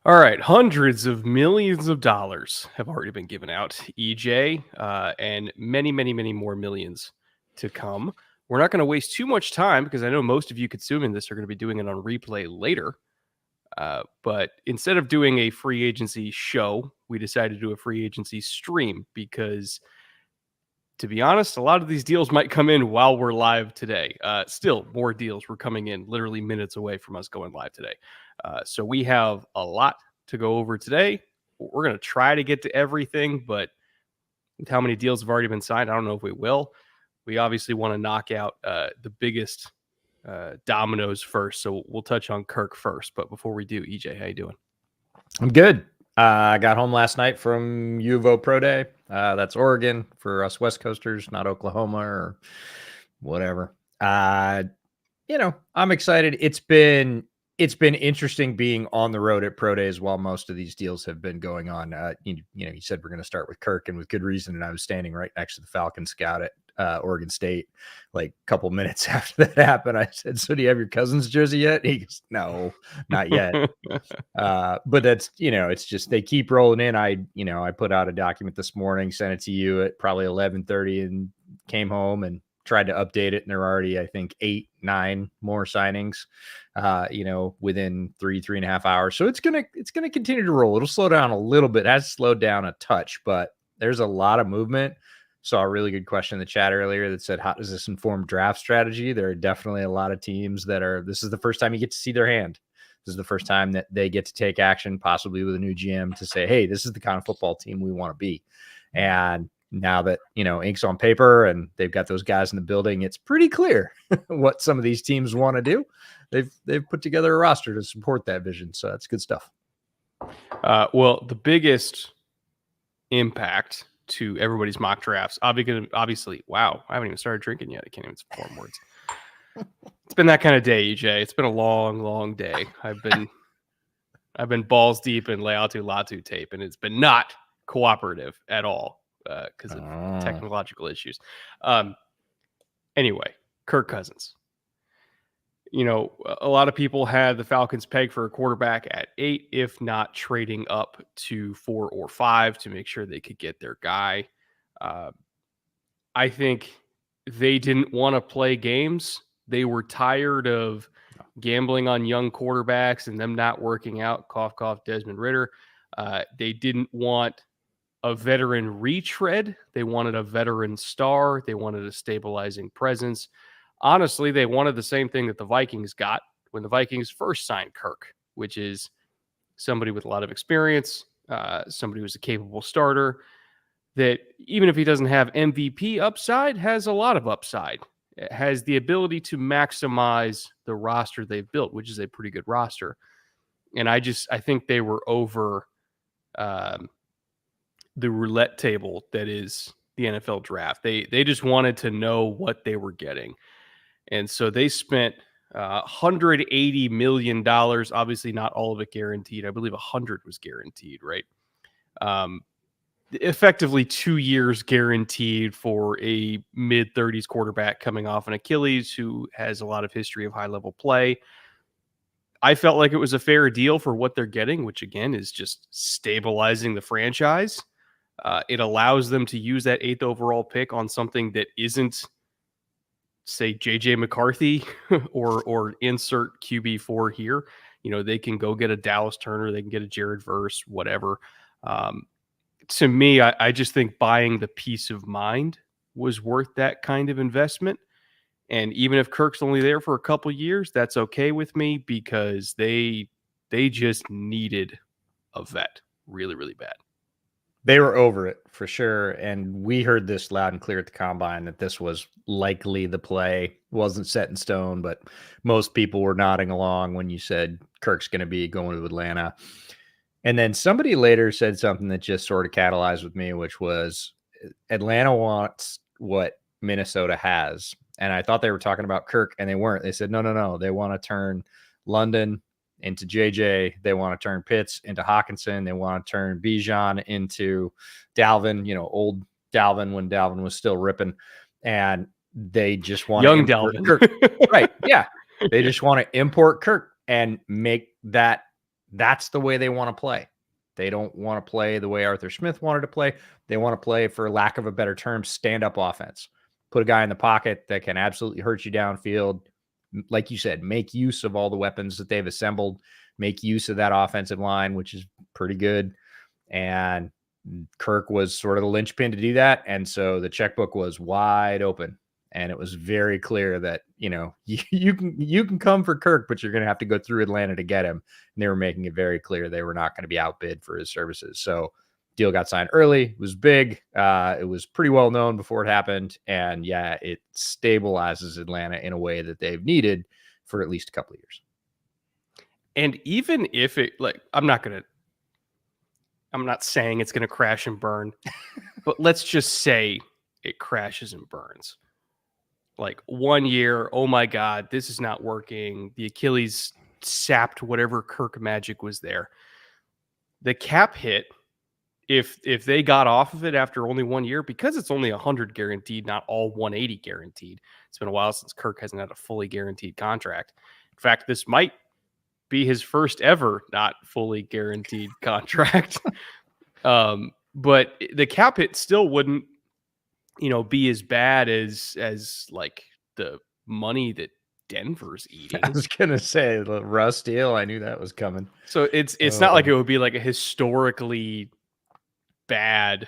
All right, hundreds of millions of dollars have already been given out, EJ, and many, many, many more millions to come. We're not going to waste too much time because I know most of you consuming this are going to be doing it on replay later. But instead of doing a free agency show, we decided to do a free agency stream because, to be honest, a lot of these deals might come in while we're live today. Still, more deals were coming in literally minutes away from us going live today. So we have a lot to go over today. We're going to try to get to everything, but with how many deals have already been signed, I don't know if we will. We obviously want to knock out the biggest dominoes first, so we'll touch on Kirk first. But before we do, EJ, how you doing? I'm good. I got home last night from U of O Pro Day. That's Oregon for us West Coasters, not Oklahoma or whatever. I'm excited. It's been interesting being on the road at Pro Days while most of these deals have been going on. You said we're going to start with Kirk, and with good reason. And I was standing right next to the Falcon scout at Oregon State, like a couple minutes after that happened. I said, "So do you have your cousin's jersey yet?" He goes, "No, not yet." But that's, it's just, they keep rolling in. I put out a document this morning, sent it to you at probably 11:30 and came home and tried to update it. And there are already, I think, 8-9 more signings, within 3.5 hours. So it's going to continue to roll. It'll slow down a little bit. It has slowed down a touch, but there's a lot of movement. Saw a really good question in the chat earlier that said, how does this inform draft strategy? There are definitely a lot of teams this is the first time you get to see their hand. This is the first time that they get to take action, possibly with a new GM, to say, hey, this is the kind of football team we want to be. And now that, ink's on paper and they've got those guys in the building, it's pretty clear what some of these teams want to do. They've put together a roster to support that vision. So that's good stuff. Well, the biggest impact to everybody's mock drafts, obviously, wow, I haven't even started drinking yet. I can't even form words. It's been that kind of day, EJ. It's been a long, long day. I've been balls deep in Latu tape, and it's been not cooperative at all because of technological issues. Anyway, Kirk Cousins. A lot of people had the Falcons pegged for a quarterback at 8, if not trading up to 4 or 5 to make sure they could get their guy. I think they didn't want to play games. They were tired of gambling on young quarterbacks and them not working out. Cough, cough, Desmond Ridder. They didn't want a veteran retread. They wanted a veteran star. They wanted a stabilizing presence. Honestly, they wanted the same thing that the Vikings got when the Vikings first signed Kirk, which is somebody with a lot of experience, somebody who's a capable starter, that even if he doesn't have MVP upside, has a lot of upside. It has the ability to maximize the roster they've built, which is a pretty good roster. And I think they were over the roulette table that is the NFL draft. They just wanted to know what they were getting. And so they spent $180 million. Obviously, not all of it guaranteed. I believe 100 was guaranteed, right? Effectively 2 years guaranteed for a mid-30s quarterback coming off an Achilles who has a lot of history of high-level play. I felt like it was a fair deal for what they're getting, which, again, is just stabilizing the franchise. It allows them to use that 8th overall pick on something that isn't, say, J.J. McCarthy or insert QB4 here. They can go get a Dallas Turner. They can get a Jared Verse, whatever. To me, I just think buying the peace of mind was worth that kind of investment. And even if Kirk's only there for a couple years, that's okay with me because they just needed a vet really, really bad. They were over it for sure. And we heard this loud and clear at the combine that this was likely the play. It wasn't set in stone, but most people were nodding along when you said Kirk's going to be going to Atlanta. And then somebody later said something that just sort of catalyzed with me, which was Atlanta wants what Minnesota has. And I thought they were talking about Kirk, and they weren't. They said, no. They want to turn London into JJ. They want to turn Pitts into Hawkinson. They want to turn Bijan into Dalvin, old Dalvin when Dalvin was still ripping. And they just want young Dalvin. Kirk. Right. Yeah. They just want to import Kirk and make that that's the way they want to play. They don't want to play the way Arthur Smith wanted to play. They want to play, for lack of a better term, stand-up offense. Put a guy in the pocket that can absolutely hurt you downfield. Like you said, make use of all the weapons that they've assembled. Make use of that offensive line, which is pretty good. And Kirk was sort of the linchpin to do that. And so the checkbook was wide open. And it was very clear that, you can come for Kirk, but you're going to have to go through Atlanta to get him. And they were making it very clear they were not going to be outbid for his services. So deal got signed early. It was big. It was pretty well known before it happened. And yeah, it stabilizes Atlanta in a way that they've needed for at least a couple of years. And even if I'm not saying it's going to crash and burn, but let's just say it crashes and burns. Like 1 year, oh my God, this is not working. The Achilles sapped whatever Kirk magic was there. The cap hit, if they got off of it after only 1 year, because it's only 100 guaranteed, not all 180 guaranteed. It's been a while since Kirk hasn't had a fully guaranteed contract. In fact, this might be his first ever not fully guaranteed contract. But the cap hit still wouldn't, be as bad as like the money that Denver's eating. I was gonna say the Russ deal. I knew that was coming. So it's not like it would be like a historically bad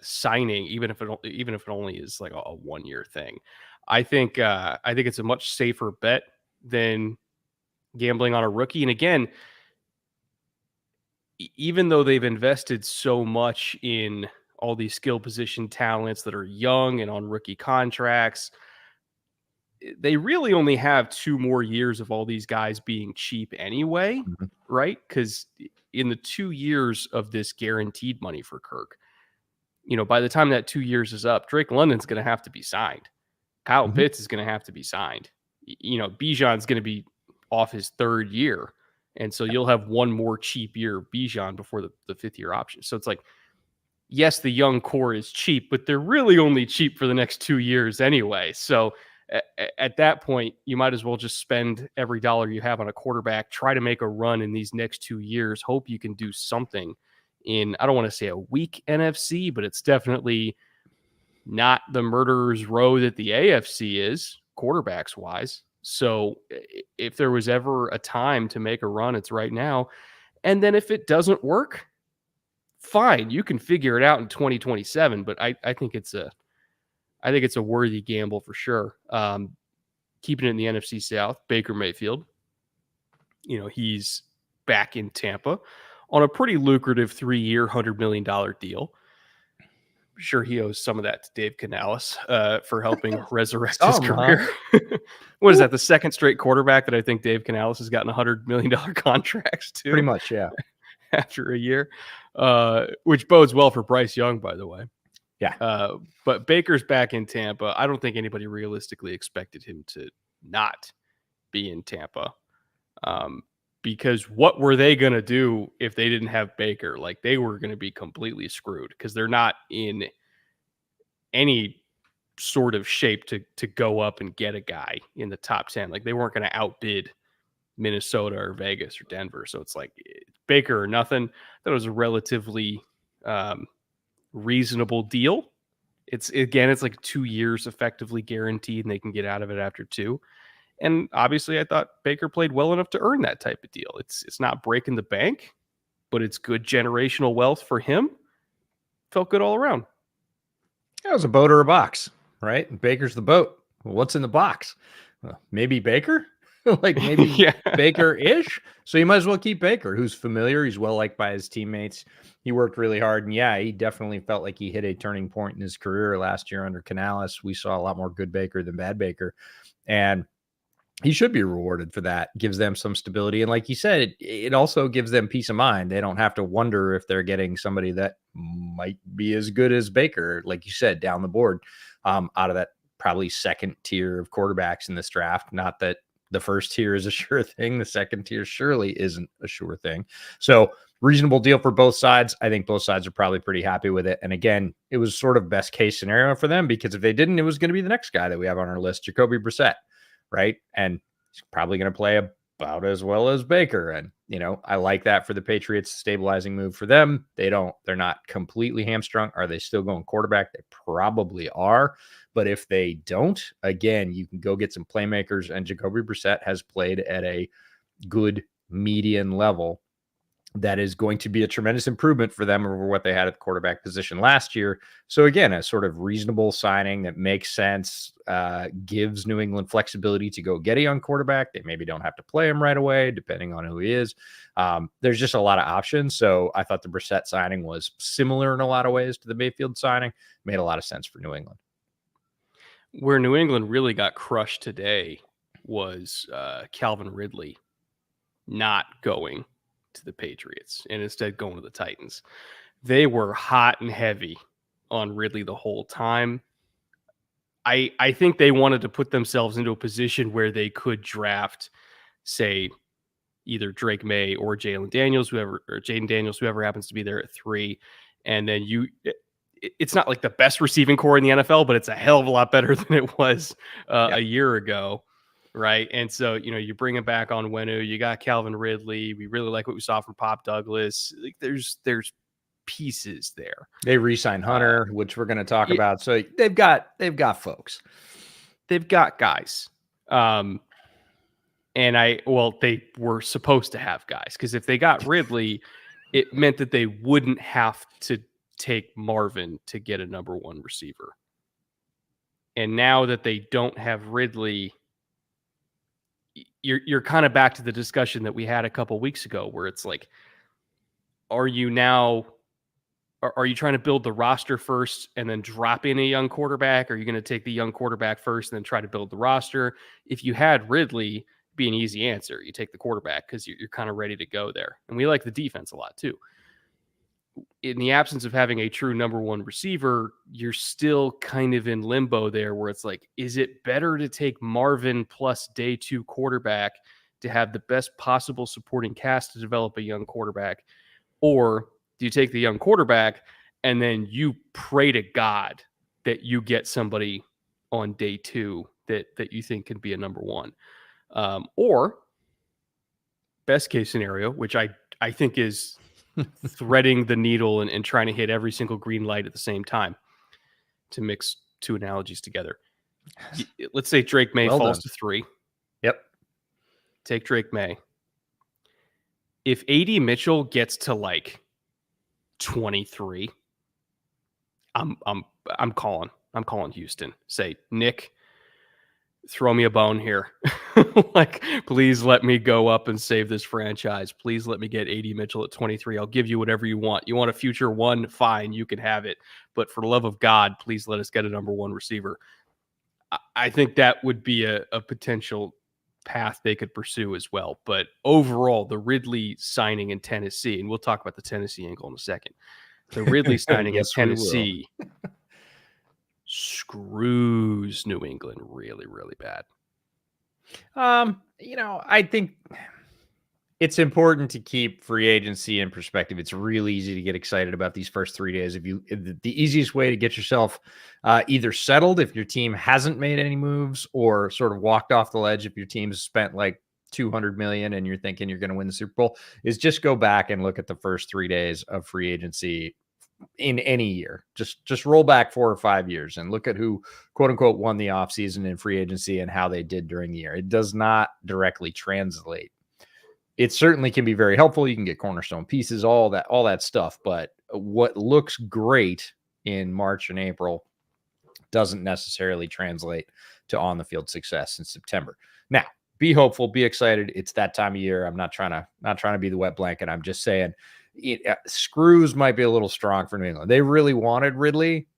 signing, even if it only is like a 1 year thing. I think it's a much safer bet than gambling on a rookie. And again, even though they've invested so much in all these skill position talents that are young and on rookie contracts, they really only have 2 more years of all these guys being cheap anyway, right? Because in the 2 years of this guaranteed money for Kirk, by the time that 2 years is up, Drake London's going to have to be signed. Kyle Pitts is going to have to be signed. Bijan's going to be off his 3rd year. And so you'll have 1 more cheap year of Bijan before the 5th year option. So it's like, yes, the young core is cheap, but they're really only cheap for the next 2 years anyway. So at that point, you might as well just spend every dollar you have on a quarterback, try to make a run in these next 2 years, hope you can do something in, I don't want to say a weak NFC, but it's definitely not the murderer's row that the AFC is, quarterbacks wise. So if there was ever a time to make a run, it's right now. And then if it doesn't work, fine, you can figure it out in 2027. But I think it's a worthy gamble for sure. Keeping it in the NFC South, Baker Mayfield, he's back in Tampa on a pretty lucrative 3-year, $100 million deal. I'm sure he owes some of that to Dave Canales for helping resurrect his career. What is that, the second straight quarterback that I think Dave Canales has gotten $100 million contracts to? Pretty much, yeah. After a year, which bodes well for Bryce Young, by the way. Yeah. But Baker's back in Tampa. I don't think anybody realistically expected him to not be in Tampa. Because what were they going to do if they didn't have Baker? Like, they were going to be completely screwed because they're not in any sort of shape to go up and get a guy in the top 10. Like, they weren't going to outbid Minnesota or Vegas or Denver. So it's like Baker or nothing. That was a relatively reasonable deal. It's like 2 years effectively guaranteed, and they can get out of it after 2. And obviously, I thought Baker played well enough to earn that type of deal. It's not breaking the bank, but it's good generational wealth for him. Felt good all around. It was a boat or a box, right? Baker's the boat. Well, what's in the box? Well, maybe Baker? Like maybe Baker-ish. So you might as well keep Baker, who's familiar. He's well liked by his teammates. He worked really hard. And yeah, he definitely felt like he hit a turning point in his career last year under Canales. We saw a lot more good Baker than bad Baker. And he should be rewarded for that. Gives them some stability. And like you said, it also gives them peace of mind. They don't have to wonder if they're getting somebody that might be as good as Baker, like you said, down the board, out of that probably second tier of quarterbacks in this draft. Not that the first tier is a sure thing. The second tier surely isn't a sure thing. So reasonable deal for both sides. I think both sides are probably pretty happy with it. And again, it was sort of best case scenario for them, because if they didn't, it was going to be the next guy that we have on our list, Jacoby Brissett, right? And he's probably going to play about as well as Baker. And I like that for the Patriots, stabilizing move for them. They're not completely hamstrung. Are they still going quarterback? They probably are. But if they don't, again, you can go get some playmakers, and Jacoby Brissett has played at a good median level. That is going to be a tremendous improvement for them over what they had at the quarterback position last year. So again, a sort of reasonable signing that makes sense, gives New England flexibility to go get a young quarterback. They maybe don't have to play him right away, depending on who he is. There's just a lot of options. So I thought the Brissett signing was similar in a lot of ways to the Mayfield signing. Made a lot of sense for New England. Where New England really got crushed today was Calvin Ridley not going to the Patriots and instead going to the Titans. They were hot and heavy on Ridley the whole time. I think they wanted to put themselves into a position where they could draft, say, either Drake May or Jaden Daniels, whoever happens to be there at 3. And then it's not like the best receiving core in the NFL, but it's a hell of a lot better than it was a year ago. Right. And so, you bring him back on Wenu, you got Calvin Ridley. We really like what we saw from Pop Douglas. Like there's pieces there. They re-signed Hunter, which we're going to talk about. So they've got folks. They've got guys. And they were supposed to have guys, because if they got Ridley, it meant that they wouldn't have to take Marvin to get a number 1 receiver. And now that they don't have Ridley, you're kind of back to the discussion that we had a couple weeks ago, where it's like, are you trying to build the roster first and then drop in a young quarterback? Or are you going to take the young quarterback first and then try to build the roster? If you had Ridley, it'd be an easy answer. You take the quarterback because you're kind of ready to go there. And we like the defense a lot too. In the absence of having a true number 1 receiver, you're still kind of in limbo there, where it's like, is it better to take Marvin plus day 2 quarterback to have the best possible supporting cast to develop a young quarterback? Or do you take the young quarterback and then you pray to God that you get somebody on day 2 that you think can be a number 1? Or best case scenario, which I think is threading the needle and trying to hit every single green light at the same time, to mix 2 analogies together. Let's say Drake May falls to 3. Yep. Take Drake May. If AD Mitchell gets to like 23, I'm calling Houston. Say, Nick, throw me a bone here. Like, please let me go up and save this franchise. Please let me get AD Mitchell at 23. I'll give you whatever you want. You want a future 1? Fine, you can have it. But for the love of God, please let us get a number 1 receiver. I think that would be a potential path they could pursue as well. But overall, the Ridley signing in Tennessee, and we'll talk about the Tennessee angle in a second. The Ridley signing in Tennessee screws New England really, really bad. I think it's important to keep free agency in perspective. It's really easy to get excited about these first 3 days. The easiest way to get yourself either settled if your team hasn't made any moves, or sort of walked off the ledge if your team's spent like $200 million and you're thinking you're going to win the Super Bowl, is just go back and look at the first 3 days of free agency in any year. Just roll back 4 or 5 years and look at who, quote unquote, won the offseason in free agency and how they did during the year. It does not directly translate. It certainly can be very helpful. You can get cornerstone pieces, all that stuff. But what looks great in March and April doesn't necessarily translate to on the field success in September. Now, be hopeful, be excited. It's that time of year. I'm not trying to be the wet blanket. I'm just saying screws might be a little strong for New England. They really wanted Ridley.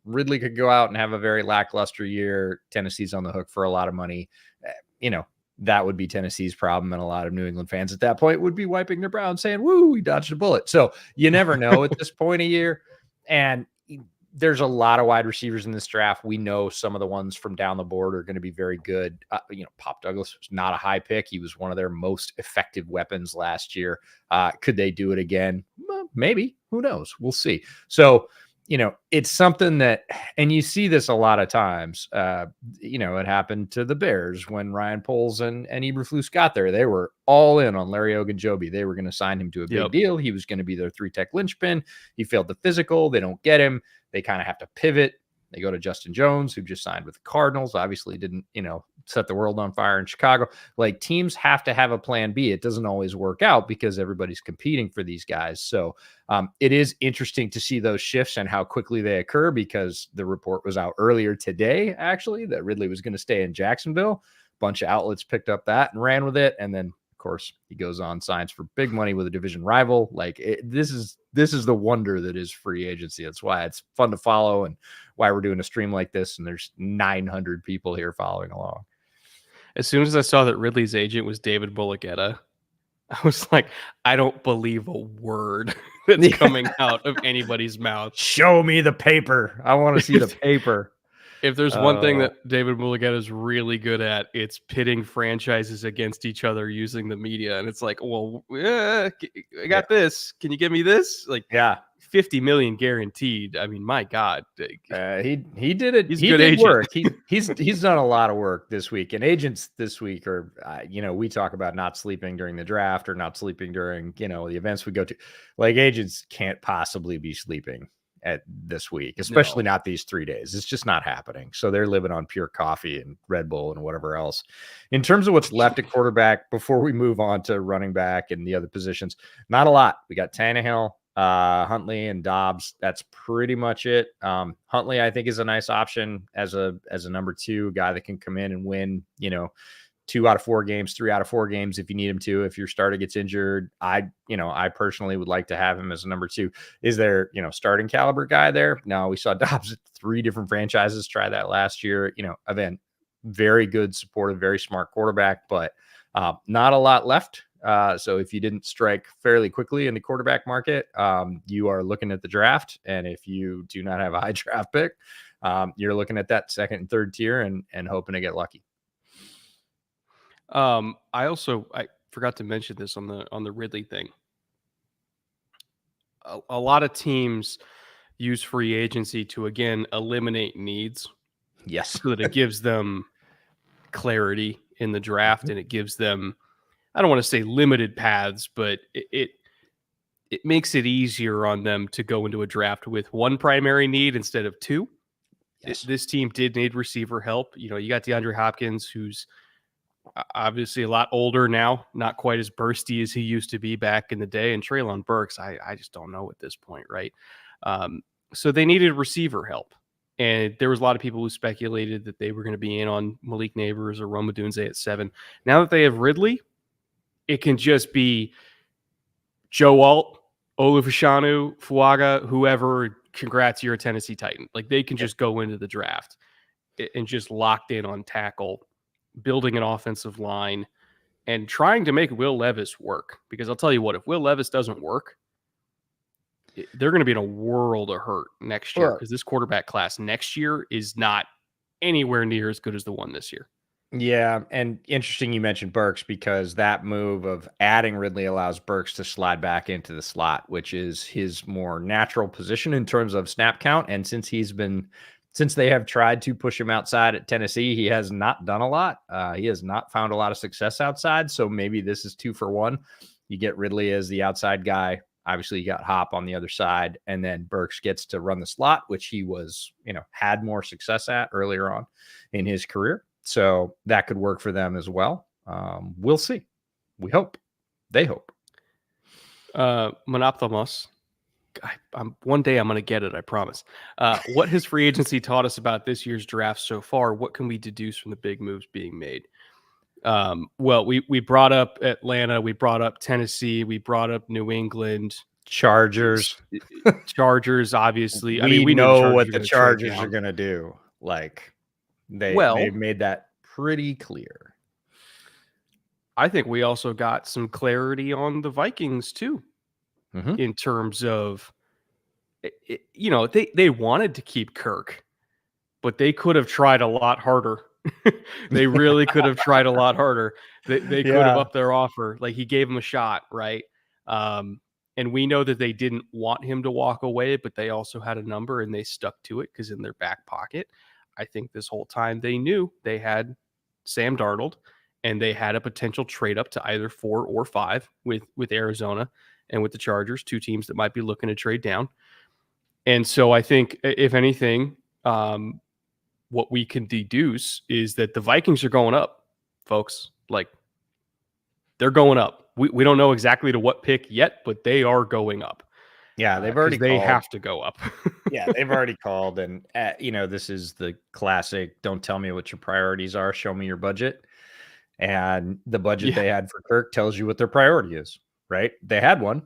Ridley could go out and have a very lackluster year. Tennessee's on the hook for a lot of money. That would be Tennessee's problem. And a lot of New England fans at that point would be wiping their brow and saying, woo, we dodged a bullet. So you never know at this point of year. And there's a lot of wide receivers in this draft. We know some of the ones from down the board are going to be very good. Pop Douglas was not a high pick. He was one of their most effective weapons last year. Could they do it again? Well, maybe. Who knows? We'll see. So it's something that, and you see this a lot of times. It happened to the Bears when Ryan Poles and Eberflus got there. They were all in on Larry Ogunjobi. They were going to sign him to a big deal. He was going to be their 3-tech linchpin. He failed the physical. They don't get him. They kind of have to pivot. They go to Justin Jones, who just signed with the Cardinals. Obviously didn't, set the world on fire in Chicago. Like, teams have to have a plan B. It doesn't always work out because everybody's competing for these guys. So it is interesting to see those shifts and how quickly they occur, because the report was out earlier today, actually, that Ridley was going to stay in Jacksonville. A bunch of outlets picked up that and ran with it. And then, of course, he goes on, signs for big money with a division rival. Like, this is the wonder that is free agency. That's why it's fun to follow and why we're doing a stream like this. And there's 900 people here following along. As soon as I saw that Ridley's agent was David Bulagetta, I was like, I don't believe a word that's coming out of anybody's mouth. Show me the paper. I want to see the paper. If there's one thing that David Bulagetta is really good at, it's pitting franchises against each other using the media. And it's like, well, I got this. Can you give me this? Like, 50 million guaranteed. I mean, my God. He did it. He's he good did agent. Work. He's done a lot of work this week. And agents this week are, we talk about not sleeping during the draft or not sleeping during, the events we go to. Like, agents can't possibly be sleeping at this week, especially not these 3 days. It's just not happening. So they're living on pure coffee and Red Bull and whatever else. In terms of what's left at quarterback, before we move on to running back and the other positions, not a lot. We got Tannehill, Huntley, and Dobbs. That's pretty much it. Huntley, I think, is a nice option as a number 2 guy that can come in and win, 2 out of 4 games, 3 out of 4 games if you need him to. If your starter gets injured, I personally would like to have him as a number 2. Is there, starting caliber guy there? No, we saw Dobbs at 3 different franchises try that last year. Again, very good, supportive, very smart quarterback, but not a lot left. So if you didn't strike fairly quickly in the quarterback market, you are looking at the draft. And if you do not have a high draft pick, you're looking at that second and third tier and hoping to get lucky. I forgot to mention this on the Ridley thing. A lot of teams use free agency to, again, eliminate needs. Yes. So that it gives them clarity in the draft, and it gives them, I don't want to say limited paths, but it makes it easier on them to go into a draft with one primary need instead of 2. Yes. This team did need receiver help. You got DeAndre Hopkins, who's obviously a lot older now, not quite as bursty as he used to be back in the day. And Treylon Burks, I just don't know at this point, right? So they needed receiver help. And there was a lot of people who speculated that they were going to be in on Malik Neighbors or Rome Odunze at 7. Now that they have Ridley, it can just be Joe Alt, Olufashanu, Fuaga, whoever. Congrats, you're a Tennessee Titan. Like, they can just go into the draft and just locked in on tackle, building an offensive line, and trying to make Will Levis work. Because I'll tell you what, if Will Levis doesn't work, they're going to be in a world of hurt next year, because this quarterback class next year is not anywhere near as good as the one this year. Yeah, and interesting you mentioned Burks, because that move of adding Ridley allows Burks to slide back into the slot, which is his more natural position in terms of snap count. And since they have tried to push him outside at Tennessee, he has not done a lot. He has not found a lot of success outside. So maybe this is 2 for 1. You get Ridley as the outside guy. Obviously, you got Hop on the other side, and then Burks gets to run the slot, which he was, had more success at earlier on in his career. So that could work for them as well. We'll see. We hope. They hope. Monophthalmos. One day I'm going to get it, I promise. What has free agency taught us about this year's draft so far? What can we deduce from the big moves being made? Well, we brought up Atlanta, we brought up Tennessee, we brought up New England, Chargers, obviously. We know what the Chargers are going to do. Like, they've made that pretty clear. I think we also got some clarity on the Vikings too, in terms of, they wanted to keep Kirk, but they could have tried a lot harder. They really could have tried a lot harder. They could have upped their offer. Like, he gave him a shot, right? And we know that they didn't want him to walk away, but they also had a number and they stuck to it because in their back pocket, I think this whole time they knew they had Sam Darnold and they had a potential trade up to either 4 or 5 with Arizona and with the Chargers, 2 teams that might be looking to trade down. And so I think, if anything, what we can deduce is that the Vikings are going up, folks. Like, they're going up. We don't know exactly to what pick yet, but they are going up. Yeah, they've already they called. have to go up. Yeah, they've already called. And, this is the classic, don't tell me what your priorities are, show me your budget. And the budget they had for Kirk tells you what their priority is, right? They had one.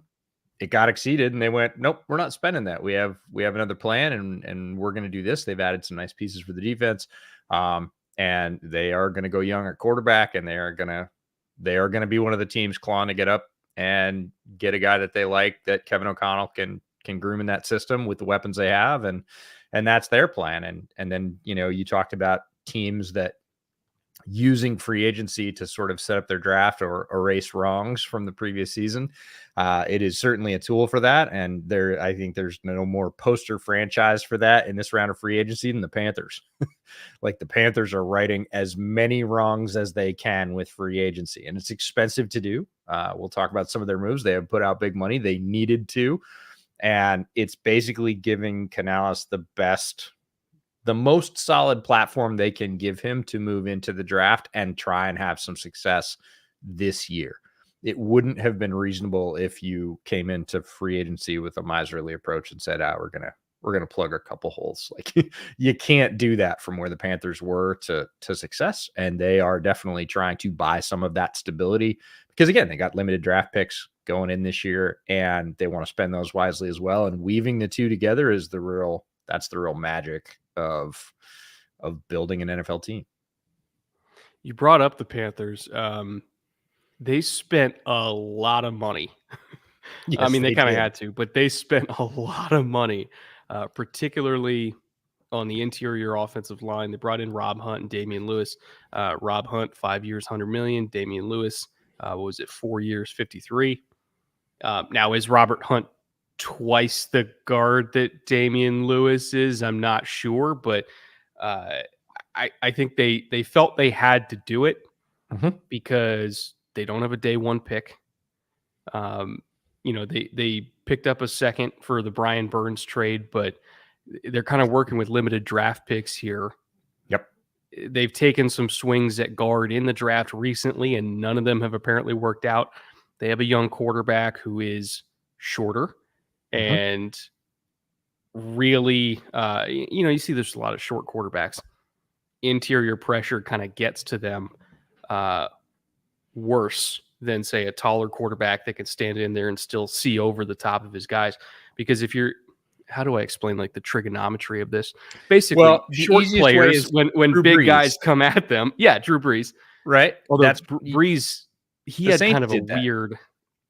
It got exceeded and they went, nope, we're not spending that. We have another plan and we're going to do this. They've added some nice pieces for the defense. And they are going to go young at quarterback, and they are going to be one of the teams clawing to get up and get a guy that they like, that Kevin O'Connell can groom in that system with the weapons they have. And that's their plan. And then, you talked about teams that using free agency to sort of set up their draft or erase wrongs from the previous season. It is certainly a tool for that. And I think there's no more poster franchise for that in this round of free agency than the Panthers. Like, the Panthers are righting as many wrongs as they can with free agency, and it's expensive to do. We'll talk about some of their moves. They have put out big money. They needed to, and it's basically giving Canales the most solid platform they can give him to move into the draft and try and have some success this year. It wouldn't have been reasonable if you came into free agency with a miserly approach and said, we're going to plug a couple holes. Like, you can't do that from where the Panthers were to success. And they are definitely trying to buy some of that stability because, again, they got limited draft picks going in this year and they want to spend those wisely as well. And weaving the two together is that's the real magic of building an NFL team. You brought up the Panthers. They spent a lot of money. Yes, I mean, they kind of had to, but they spent a lot of money, particularly on the interior offensive line. They brought in Rob Hunt and Damian Lewis. Rob Hunt, 5 years, $100 million. Damian Lewis, 4 years, 53. Now, is Robert Hunt twice the guard that Damian Lewis is? I'm not sure, but I think they felt they had to do it because they don't have a day 1 pick. They picked up a second for the Brian Burns trade, but they're kind of working with limited draft picks here. Yep. They've taken some swings at guard in the draft recently, and none of them have apparently worked out. They have a young quarterback who is shorter and really, you see there's a lot of short quarterbacks. Interior pressure kind of gets to them worse than, say, a taller quarterback that can stand in there and still see over the top of his guys. Because how do I explain like the trigonometry of this? Basically, short players, when Drew big Brees. guys come at them. Yeah, Drew Brees. Right. Although Brees, he had kind of a weird.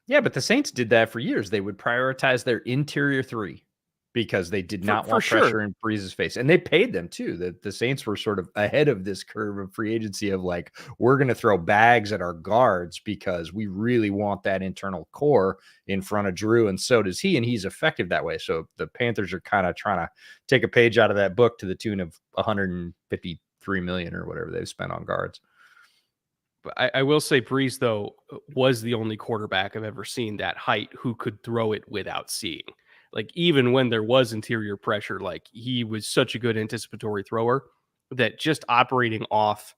Yeah, but the Saints did that for years. They would prioritize their interior 3 because they did not want pressure in Brees' face. And they paid them too. The Saints were sort of ahead of this curve of free agency of like, we're going to throw bags at our guards because we really want that internal core in front of Drew. And so does he. And he's effective that way. So the Panthers are kind of trying to take a page out of that book to the tune of $153 million or whatever they've spent on guards. But I will say Brees, though, was the only quarterback I've ever seen that height who could throw it without seeing. Like, even when there was interior pressure, like, he was such a good anticipatory thrower that just operating off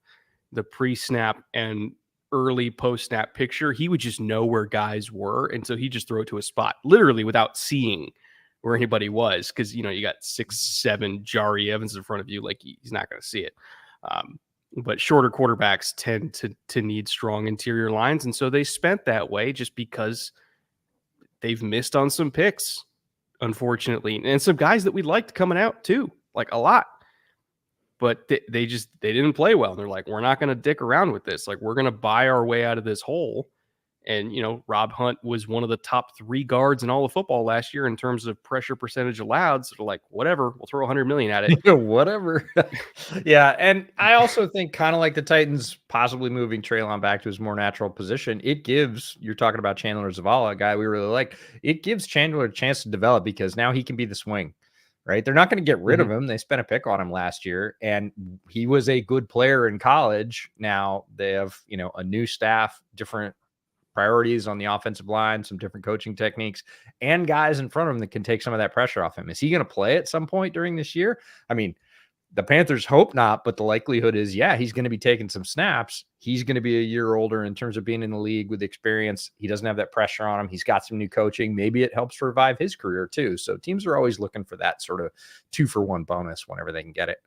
the pre-snap and early post-snap picture, he would just know where guys were. And so he just throw it to a spot, literally without seeing where anybody was. Because, you got 6'7" Jari Evans in front of you. Like, he's not going to see it. But shorter quarterbacks tend to need strong interior lines. And so they spent that way just because they've missed on some picks, unfortunately. And some guys that we liked coming out too, like a lot. But they didn't play well. And they're like, we're not going to dick around with this. Like, we're going to buy our way out of this hole And, Rob Hunt was one of the top 3 guards in all of football last year in terms of pressure percentage allowed. So they're like, whatever, we'll throw $100 million at it. Whatever. Yeah. And I also think kind of like the Titans possibly moving Treylon back to his more natural position, it gives, you're talking about Chandler Zavala, a guy we really like, it gives Chandler a chance to develop because now he can be the swing, right? They're not going to get rid of him. They spent a pick on him last year and he was a good player in college. Now they have, a new staff, different priorities on the offensive line, some different coaching techniques, and guys in front of him that can take some of that pressure off him. Is he going to play at some point during this year? I mean, the Panthers hope not, but the likelihood is, yeah, he's going to be taking some snaps. He's going to be a year older in terms of being in the league with experience. He doesn't have that pressure on him. He's got some new coaching. Maybe it helps revive his career too. So teams are always looking for that sort of 2-for-1 bonus whenever they can get it.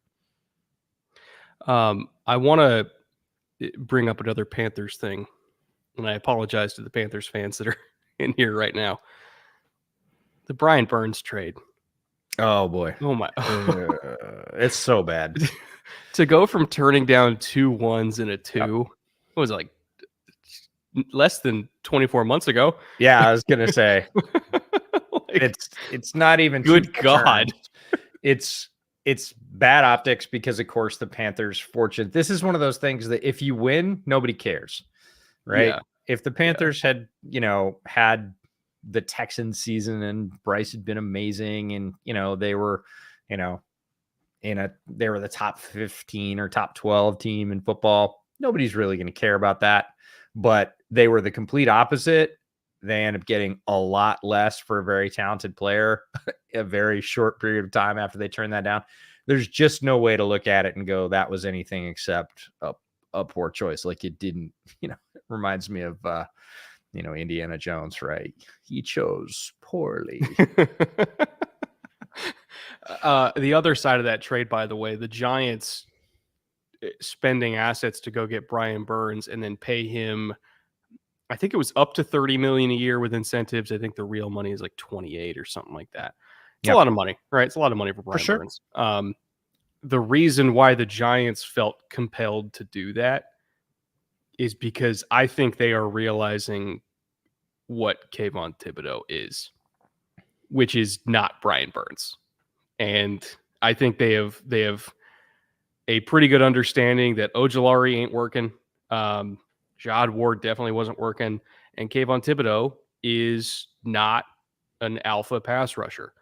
I want to bring up another Panthers thing. And I apologize to the Panthers fans that are in here right now. The Brian Burns trade. Oh, boy. Oh, my. It's so bad. To go from turning down 2 1s and a 2, what was it, like less than 24 months ago? Yeah, I was going to say. It's not even. Good God. It's bad optics because, of course, the Panthers fortunate. This is one of those things that if you win, nobody cares. Right. Yeah. If the Panthers had, had the Texans season and Bryce had been amazing and, they were, they were the top 15 or top 12 team in football, nobody's really going to care about that. But they were the complete opposite. They end up getting a lot less for a very talented player, a very short period of time after they turned that down. There's just no way to look at it and go, that was anything except a poor choice. Like it didn't, reminds me of, Indiana Jones, right? He chose poorly. The other side of that trade, by the way, the Giants spending assets to go get Brian Burns and then pay him, I think it was up to $30 million a year with incentives. I think the real money is like 28 or something like that. It's a lot of money, right? It's a lot of money for Brian Burns. The reason why the Giants felt compelled to do that is because I think they are realizing what Kayvon Thibodeau is, which is not Brian Burns. And I think they have a pretty good understanding that Ojulari ain't working. Jad Ward definitely wasn't working. And Kayvon Thibodeau is not an alpha pass rusher.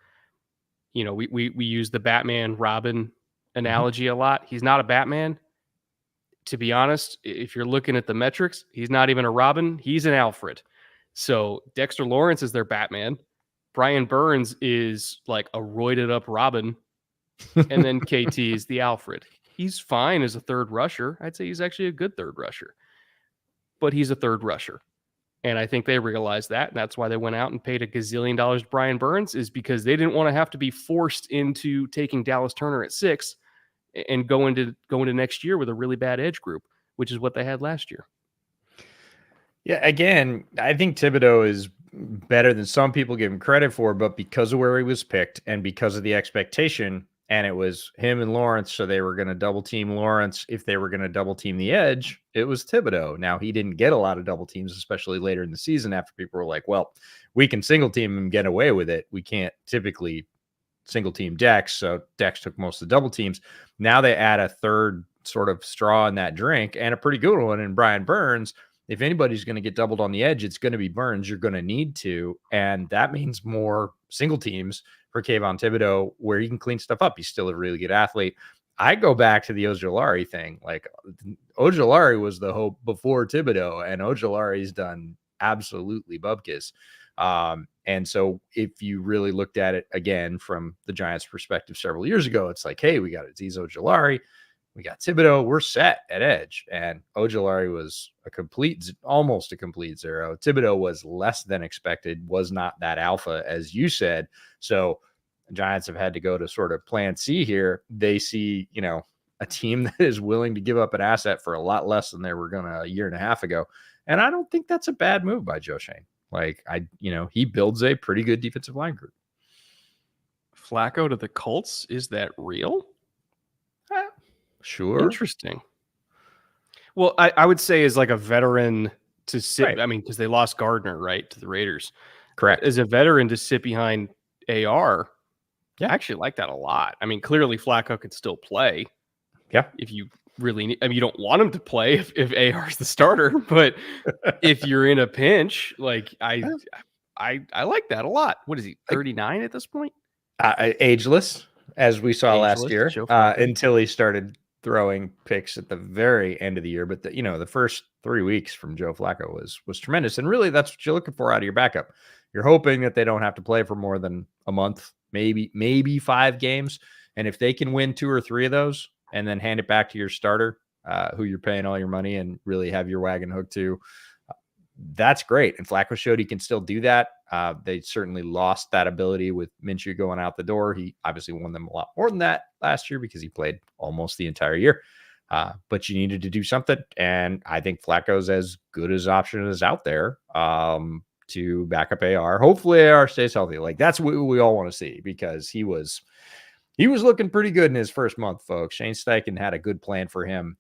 We use the Batman Robin analogy a lot. He's not a Batman. To be honest, if you're looking at the metrics, he's not even a Robin. He's an Alfred. So Dexter Lawrence is their Batman. Brian Burns is like a roided up Robin. And then KT is the Alfred. He's fine as a third rusher. I'd say he's actually a good third rusher. But he's a third rusher. And I think they realized that. And that's why they went out and paid $1 gazillion to Brian Burns, is because they didn't want to have to be forced into taking Dallas Turner at 6 and go into next year with a really bad edge group, which is what they had last year. Yeah, again, I think Thibodeau is better than some people give him credit for, but because of where he was picked and because of the expectation, and it was him and Lawrence, so they were going to double team Lawrence. If they were going to double team the edge, it was Thibodeau. Now, he didn't get a lot of double teams, especially later in the season after people were like, well, we can single team him and get away with it. We can't typically single team Dex, so Dex took most of the double teams. Now they add a third sort of straw in that drink, and a pretty good one in Brian Burns. If anybody's going to get doubled on the edge, it's going to be Burns. You're going to need to, and that means more single teams for Kayvon Thibodeau, where he can clean stuff up. He's still a really good athlete. I go back to the Ojulari thing. Like, Ojulari was the hope before Thibodeau, and Ojulari's done absolutely bubkiss. And so if you really looked at it again from the Giants' perspective several years ago, it's like, hey, we got Azeez Ojulari, we got Thibodeau, we're set at edge. And Ojulari was almost a complete zero. Thibodeau was less than expected, was not that alpha, as you said. So the Giants have had to go to sort of plan C here. They see, a team that is willing to give up an asset for a lot less than they were going to a year and a half ago. And I don't think that's a bad move by Joe Schoen. Like, he builds a pretty good defensive line group. Flacco to the Colts, is that real? Sure. Interesting. Well, I would say as like a veteran to sit. Right. I mean, because they lost Gardner, right, to the Raiders. Correct. As a veteran to sit behind AR, Yeah. I actually like that a lot. I mean, clearly Flacco could still play Yeah. if you really need. I mean, you don't want him to play if AR is the starter, but if you're in a pinch, like I like that a lot. What is he? 39 at this point? Ageless, as we saw last Ageless, year, Joe Flacco. until he started throwing picks at the very end of the year. But the first 3 weeks from Joe Flacco was tremendous, and really that's what you're looking for out of your backup. You're hoping that they don't have to play for more than a month, maybe 5 games, and if they can win 2 or 3 of those and then hand it back to your starter, who you're paying all your money and really have your wagon hooked to, that's great. And Flacco showed he can still do that. They certainly lost that ability with Minshew going out the door. He obviously won them a lot more than that last year because he played almost the entire year. But you needed to do something. And I think Flacco's as good as option as out there to back up AR. Hopefully AR stays healthy. Like that's what we all want to see, because he was looking pretty good in his first month, folks. Shane Steichen had a good plan for him.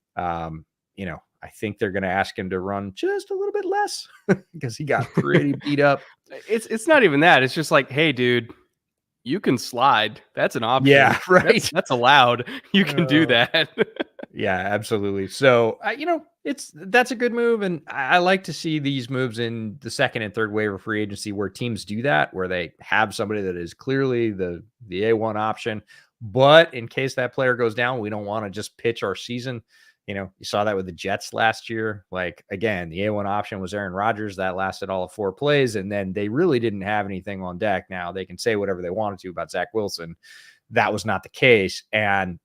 I think they're going to ask him to run just a little bit less because he got pretty beat up. It's not even that. It's just like, hey, dude, you can slide. That's an option. Yeah, right. That's allowed. You can do that. Yeah, absolutely. So, that's a good move. And I like to see these moves in the second and third waiver free agency where teams do that, where they have somebody that is clearly the A1 option. But in case that player goes down, we don't want to just pitch our season. You saw that with the Jets last year. Like, again, the A1 option was Aaron Rodgers. That lasted all of 4 plays. And then they really didn't have anything on deck. Now they can say whatever they wanted to about Zach Wilson. That was not the case. And,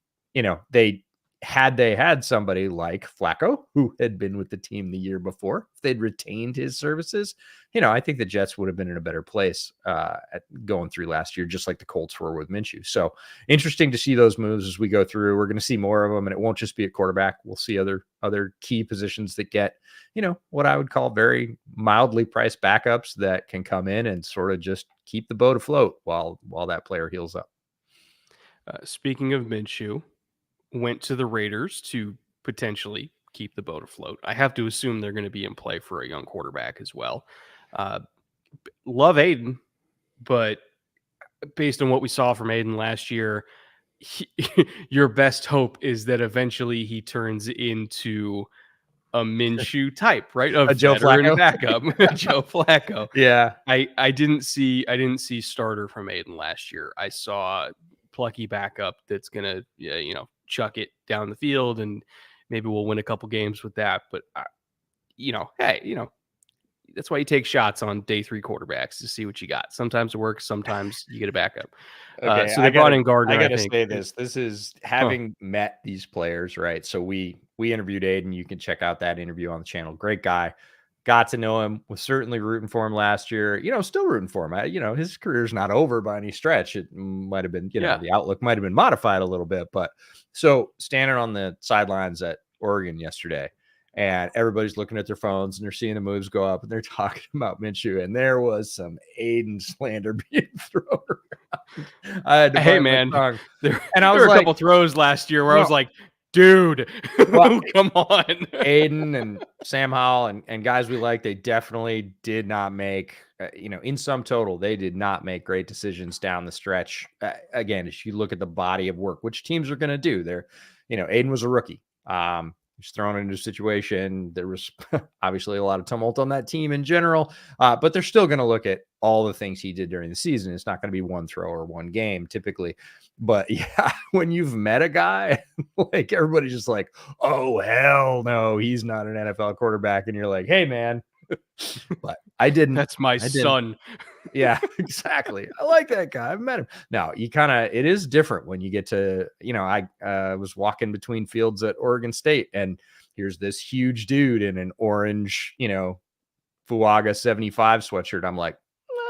they had somebody like Flacco, who had been with the team the year before, if they'd retained his services, I think the Jets would have been in a better place at going through last year, just like the Colts were with Minshew. So interesting to see those moves as we go through. We're going to see more of them, and it won't just be at quarterback. We'll see other key positions that get, what I would call very mildly priced backups that can come in and sort of just keep the boat afloat while that player heals up. Speaking of Minshew, went to the Raiders to potentially keep the boat afloat. I have to assume they're going to be in play for a young quarterback as well. Love Aiden, but based on what we saw from Aiden last year, your best hope is that eventually he turns into a Minshew type, right? A Joe Flacco backup, Joe Flacco. Yeah, I didn't see starter from Aiden last year. I saw plucky backup that's gonna chuck it down the field, and maybe we'll win a couple games with that. But hey, that's why you take shots on day 3 quarterbacks to see what you got. Sometimes it works, sometimes you get a backup. Okay, so they brought in Gardner. I gotta say this. This is having met these players, right? So we interviewed Aiden. You can check out that interview on the channel. Great guy. Got to know him. Was certainly rooting for him last year. Still rooting for him. His career's not over by any stretch. It might have been, the outlook might have been modified a little bit. But so standing on the sidelines at Oregon yesterday, and everybody's looking at their phones and they're seeing the moves go up and they're talking about Minshew, and there was some Aiden slander being thrown around. I had to hey man, there were a couple throws last year where I was like, dude, come on. Aiden and Sam Howell and guys we like, they definitely did not make, in sum total, they did not make great decisions down the stretch. Again, if you look at the body of work, which teams are going to do there, Aiden was a rookie. He's thrown into a situation. There was obviously a lot of tumult on that team in general, but they're still going to look at all the things he did during the season. It's not going to be one throw or one game typically. But yeah, when you've met a guy, like everybody's just like, oh, hell no, he's not an NFL quarterback. And you're like, hey, man. But I didn't. That's my son. Yeah, exactly. I like that guy. I've met him. Now, it is different when you get to, I was walking between fields at Oregon State, and here's this huge dude in an orange, Fuaga 75 sweatshirt. I'm like,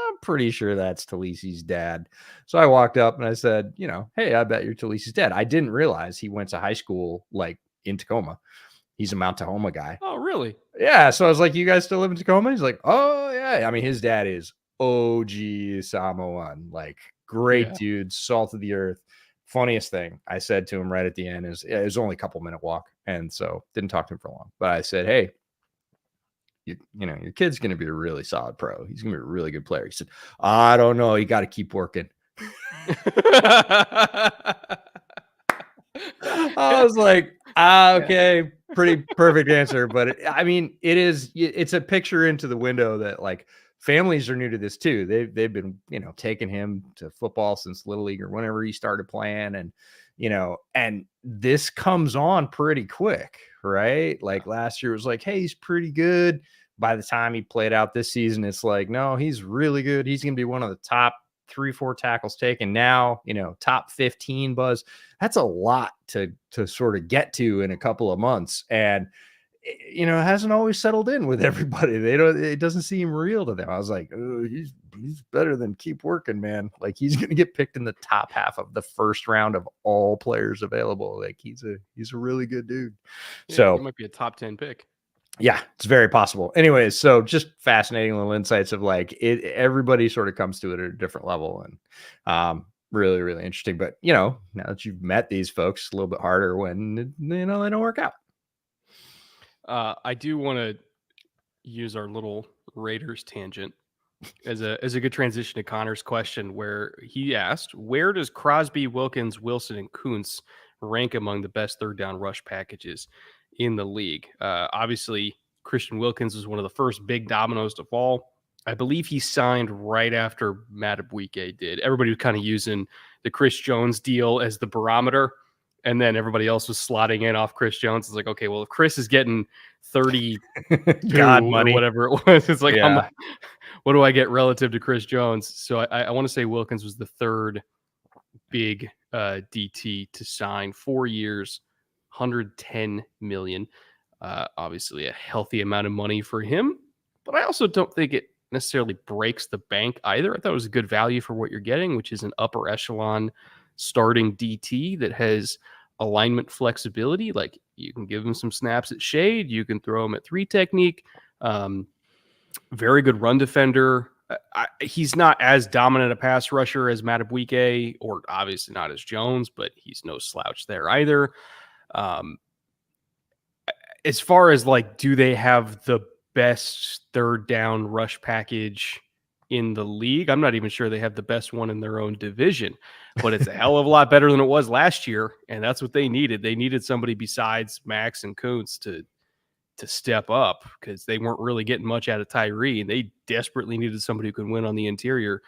I'm pretty sure that's Talisi's dad. So I walked up and I said, hey, I bet you're Talisi's dad. I didn't realize he went to high school like in Tacoma. He's a Mount Tahoma guy. Oh, really? Yeah. So I was like, you guys still live in Tacoma? He's like, oh, yeah. I mean, his dad is OG Samoan, like great dude, salt of the earth. Funniest thing I said to him right at the end is it was only a couple minute walk. And so didn't talk to him for long. But I said, hey, your kid's going to be a really solid pro. He's going to be a really good player. He said, I don't know. You got to keep working. I was like, okay, pretty perfect answer. But it's a picture into the window that like families are new to this too. They've been, taking him to football since Little League or whenever he started playing. And, and this comes on pretty quick, right? Like last year it was like, hey, he's pretty good. By the time he played out this season, it's like, no, he's really good. He's going to be one of the top 3-4 tackles taken now, top 15 buzz. That's a lot to sort of get to in a couple of months. And, it hasn't always settled in with everybody. It doesn't seem real to them. I was like, oh, he's better than keep working, man. Like he's going to get picked in the top half of the first round of all players available. Like he's a really good dude. Yeah, so he might be a top 10 pick. Yeah, it's very possible. Anyways, so just fascinating little insights of like everybody sort of comes to it at a different level, and really, really interesting. But now that you've met these folks, it's a little bit harder when they don't work out. I do want to use our little Raiders tangent as a good transition to Connor's question, where he asked, where does Crosby, Wilkins, Wilson, and Kuntz rank among the best third down rush packages in the league? Obviously, Christian Wilkins was one of the first big dominoes to fall. I believe he signed right after Madubuike did. Everybody was kind of using the Chris Jones deal as the barometer, and then everybody else was slotting in off Chris Jones. It's like, okay, well, if Chris is getting 30 God or money, whatever it was, it's like, yeah. what do I get relative to Chris Jones? So I want to say Wilkins was the third big DT to sign, 4 years, $110 million. Obviously a healthy amount of money for him, but I also don't think it necessarily breaks the bank either. I thought it was a good value for what you're getting, which is an upper echelon starting DT that has alignment flexibility. Like you can give him some snaps at shade, you can throw him at 3 technique. Very good run defender. He's not as dominant a pass rusher as Madubuike, or obviously not as Jones, but he's no slouch there either. As far as like, do they have the best third down rush package in the league? I'm not even sure they have the best one in their own division, but it's a hell of a lot better than it was last year. And that's what they needed. They needed somebody besides Max and Kuntz to step up, because they weren't really getting much out of Tyree, and they desperately needed somebody who could win on the interior.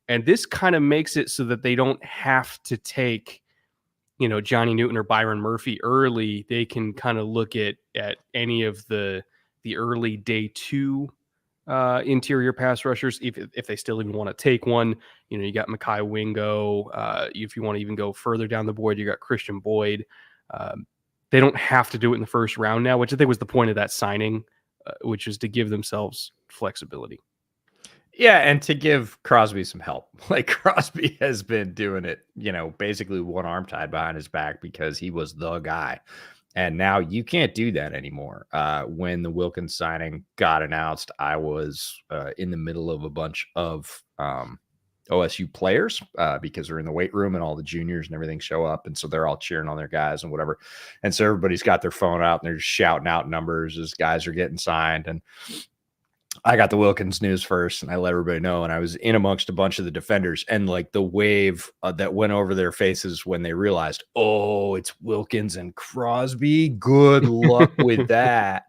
And this kind of makes it so that they don't have to take, Johnny Newton or Byron Murphy early. They can kind of look at any of the early day 2 interior pass rushers, if they still even want to take one. You got Mekhi Wingo. If you want to even go further down the board, you got Christian Boyd. They don't have to do it in the first round now, which I think was the point of that signing, which is to give themselves flexibility. Yeah, and to give Crosby some help. Like Crosby has been doing it, basically one arm tied behind his back because he was the guy. And now you can't do that anymore. When the Wilkins signing got announced, I was in the middle of a bunch of OSU players because they're in the weight room and all the juniors and everything show up. And so they're all cheering on their guys and whatever. And so everybody's got their phone out and they're just shouting out numbers as guys are getting signed. And I got the Wilkins news first and I let everybody know. And I was in amongst a bunch of the defenders, and like the wave that went over their faces when they realized, oh, it's Wilkins and Crosby. Good luck with that.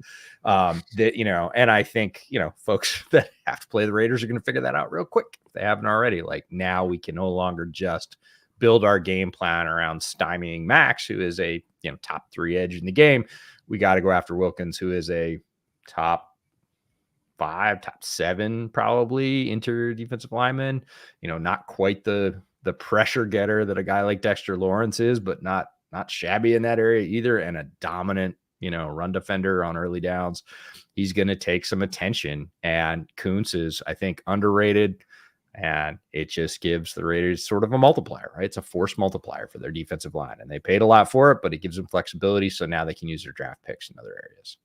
And I think, folks that have to play the Raiders are going to figure that out real quick if they haven't already. Like now we can no longer just build our game plan around stymieing Max, who is a, top 3 edge in the game. We got to go after Wilkins, who is a top 5, top 7, probably interior defensive lineman, not quite the pressure getter that a guy like Dexter Lawrence is, but not shabby in that area either. And a dominant, run defender on early downs. He's going to take some attention, and Kuntz is, I think, underrated, and it just gives the Raiders sort of a multiplier, right? It's a force multiplier for their defensive line, and they paid a lot for it, but it gives them flexibility. So now they can use their draft picks in other areas.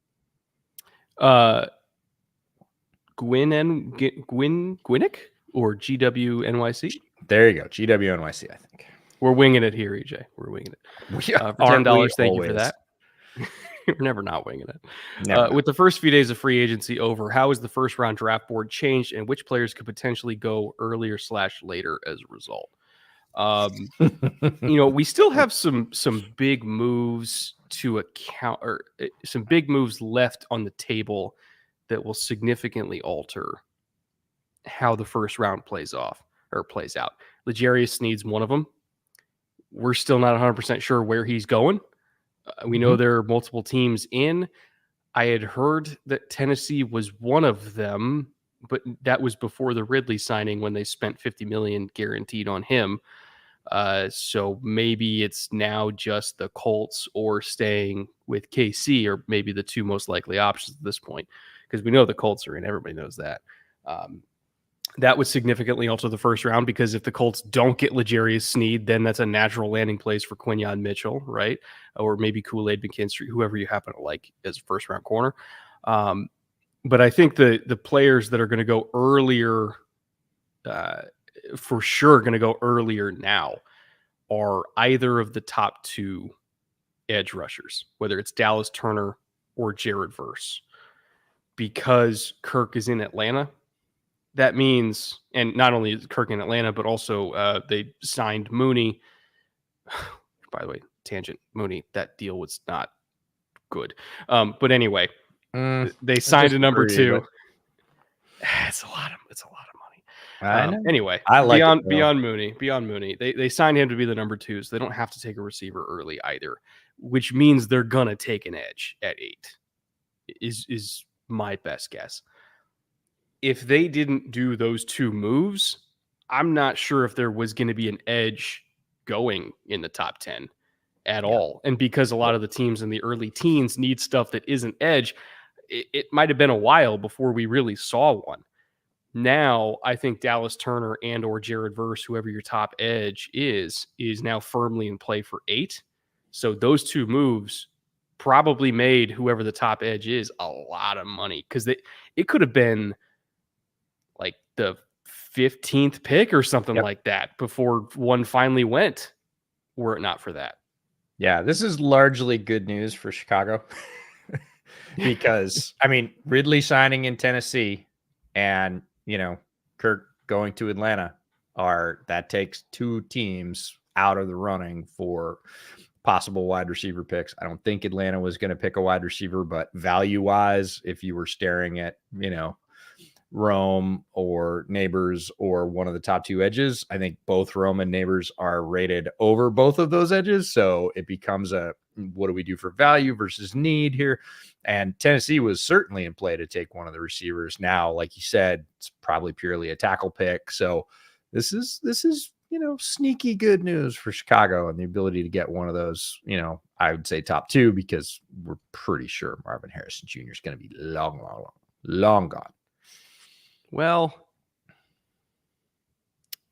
Gwinnick or GWNYC? There you go. GWNYC, I think. We're winging it here, EJ. We're winging it. For $10, thank you for that. We're never not winging it. Never. With the first few days of free agency over, how has the first round draft board changed, and which players could potentially go earlier / later as a result? We still have some big moves to account, or some big moves left on the table that will significantly alter how the first round plays out. L'Jarius Sneed's one of them. We're still not 100% sure where he's going. We know there are multiple teams in. I had heard that Tennessee was one of them, but that was before the Ridley signing when they spent $50 million guaranteed on him. So maybe it's now just the Colts or staying with KC, or maybe the two most likely options at this point, because we know the Colts are in. Everybody knows that. That would significantly alter the first round, because if the Colts don't get L'Jarius Sneed, then that's a natural landing place for Quinyon Mitchell, right? Or maybe Kool-Aid McKinstry, whoever you happen to like as a first round corner. But I think the players that are going to go earlier, for sure going to go earlier now, are either of the top two edge rushers, whether it's Dallas Turner or Jared Verse. Because Kirk is in Atlanta, that means, and not only is Kirk in Atlanta, but also they signed Mooney. By the way, tangent, Mooney, that deal was not good. But anyway, they signed a number 2. But... It's a lot of money. I know. Anyway, I like beyond Mooney. They signed him to be the number 2, so they don't have to take a receiver early either, which means they're gonna take an edge at 8. Is my best guess. If they didn't do those 2 moves, I'm not sure if there was going to be an edge going in the top 10 at all. And because a lot of the teams in the early teens need stuff that isn't edge, it might have been a while before we really saw one. Now, I think Dallas Turner and or Jared Verse, whoever your top edge is now firmly in play for 8. So those 2 moves probably made whoever the top edge is a lot of money, because it could have been like the 15th pick or something like that before one finally went, were it not for that. Yeah, this is largely good news for Chicago because, I mean, Ridley signing in Tennessee and, Kirk going to Atlanta, that takes 2 teams out of the running for possible wide receiver picks. I don't think Atlanta was going to pick a wide receiver, but value-wise, if you were staring at, Rome or Neighbors or one of the top 2 edges, I think both Rome and Neighbors are rated over both of those edges. So it becomes what do we do for value versus need here? And Tennessee was certainly in play to take one of the receivers. Now, like you said, it's probably purely a tackle pick. So this is sneaky good news for Chicago and the ability to get one of those, I would say top 2, because we're pretty sure Marvin Harrison Jr. is going to be long gone. Well,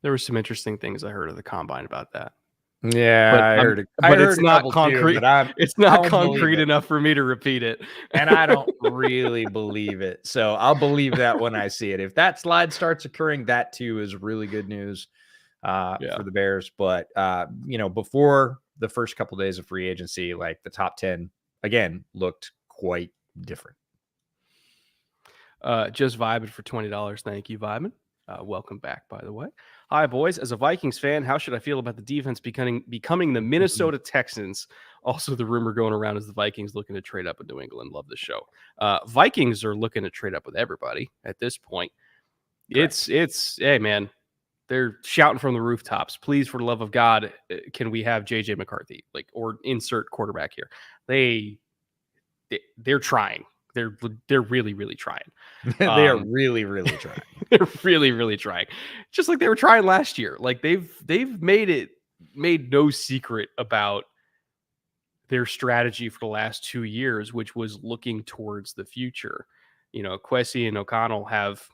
there were some interesting things I heard of the combine about that. Yeah, but I heard it. But it's not concrete. It's not concrete enough for me to repeat it. And I don't really believe it. So I'll believe that when I see it. If that slide starts occurring, that too is really good news for the Bears. But, before the first couple of days of free agency, like the top 10, again, looked quite different. Just vibing for $20. Thank you, Vibin. Welcome back, by the way. Hi, boys. As a Vikings fan, how should I feel about the defense becoming the Minnesota Texans? Also, the rumor going around is the Vikings looking to trade up with New England. Love the show. Vikings are looking to trade up with everybody at this point. Correct. It's hey, man. They're shouting from the rooftops. Please, for the love of God, can we have JJ McCarthy? Or insert quarterback here. They're trying. They're really, really trying. They are really, really trying. They're really, really trying. Just like they were trying last year. Like they've made no secret about their strategy for the last 2 years, which was looking towards the future. Kwesi and O'Connell have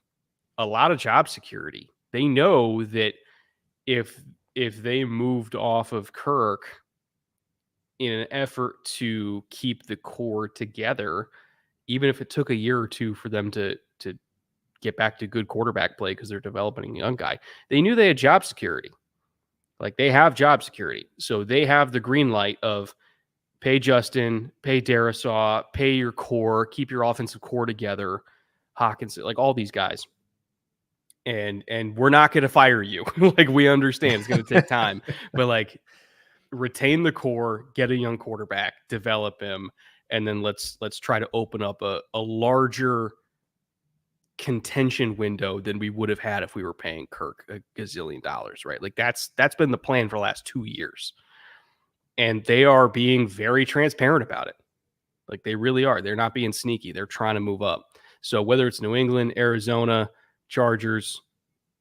a lot of job security. They know that if they moved off of Kirk in an effort to keep the core together, even if it took a year or 2 for them to get back to good quarterback play because they're developing a young guy, they knew they had job security. Like they have job security. So they have the green light of, Pay Justin, pay Darisaw, pay your core, keep your offensive core together, Hawkins, like all these guys. And we're not going to fire you. Like, we understand it's going to take time, but like, retain the core, get a young quarterback, develop him, and then let's try to open up a larger contention window than we would have had if we were paying Kirk a gazillion dollars, right? Like, that's been the plan for the last 2 years. And they are being very transparent about it. Like, they really are. They're not being sneaky. They're trying to move up. So whether it's New England, Arizona, Chargers,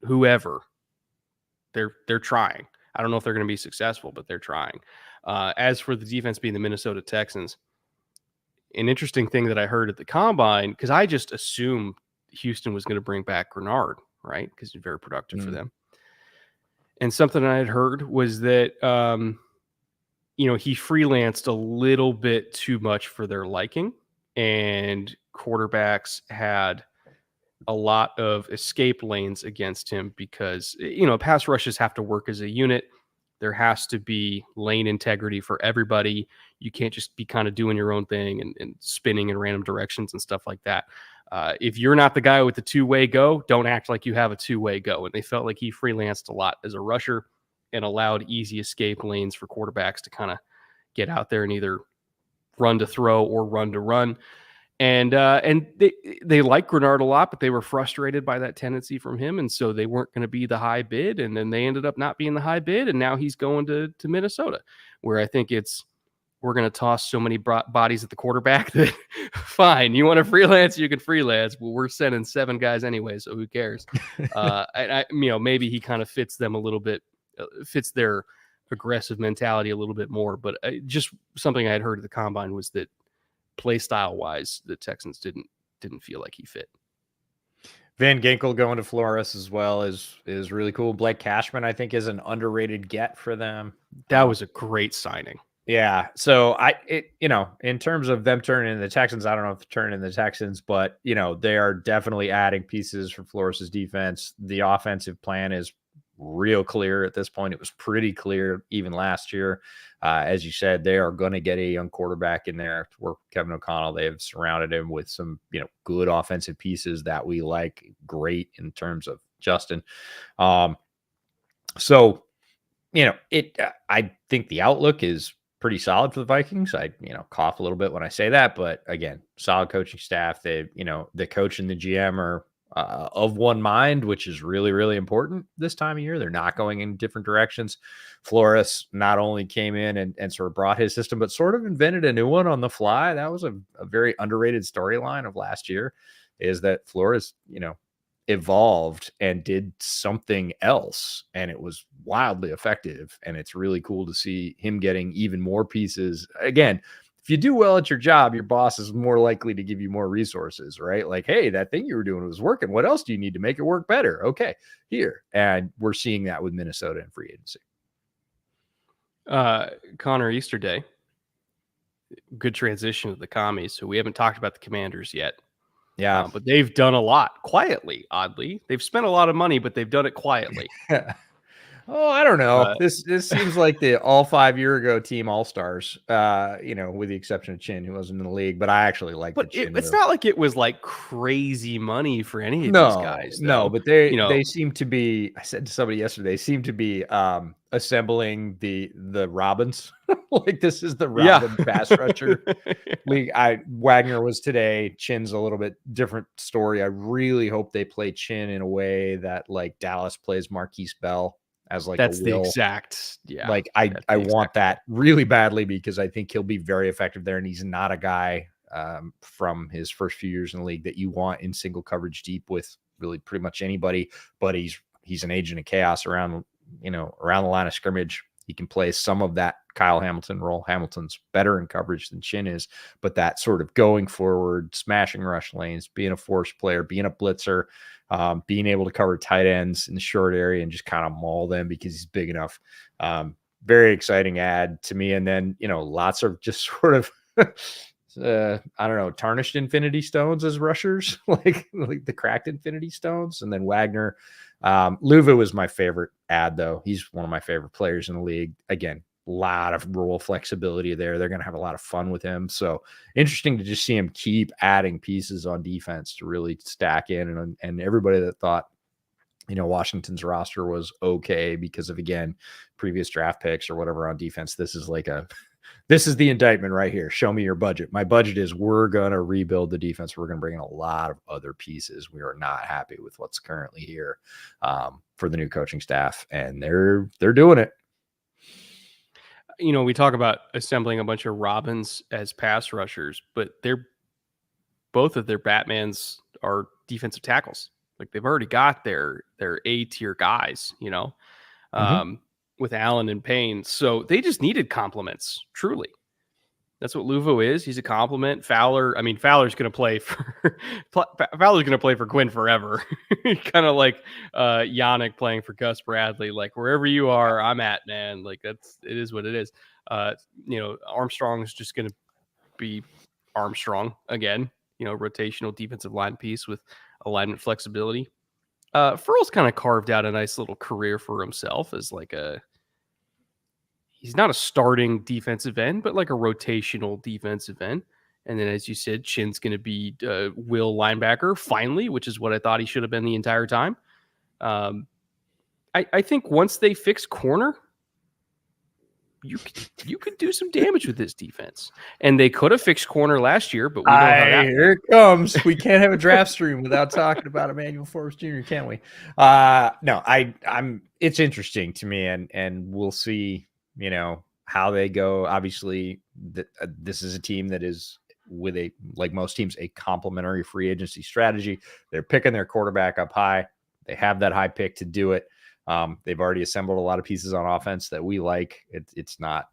whoever, they're trying. I don't know if they're going to be successful, but they're trying. As for the defense being the Minnesota Texans, an interesting thing that I heard at the Combine, because I just assumed Houston was going to bring back Grenard, right? Because he's very productive for them. And something I had heard was that, he freelanced a little bit too much for their liking, and quarterbacks had a lot of escape lanes against him because, pass rushes have to work as a unit. There has to be lane integrity for everybody. You can't just be kind of doing your own thing and spinning in random directions and stuff like that. If you're not the guy with the two-way go, don't act like you have a two-way go. And they felt like he freelanced a lot as a rusher and allowed easy escape lanes for quarterbacks to kind of get out there and either run to throw or run to run. And they like Grenard a lot, but they were frustrated by that tendency from him. And so they weren't going to be the high bid. And then they ended up not being the high bid. And now he's going to Minnesota, where I think we're going to toss so many bodies at the quarterback that fine, you want to freelance, you can freelance. Well, we're sending 7 guys anyway, so who cares? Maybe he kind of fits them a little bit, fits their aggressive mentality a little bit more. But just something I had heard at the Combine was that play style wise, the Texans didn't feel like he fit. Van Ginkel going to Flores as well is really cool. Blake Cashman, I think, is an underrated get for them. That was a great signing. Yeah. So in terms of them turning into the Texans, I don't know if they're turning into the Texans, but they are definitely adding pieces for Flores' defense. The offensive plan is real clear at this point. It was pretty clear even last year. As you said, they are going to get a young quarterback in there to work with Kevin O'Connell. They have surrounded him with some, good offensive pieces that we like. Great in terms of Justin. I think the outlook is pretty solid for the Vikings. I, cough a little bit when I say that, but again, solid coaching staff. They, the coach and the GM are of one mind, which is really, really important this time of year. They're not going in different directions. Flores not only came in and sort of brought his system, but sort of invented a new one on the fly. That was a very underrated storyline of last year, is that Flores, evolved and did something else, and it was wildly effective. And it's really cool to see him getting even more pieces. Again, if you do well at your job, your boss is more likely to give you more resources, right? Like, hey, that thing you were doing was working. What else do you need to make it work better? Okay, here. And we're seeing that with Minnesota and free agency. Connor, Easterday, good transition to the commies. So we haven't talked about the Commanders yet. Yeah. But they've done a lot quietly, oddly. They've spent a lot of money, but they've done it quietly. Oh, I don't know. This seems like the all 5 year ago team all-stars, with the exception of Chin, who wasn't in the league, but I actually like the Chin. It's not like it was like crazy money for any of these guys. No, but they seem to be, I said to somebody yesterday, they seem to be assembling the Robins. Like, this is the Robin pass rusher league. Wagner was today. Chin's a little bit different story. I really hope they play Chin in a way that like Dallas plays Marquise Bell. As like that's a will. The exact, yeah. Like I want that really badly, because I think he'll be very effective there, and he's not a guy from his first few years in the league that you want in single coverage deep with really pretty much anybody. But he's an agent of chaos around the line of scrimmage. He can play some of that Kyle Hamilton role. Hamilton's better in coverage than Chin is, but that sort of going forward, smashing rush lanes, being a force player, being a blitzer, being able to cover tight ends in the short area and just kind of maul them because he's big enough. Very exciting ad to me. And then, lots of just sort of, tarnished Infinity Stones as rushers, like the cracked Infinity Stones. And then Wagner. Luva was my favorite ad, though. He's one of my favorite players in the league. Again, lot of role flexibility there. They're going to have a lot of fun with him. So interesting to just see him keep adding pieces on defense to really stack in. And everybody that thought, Washington's roster was okay because of, again, previous draft picks or whatever on defense. This is the indictment right here. Show me your budget. My budget is we're going to rebuild the defense. We're going to bring in a lot of other pieces. We are not happy with what's currently here for the new coaching staff, and they're doing it. We talk about assembling a bunch of Robins as pass rushers, but both of their Batmans are defensive tackles. Like, they've already got their A tier guys, with Allen and Payne. So they just needed compliments. Truly. That's what Luvo is. He's a compliment. Fowler's going to play for Quinn forever. Kind of like Yannick playing for Gus Bradley. Like, wherever you are, I'm at, man. Like, it is what it is. Armstrong is just going to be Armstrong again. Rotational defensive line piece with alignment flexibility. Furl's kind of carved out a nice little career for himself as he's not a starting defensive end, but like a rotational defensive end. And then, as you said, Chin's going to be will linebacker finally, which is what I thought he should have been the entire time. I think once they fix corner, you could do some damage with this defense. And they could have fixed corner last year, but we know how that here it comes. We can't have a draft stream without talking about Emmanuel Forbes Jr., can we? No, it's interesting to me, and we'll see, how they go. Obviously, this is a team that is, with like most teams, a complementary free agency strategy. They're picking their quarterback up high. They have that high pick to do it. They've already assembled a lot of pieces on offense that we like. It's not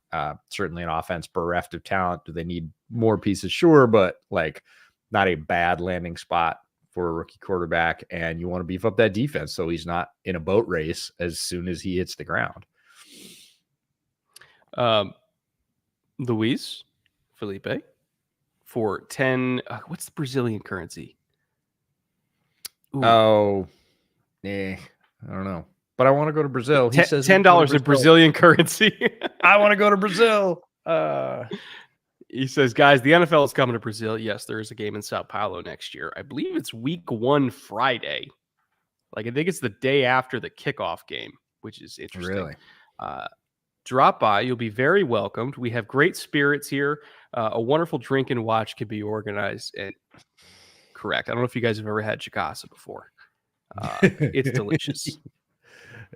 certainly an offense bereft of talent. Do they need more pieces? Sure, but not a bad landing spot for a rookie quarterback. And you want to beef up that defense so he's not in a boat race as soon as he hits the ground. Luis Felipe for 10. What's the Brazilian currency? Ooh. I don't know. But I want to go to Brazil. He says $10 in Brazilian currency. I want to go to Brazil. He says, guys, the NFL is coming to Brazil. Yes, there is a game in Sao Paulo next year. I believe it's week 1 Friday. I think it's the day after the kickoff game, which is interesting. Really? Drop by. You'll be very welcomed. We have great spirits here. A wonderful drink and watch can be organized. And correct. I don't know if you guys have ever had chicasa before. It's delicious.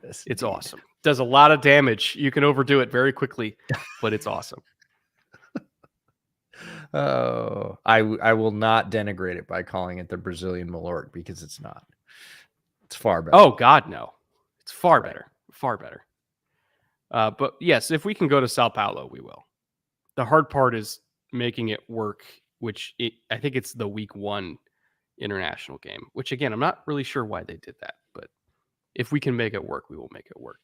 Yes, it's awesome. Does a lot of damage. You can overdo it very quickly, but it's awesome. Oh, I will not denigrate it by calling it the Brazilian Malort, because it's not. It's far better. Oh God, no. It's far better. Far better. But yes, if we can go to Sao Paulo, we will. The hard part is making it work, I think it's the week 1 international game, which again, I'm not really sure why they did that, but if we can make it work, we will make it work.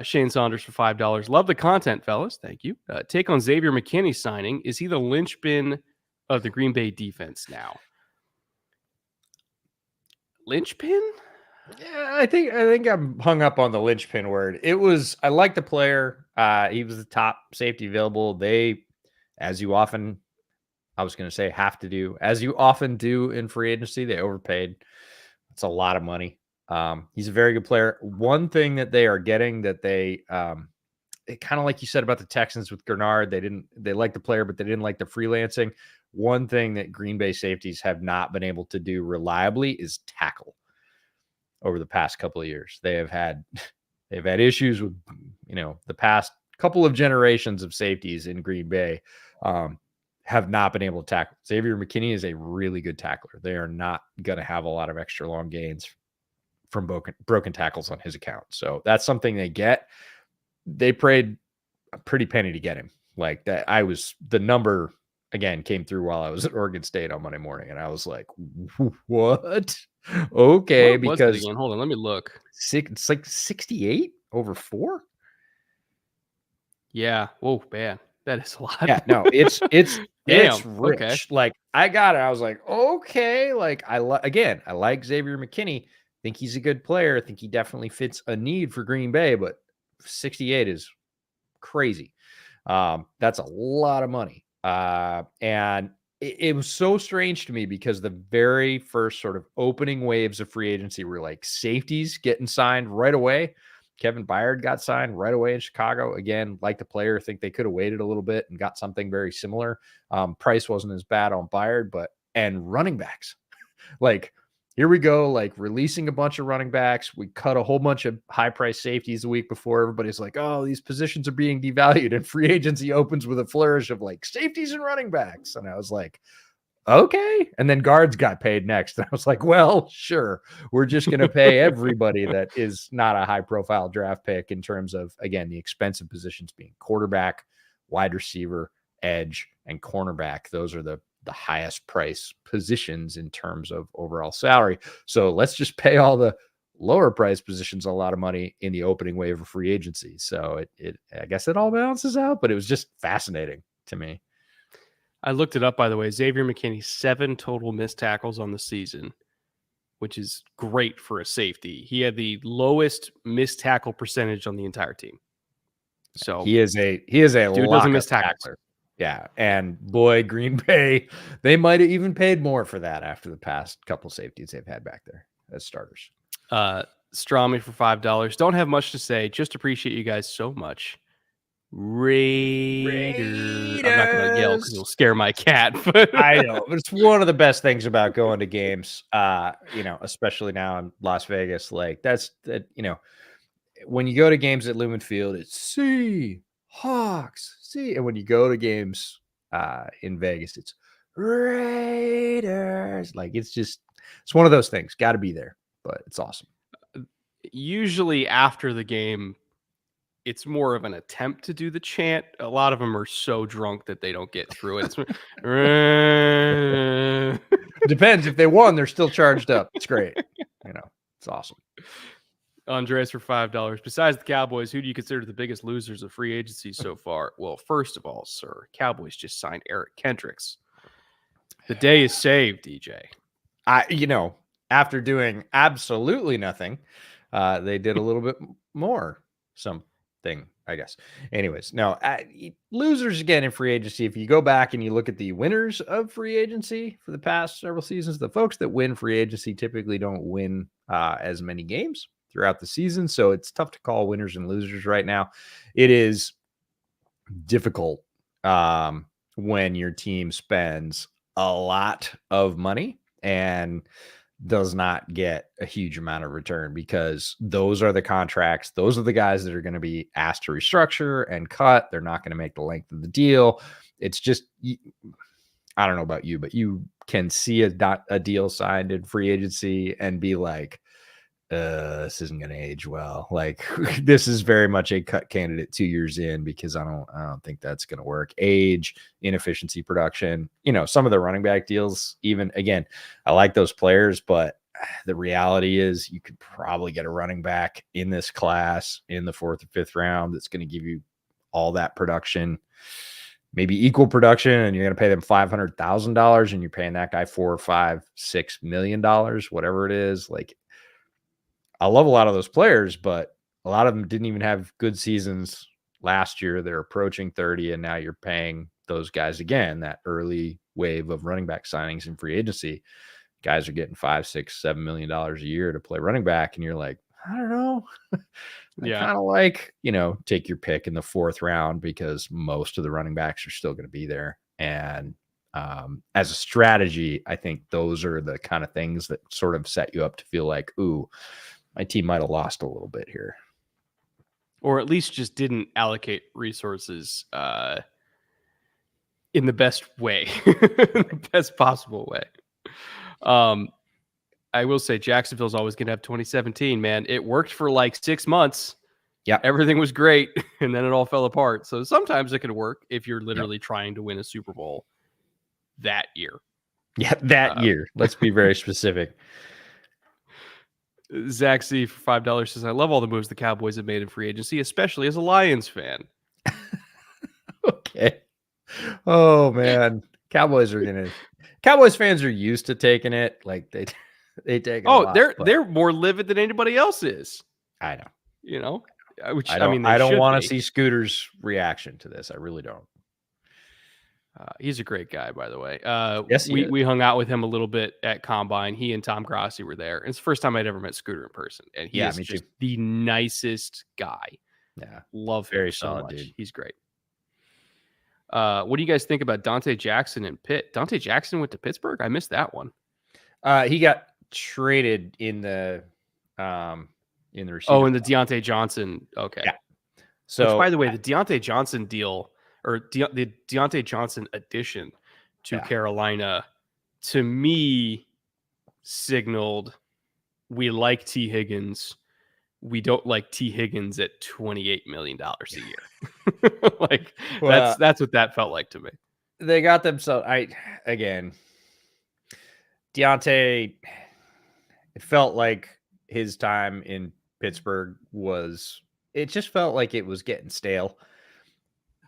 Shane Saunders for $5. Love the content, fellas. Thank you. Take on Xavier McKinney signing. Is he the linchpin of the Green Bay defense now? Linchpin? Yeah, I think I'm hung up on the linchpin word. I like the player. He was the top safety available. They, as you often do in free agency, they overpaid. It's a lot of money. He's a very good player. One thing that they are getting that they kind of like you said about the Texans with Gernard, they liked the player, but they didn't like the freelancing. One thing that Green Bay safeties have not been able to do reliably is tackle. Over the past couple of years, they've had issues with, the past couple of generations of safeties in Green Bay have not been able to tackle. Xavier McKinney is a really good tackler. They are not going to have a lot of extra long gains from broken tackles on his account. So that's something they get. They paid a pretty penny to get him. Like that, the number again came through while I was at Oregon State on Monday morning, and I was like, what? Okay, what because was it again? Hold on, let me look. It's like 68 over 4. Yeah. Whoa, man, that is a lot. Yeah, no, it's rich. Okay. Like I got it. I was like, okay. Like I like Xavier McKinney. Think he's a good player. I think he definitely fits a need for Green Bay, but 68 is crazy. That's a lot of money. And it was so strange to me because the very first sort of opening waves of free agency were like safeties getting signed right away. Kevin Byard got signed right away in Chicago. Again, like the player, think they could have waited a little bit and got something very similar. Price wasn't as bad on Byard, and running backs. Like, here we go, like releasing a bunch of running backs. We cut a whole bunch of high price safeties the week before. Everybody's like, oh, these positions are being devalued. And free agency opens with a flourish of like safeties and running backs. And I was like, okay. And then guards got paid next. And I was like, well, sure. We're just going to pay everybody that is not a high profile draft pick in terms of, again, the expensive positions being quarterback, wide receiver, edge, and cornerback. Those are the highest price positions in terms of overall salary. So let's just pay all the lower price positions a lot of money in the opening wave of free agency. So I guess it all balances out, but it was just fascinating to me. I looked it up, by the way. Xavier McKinney, 7 total missed tackles on the season, which is great for a safety. He had the lowest missed tackle percentage on the entire team. So he is a dude doesn't miss tackles. Tackler. Yeah. And boy, Green Bay, they might have even paid more for that after the past couple safeties they've had back there as starters. Strami for $5. Don't have much to say. Just appreciate you guys so much. Raiders. I'm not going to yell because it'll scare my cat. But I know. But it's one of the best things about going to games, especially now in Las Vegas. Like when you go to games at Lumen Field, it's Seahawks. And when you go to games in Vegas, it's Raiders. Like it's one of those things. Got to be there, but it's awesome. Usually after the game, it's more of an attempt to do the chant. A lot of them are so drunk that they don't get through it. Depends. If they won, they're still charged up. It's great. It's awesome. Andres for $5. Besides the Cowboys, who do you consider the biggest losers of free agency so far? Well, first of all, sir, Cowboys just signed Eric Kendricks. The day is saved, DJ. After doing absolutely nothing, they did a little bit more something, I guess. Anyways, no, losers again in free agency. If you go back and you look at the winners of free agency for the past several seasons, the folks that win free agency typically don't win as many games throughout the season. So it's tough to call winners and losers right now. It is difficult when your team spends a lot of money and does not get a huge amount of return, because those are the contracts. Those are the guys that are going to be asked to restructure and cut. They're not going to make the length of the deal. It's just, I don't know about you, but you can see a deal signed in free agency and be like, this isn't going to age well. Like this is very much a cut candidate 2 years in, because I don't think that's going to work. Age, inefficiency, production, some of the running back deals, even again, I like those players, but the reality is you could probably get a running back in this class in the 4th or 5th round that's going to give you all that production, maybe equal production, and you're going to pay them $500,000 and you're paying that guy $4, $5, $6 million, whatever it is. Like, I love a lot of those players, but a lot of them didn't even have good seasons last year. They're approaching 30, and now you're paying those guys again, that early wave of running back signings in free agency. Guys are getting $5, $6, $7 million a year to play running back, and you're like, I don't know. I kind of like, take your pick in the 4th round, because most of the running backs are still going to be there. And as a strategy, I think those are the kind of things that sort of set you up to feel like, ooh, my team might have lost a little bit here. Or at least just didn't allocate resources in the best way, the best possible way. I will say Jacksonville's always going to have 2017, man. It worked for like 6 months. Yeah. Everything was great, and then it all fell apart. So sometimes it could work if you're literally trying to win a Super Bowl that year. Yeah, that year. Let's be very specific. Zach C for $5 says, I love all the moves the Cowboys have made in free agency, especially as a Lions fan. Okay. Oh man. Cowboys fans are used to taking it. Like they take it. Oh, they're more livid than anybody else is. I know. which I I mean, they don't should want to be. see Scooter's reaction to this. I really don't. He's a great guy, by the way. Yes, he is. We hung out with him a little bit at Combine. He and Tom Grassi were there. It's the first time I'd ever met Scooter in person, and he Yeah, is me just too. the nicest guy. Yeah, Love him very so solid much. dude. He's great. What do you guys think about Deontay Jackson and Pitt? Deontay Jackson went to Pittsburgh. I missed that one. He got traded in the receiver. Oh, and the Deontay Johnson. Okay. Yeah. Which, So, by the way, the Deontay Johnson deal or the Deontay Johnson addition to Carolina, to me, signaled we like T. Higgins. We don't like T. Higgins at $28 million a year. Like, that's what that felt like to me. They got themselves. Deontay, it felt like his time in Pittsburgh it just felt like it was getting stale.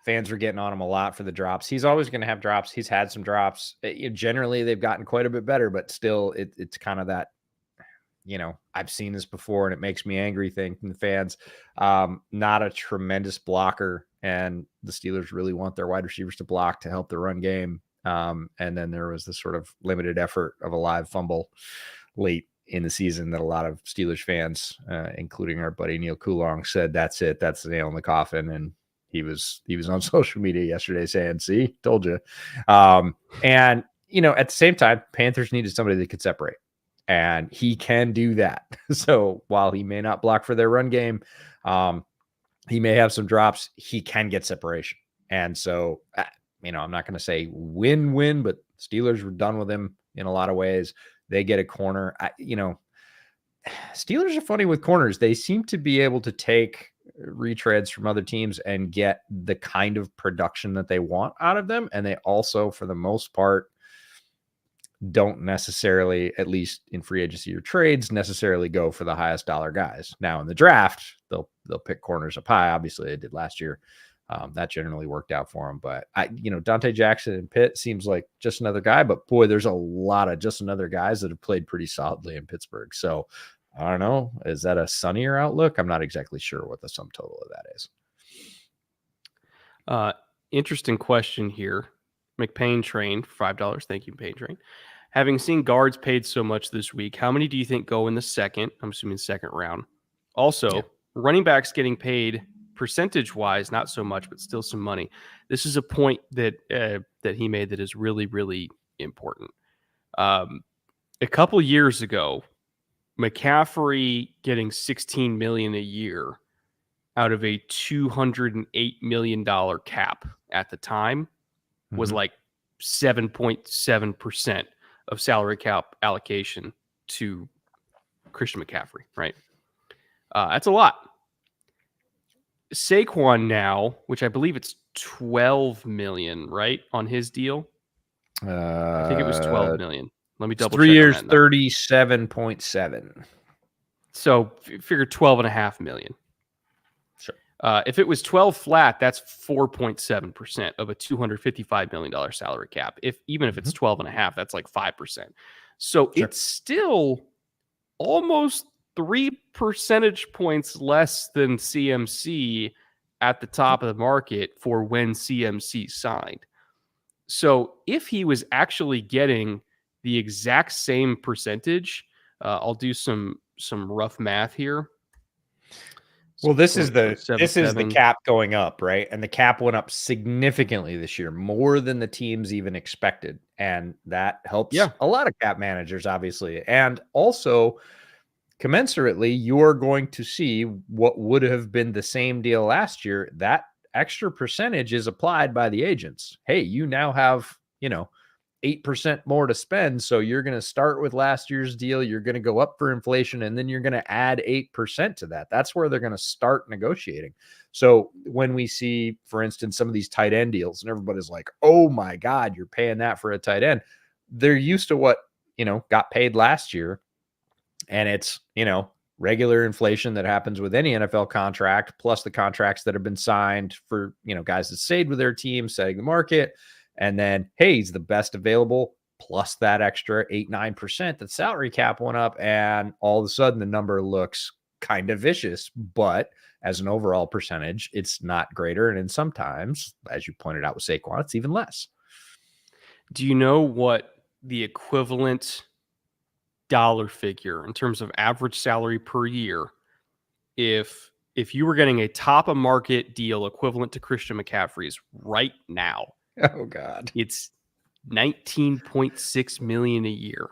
Fans were getting on him a lot for the drops. He's always going to have drops. He's had some drops. Generally, they've gotten quite a bit better, but still, it's kind of that, I've seen this before and it makes me angry thing from the fans. Not a tremendous blocker, and the Steelers really want their wide receivers to block to help the run game. And then there was this sort of limited effort of a live fumble late in the season that a lot of Steelers fans, including our buddy Neil Coulong, said, that's it. That's the nail in the coffin. And he was on social media yesterday saying, see, told you. And, at the same time, Panthers needed somebody that could separate. And he can do that. So while he may not block for their run game, he may have some drops. He can get separation. And so, I'm not going to say win-win, but Steelers were done with him in a lot of ways. They get a corner. Steelers are funny with corners. They seem to be able to take retreads from other teams and get the kind of production that they want out of them. And they also, for the most part, don't necessarily, at least in free agency or trades, necessarily go for the highest dollar guys. Now in the draft, they'll pick corners up high. Obviously, they did last year. That generally worked out for him. But Deontay Jackson and Pitt seems like just another guy. But boy, there's a lot of just another guys that have played pretty solidly in Pittsburgh. So I don't know. Is that a sunnier outlook? I'm not exactly sure what the sum total of that is. Interesting question here. McPain Train, $5. Thank you, McPain Train. Having seen guards paid so much this week, how many do you think go in the second? I'm assuming second round. Also, running backs getting paid percentage-wise, not so much, but still some money. This is a point that he made that is really, really important. A couple years ago, McCaffrey getting $16 million a year out of a $208 million cap at the time was like 7.7% of salary cap allocation to Christian McCaffrey, right? That's a lot. Saquon now, which I believe it's 12 million, right, on his deal. I think it was 12 million. Let me double check. 3 years, 37.7. So figure 12.5 million. Sure. If it was 12 flat, that's 4.7% of a $255 million salary cap. Even if it's 12.5, that's like 5%. So it's still almost 3 percentage points less than CMC at the top of the market for when CMC signed. So if he was actually getting the exact same percentage, I'll do some rough math here. Well, this is the cap going up, right? And the cap went up significantly this year, more than the teams even expected. And that helps a lot of cap managers, obviously. And also, commensurately, you're going to see what would have been the same deal last year. That extra percentage is applied by the agents. Hey, you now have, 8% more to spend. So you're going to start with last year's deal. You're going to go up for inflation, and then you're going to add 8% to that. That's where they're going to start negotiating. So when we see, for instance, some of these tight end deals and everybody's like, oh my God, you're paying that for a tight end. They're used to what, got paid last year. And it's, regular inflation that happens with any NFL contract, plus the contracts that have been signed for, guys that stayed with their team, setting the market. And then, hey, he's the best available, plus that extra 8-9% that salary cap went up. And all of a sudden the number looks kind of vicious, but as an overall percentage, it's not greater. And then sometimes, as you pointed out with Saquon, it's even less. Do you know what the equivalent dollar figure in terms of average salary per year, if you were getting a top of market deal equivalent to Christian McCaffrey's right now? Oh God. It's 19.6 million a year.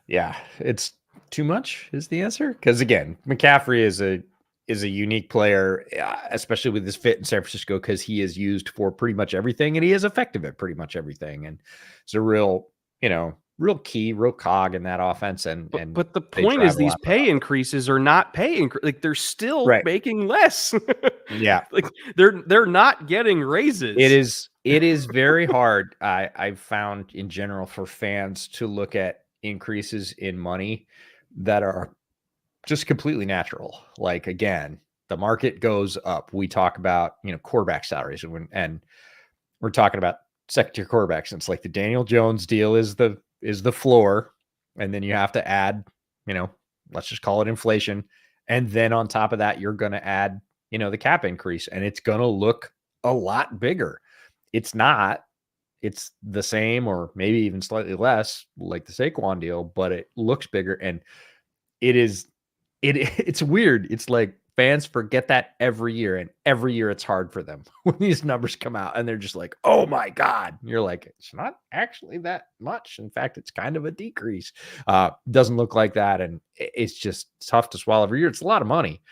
Yeah, it's too much is the answer. Because again, McCaffrey is a unique player, especially with his fit in San Francisco, because he is used for pretty much everything and he is effective at pretty much everything. And it's a real, real key, real cog in that offense. But the point is these pay increases are not pay like they're still making less. Yeah. Like they're not getting raises. It is very hard. I've found in general for fans to look at increases in money that are just completely natural. Like, again, the market goes up. We talk about, quarterback salaries and we're talking about second tier quarterbacks. And it's like the Daniel Jones deal is the floor. And then you have to add, let's just call it inflation. And then on top of that, you're going to add, the cap increase, and it's going to look a lot bigger. It's not, it's the same or maybe even slightly less like the Saquon deal, but it looks bigger. And it's weird. It's like fans forget that every year, and every year it's hard for them when these numbers come out and they're just like, oh my God. You're like, it's not actually that much. In fact, it's kind of a decrease. Doesn't look like that. And it's just tough to swallow every year. It's a lot of money.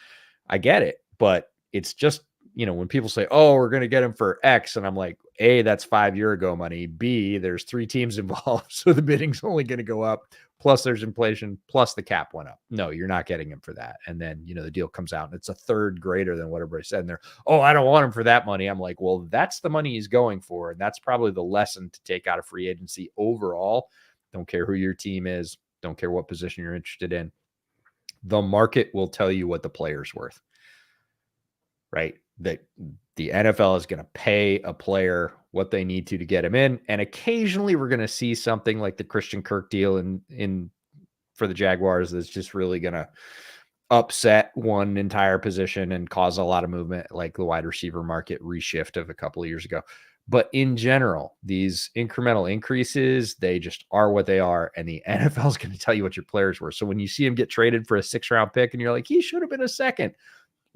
I get it, but it's just, when people say, oh, we're going to get him for X, and I'm like, A, that's 5 year ago money. B, there's 3 teams involved. So the bidding's only going to go up. Plus there's inflation, plus the cap went up. No, you're not getting him for that. And then, the deal comes out and it's a third greater than what everybody said. And they're, oh, I don't want him for that money. I'm like, well, that's the money he's going for. And that's probably the lesson to take out of free agency overall. Don't care who your team is. Don't care what position you're interested in. The market will tell you what the player's worth, right? That the NFL is going to pay a player what they need to get him in. And occasionally we're going to see something like the Christian Kirk deal in for the Jaguars that's just really going to upset one entire position and cause a lot of movement, like the wide receiver market reshift of a couple of years ago. But in general, these incremental increases, they just are what they are. And the NFL is going to tell you what your players were. So when you see him get traded for a 6th round pick and you're like, he should have been a second.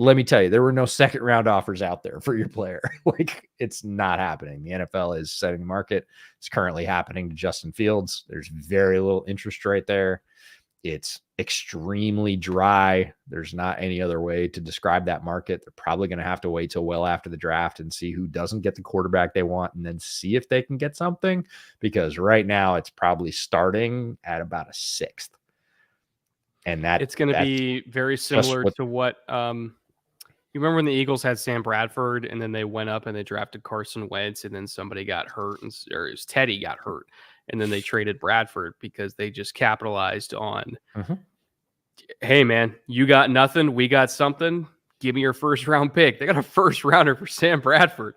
Let me tell you, there were no 2nd round offers out there for your player. Like, it's not happening. The NFL is setting the market. It's currently happening to Justin Fields. There's very little interest rate there. It's extremely dry. There's not any other way to describe that market. They're probably going to have to wait till well after the draft and see who doesn't get the quarterback they want, and then see if they can get something, because right now it's probably starting at about a 6th. And it's going to be very similar to what you remember when the Eagles had Sam Bradford and then they went up and they drafted Carson Wentz, and then somebody got hurt, or it was Teddy got hurt, and then they traded Bradford because they just capitalized on, hey man, you got nothing, we got something, give me your 1st round pick. They got a 1st rounder for Sam Bradford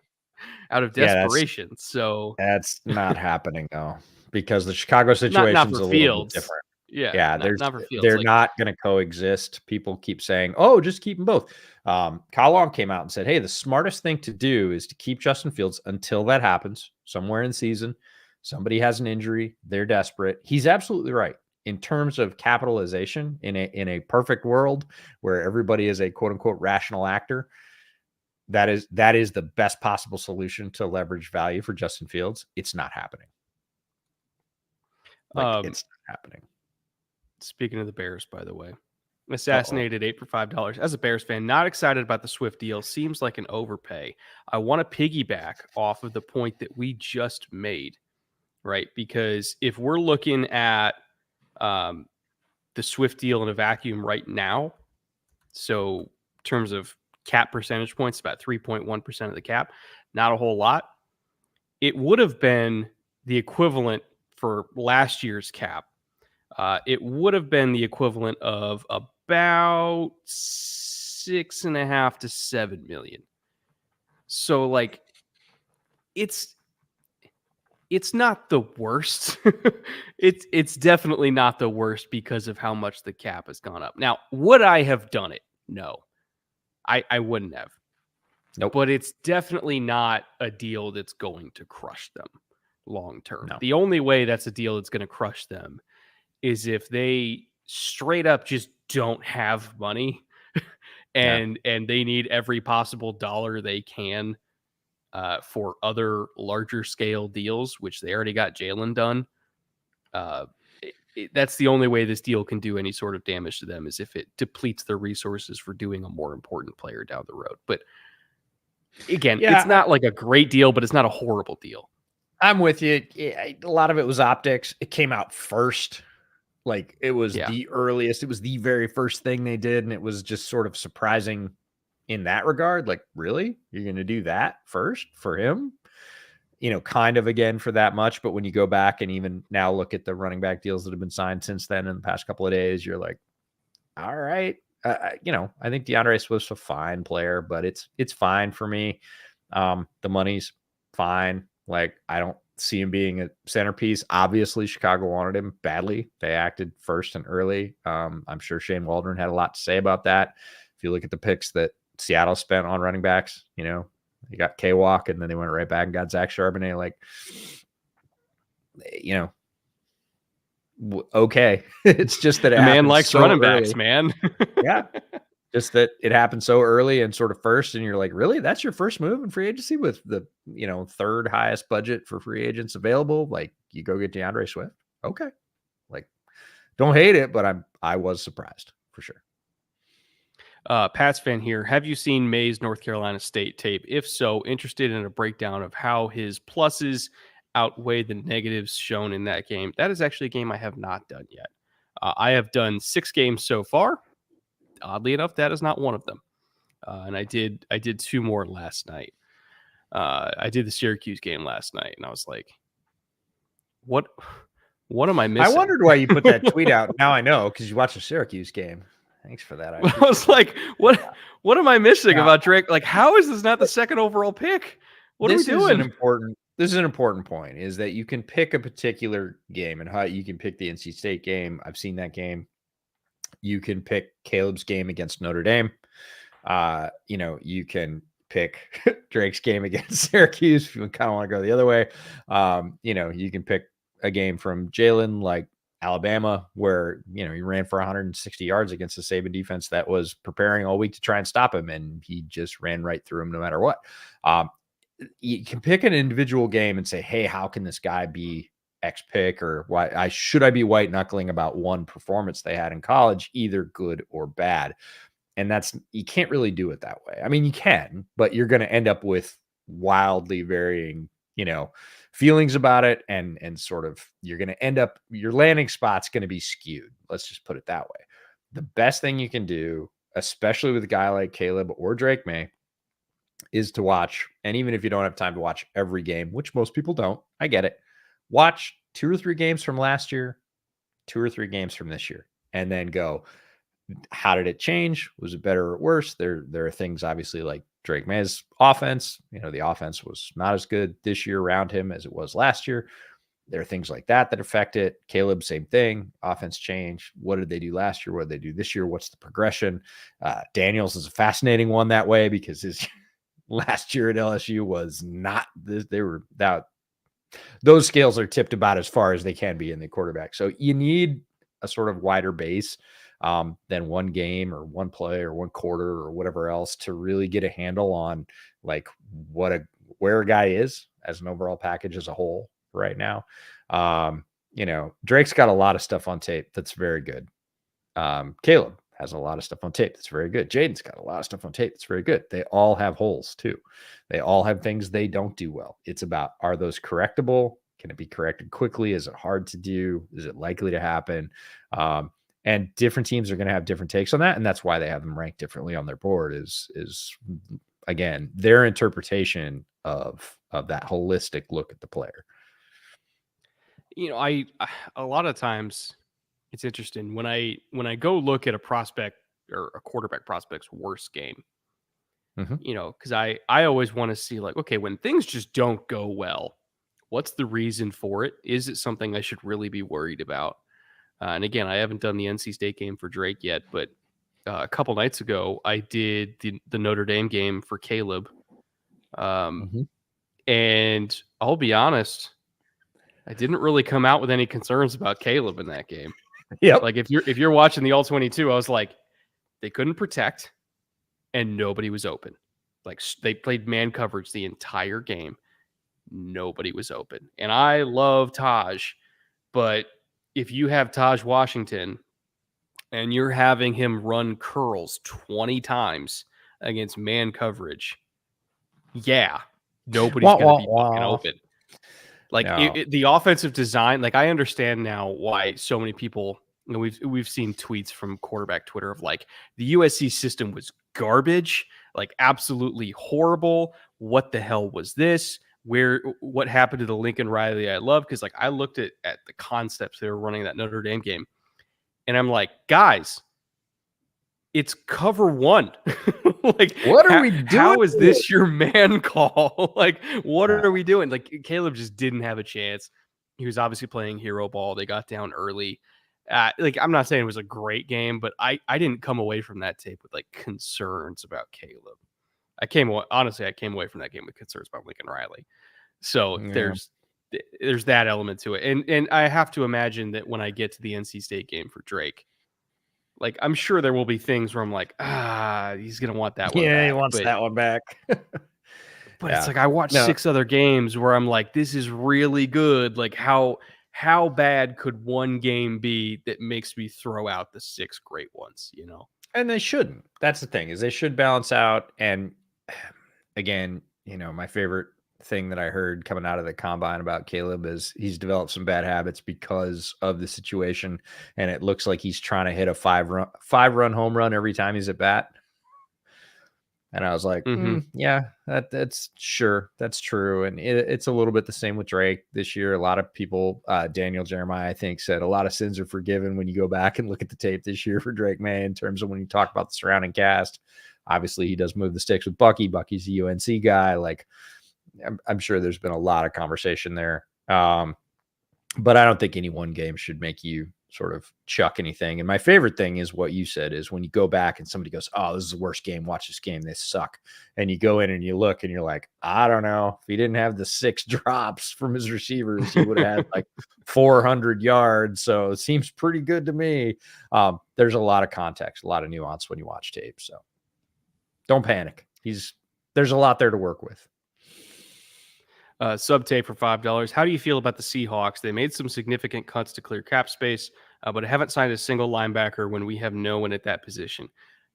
out of desperation. So that's not happening though, because the Chicago situation is a little bit different. Yeah, they're not going to coexist. People keep saying, oh, just keep them both. Kyle Long came out and said, hey, the smartest thing to do is to keep Justin Fields until that happens somewhere in season. Somebody has an injury. They're desperate. He's absolutely right. In terms of capitalization, in a perfect world where everybody is a quote unquote rational actor, that is the best possible solution to leverage value for Justin Fields. It's not happening. It's not happening. Speaking of the Bears, by the way, assassinated 8 for $5. As a Bears fan, not excited about the Swift deal. Seems like an overpay. I want to piggyback off of the point that we just made, right? Because if we're looking at the Swift deal in a vacuum right now, so in terms of cap percentage points, about 3.1% of the cap, not a whole lot. It would have been the equivalent for last year's cap. It would have been the equivalent of about 6.5 to 7 million. So like, it's not the worst. It's definitely not the worst because of how much the cap has gone up. Now, would I have done it? No, I wouldn't have. Nope. But it's definitely not a deal that's going to crush them long term. No. The only way that's a deal that's going to crush them is if they straight up just don't have money and they need every possible dollar they can for other larger scale deals, which they already got Jalen done. That's the only way this deal can do any sort of damage to them, is if it depletes their resources for doing a more important player down the road. But again, it's not like a great deal, but it's not a horrible deal. I'm with you. A lot of it was optics. It came out first. Like, it was the earliest. It was the very first thing they did, and it was just sort of surprising in that regard. Like, really? You're going to do that first for him? Kind of again for that much. But when you go back and even now look at the running back deals that have been signed since then in the past couple of days, you're like, all right. I think DeAndre Swift's a fine player, but it's fine for me. The money's fine. Like, I don't see him being a centerpiece. Obviously, Chicago wanted him badly. They acted first and early. I'm sure Shane Waldron had a lot to say about that. If you look at the picks that Seattle spent on running backs, you got K-Walk, and then they went right back and got Zach Charbonnet. Like, okay. It's just that the man likes running backs, man. Yeah. Just that it happened so early and sort of first, and you're like, really? That's your first move in free agency with the, third highest budget for free agents available? Like, you go get DeAndre Swift? Okay. Like, don't hate it, but I was surprised for sure. Pat's fan here. Have you seen May's North Carolina State tape? If so, interested in a breakdown of how his pluses outweigh the negatives shown in that game. That is actually a game I have not done yet. I have done 6 games so far. Oddly enough, that is not one of them. And I did 2 more last night. I did the Syracuse game last night, and I was like, what am I missing? I wondered why you put that tweet out. Now I know, because you watched the Syracuse game. Thanks for that. I was like, what am I missing about Drake? Like, how is this not the second overall pick? What are we doing? This is an important point, is that you can pick a particular game, and how you can pick the NC State game. I've seen that game. You can pick Caleb's game against Notre Dame. You can pick Drake's game against Syracuse if you kind of want to go the other way. You can pick a game from Jalen, like Alabama, where, he ran for 160 yards against the Saban defense that was preparing all week to try and stop him, and he just ran right through him no matter what. You can pick an individual game and say, hey, how can this guy be X pick, or why should I be white knuckling about one performance they had in college, either good or bad? And you can't really do it that way. I mean, you can, but you're going to end up with wildly varying, feelings about it. And sort of, you're going to end up, your landing spot's going to be skewed. Let's just put it that way. The best thing you can do, especially with a guy like Caleb or Drake May, is to watch. And even if you don't have time to watch every game, which most people don't, I get it. Watch 2 or 3 games from last year, 2 or 3 games from this year, and then go, how did it change? Was it better or worse? There are things, obviously, like Drake May's offense. The offense was not as good this year around him as it was last year. There are things like that affect it. Caleb, same thing. Offense change. What did they do last year? What did they do this year? What's the progression? Daniels is a fascinating one that way, because his last year at LSU was not this. Those scales are tipped about as far as they can be in the quarterback. So you need a sort of wider base than one game or one play or one quarter or whatever else to really get a handle on, like, where a guy is as an overall package as a whole right now. Drake's got a lot of stuff on tape that's very good. Caleb has a lot of stuff on tape that's very good. Jaden's got a lot of stuff on tape that's very good. They all have holes too. They all have things they don't do well. It's about, are those correctable? Can it be corrected quickly? Is it hard to do? Is it likely to happen? And different teams are going to have different takes on that. And that's why they have them ranked differently on their board, is again, their interpretation of that holistic look at the player. A lot of times it's interesting when I go look at a prospect or a quarterback prospect's worst game, because I always want to see, like, okay, when things just don't go well, what's the reason for it? Is it something I should really be worried about? And again, I haven't done the NC State game for Drake yet, but a couple nights ago, I did the Notre Dame game for Caleb. And I'll be honest, I didn't really come out with any concerns about Caleb in that game. Yep. Like if you're watching the All-22, I was like, they couldn't protect and nobody was open. Like they played man coverage the entire game. Nobody was open. And I love Taj, but if you have Taj Washington and you're having him run curls 20 times against man coverage, yeah, nobody's going to be fucking open. Like the offensive design, like I understand now why so many people, you know, we've seen tweets from quarterback Twitter of like the USC system was garbage, like absolutely horrible. What the hell was this? What happened to the Lincoln Riley I love? Because like I looked at the concepts they were running that Notre Dame game, and I'm like, guys, it's cover one. Like, what are we doing? How is this your man call? Like, what are we doing? Like, Caleb just didn't have a chance. He was obviously playing hero ball. They got down early. Like, I'm not saying it was a great game, but I didn't come away from that tape with like concerns about Caleb. I came away from that game with concerns about Lincoln Riley. So there's that element to it. And I have to imagine that when I get to the NC State game for Drake, like, I'm sure there will be things where I'm like, he's going to want that one back. Yeah, he wants that one back. But it's like I watched 6 other games where I'm like, this is really good. Like, how bad could one game be that makes me throw out the 6 great ones, you know? And they shouldn't. That's the thing, is they should balance out. And again, you know, my favorite thing that I heard coming out of the combine about Caleb is he's developed some bad habits because of the situation, and it looks like he's trying to hit a 5-run home run every time he's at bat. And I was like, yeah, that's true. And it's a little bit the same with Drake this year. A lot of people, Daniel Jeremiah, I think, said a lot of sins are forgiven when you go back and look at the tape this year for Drake May in terms of when you talk about the surrounding cast. Obviously, he does move the sticks with Bucky. Bucky's a UNC guy. Like, I'm sure there's been a lot of conversation there. But I don't think any one game should make you sort of chuck anything. And my favorite thing is what you said is when you go back and somebody goes, oh, this is the worst game. Watch this game. They suck. And you go in and you look and you're like, I don't know. If he didn't have the 6 drops from his receivers, he would have had like 400 yards. So it seems pretty good to me. There's a lot of context, a lot of nuance when you watch tape. So don't panic. There's a lot there to work with. Sub tape for $5. How do you feel about the Seahawks? They made some significant cuts to clear cap space, but haven't signed a single linebacker when we have no one at that position.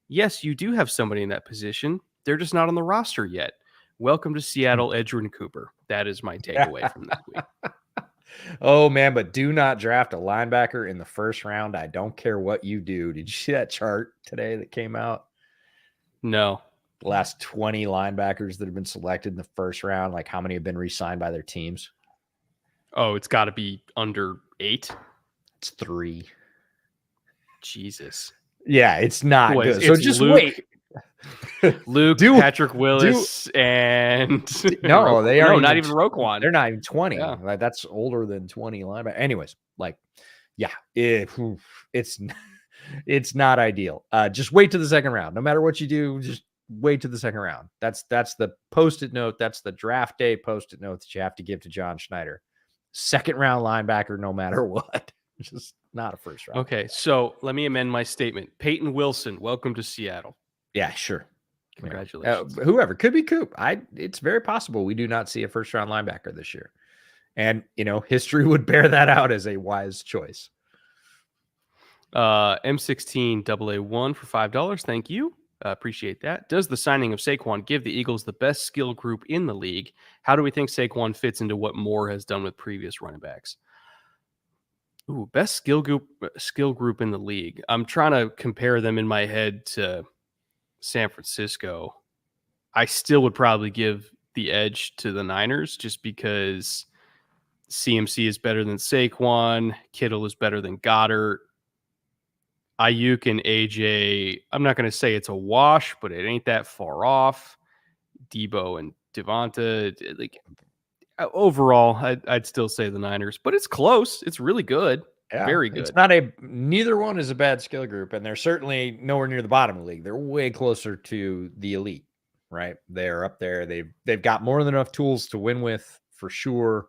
Yes, you do have somebody in that position. They're just not on the roster yet. Welcome to Seattle, Edgerrin Cooper. That is my takeaway from this week. Oh, man, but do not draft a linebacker in the first round. I don't care what you do. Did you see that chart today that came out? No. The last 20 linebackers that have been selected in the first round, like how many have been re-signed by their teams? Oh, it's got to be under 8. It's 3. Jesus. Yeah, it's not good. It's so just Luke, wait. Luke, Patrick Willis, and no, they are not even Roquan. They're not even 20. Yeah. Like, that's older than 20 linebackers. Anyways, like, yeah, it's not ideal. Just wait to the second round. No matter what you do, just wait to the second round. That's the post-it note. That's the draft day post-it note that you have to give to John Schneider. Second round linebacker, no matter what. Just not a first round. Okay, so let me amend my statement. Peyton Wilson, welcome to Seattle. Yeah, sure. Congratulations. Whoever, could be Coop. It's very possible we do not see a first round linebacker this year. And, you know, history would bear that out as a wise choice. M16 AA1 for $5. Thank you. Appreciate that. Does the signing of Saquon give the Eagles the best skill group in the league? How do we think Saquon fits into what Moore has done with previous running backs? Ooh, best skill group in the league. I'm trying to compare them in my head to San Francisco. I still would probably give the edge to the Niners just because CMC is better than Saquon. Kittle is better than Goddard. Ayuk and AJ, I'm not going to say it's a wash, but it ain't that far off. Debo and Devonta, like overall, I'd still say the Niners, but it's close. It's really good. Yeah, Very it's good. not neither one is a bad skill group, and they're certainly nowhere near the bottom of the league. They're way closer to the elite, right? They're up there. They've got more than enough tools to win with for sure.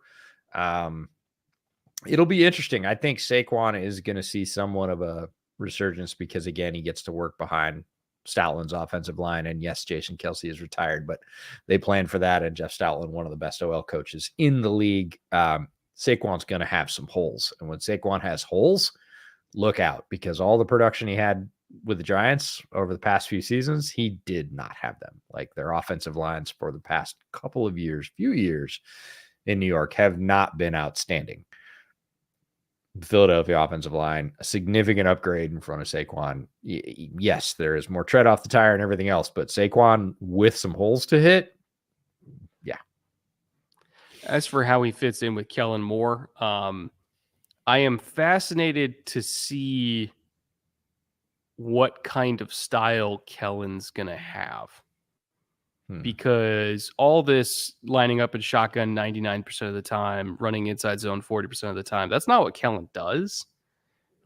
It'll be interesting. I think Saquon is going to see somewhat of a resurgence because again, he gets to work behind Stoutland's offensive line. And yes, Jason Kelsey is retired, but they planned for that. And Jeff Stoutland, one of the best OL coaches in the league. Saquon's going to have some holes. And when Saquon has holes, look out, because all the production he had with the Giants over the past few seasons, he did not have them. Like their offensive lines for the past few years in New York have not been outstanding. The Philadelphia offensive line, a significant upgrade in front of Saquon. Yes, there is more tread off the tire and everything else, but Saquon with some holes to hit, yeah. As for how he fits in with Kellen Moore, I am fascinated to see what kind of style Kellen's going to have. Because all this lining up in shotgun 99% of the time, running inside zone 40% of the time, that's not what Kellen does.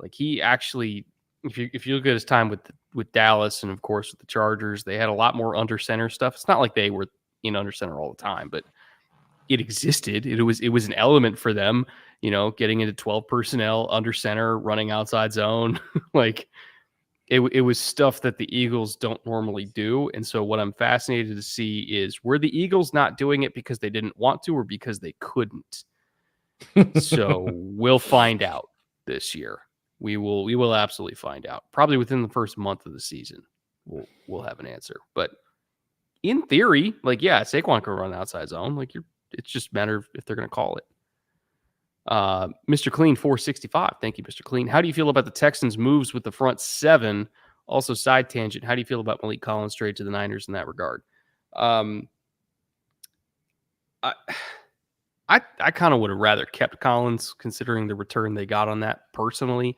Like he actually, if you look at his time with Dallas and of course with the Chargers, they had a lot more under center stuff. It's not like they were in under center all the time, but it existed. It was an element for them, getting into 12 personnel under center, running outside zone. Like it was stuff that the Eagles don't normally do. And so what I'm fascinated to see is, were the Eagles not doing it because they didn't want to or because they couldn't? So we'll find out this year. We will absolutely find out. Probably within the first month of the season, we'll have an answer. But in theory, like, yeah, Saquon can run outside zone. Like it's just a matter of if they're going to call it. Mr. Clean 465. Thank you, Mr. Clean. How do you feel about the Texans' moves with the front seven? Also, side tangent. How do you feel about Malik Collins trade to the Niners in that regard? I kind of would have rather kept Collins, considering the return they got on that personally,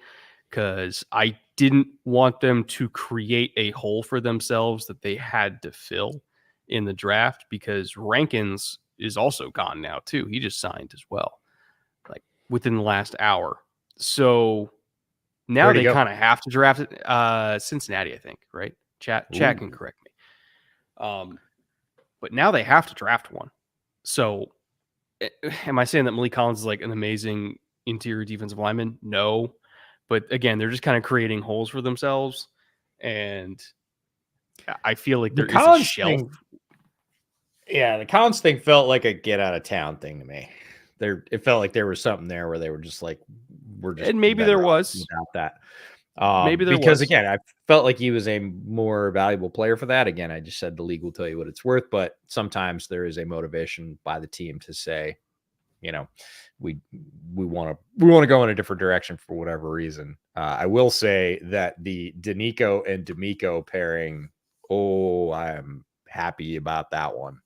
because I didn't want them to create a hole for themselves that they had to fill in the draft, because Rankins is also gone now too. He just signed as well, like within the last hour. So now they kind of have to draft it. Cincinnati, I think, right? Chat can correct me. But now they have to draft one. So am I saying that Malik Collins is like an amazing interior defensive lineman? No. But again, they're just kind of creating holes for themselves. And I feel like there is a shelf. The Collins thing felt like a get out of town thing to me. It felt like there was something there where they were just like, we're just, and maybe there was without that. Maybe there because was. Again, I felt like he was a more valuable player for that. Again, I just said the league will tell you what it's worth, but sometimes there is a motivation by the team to say, we want to go in a different direction for whatever reason. I will say that the Danico and D'Amico pairing, I am happy about that one.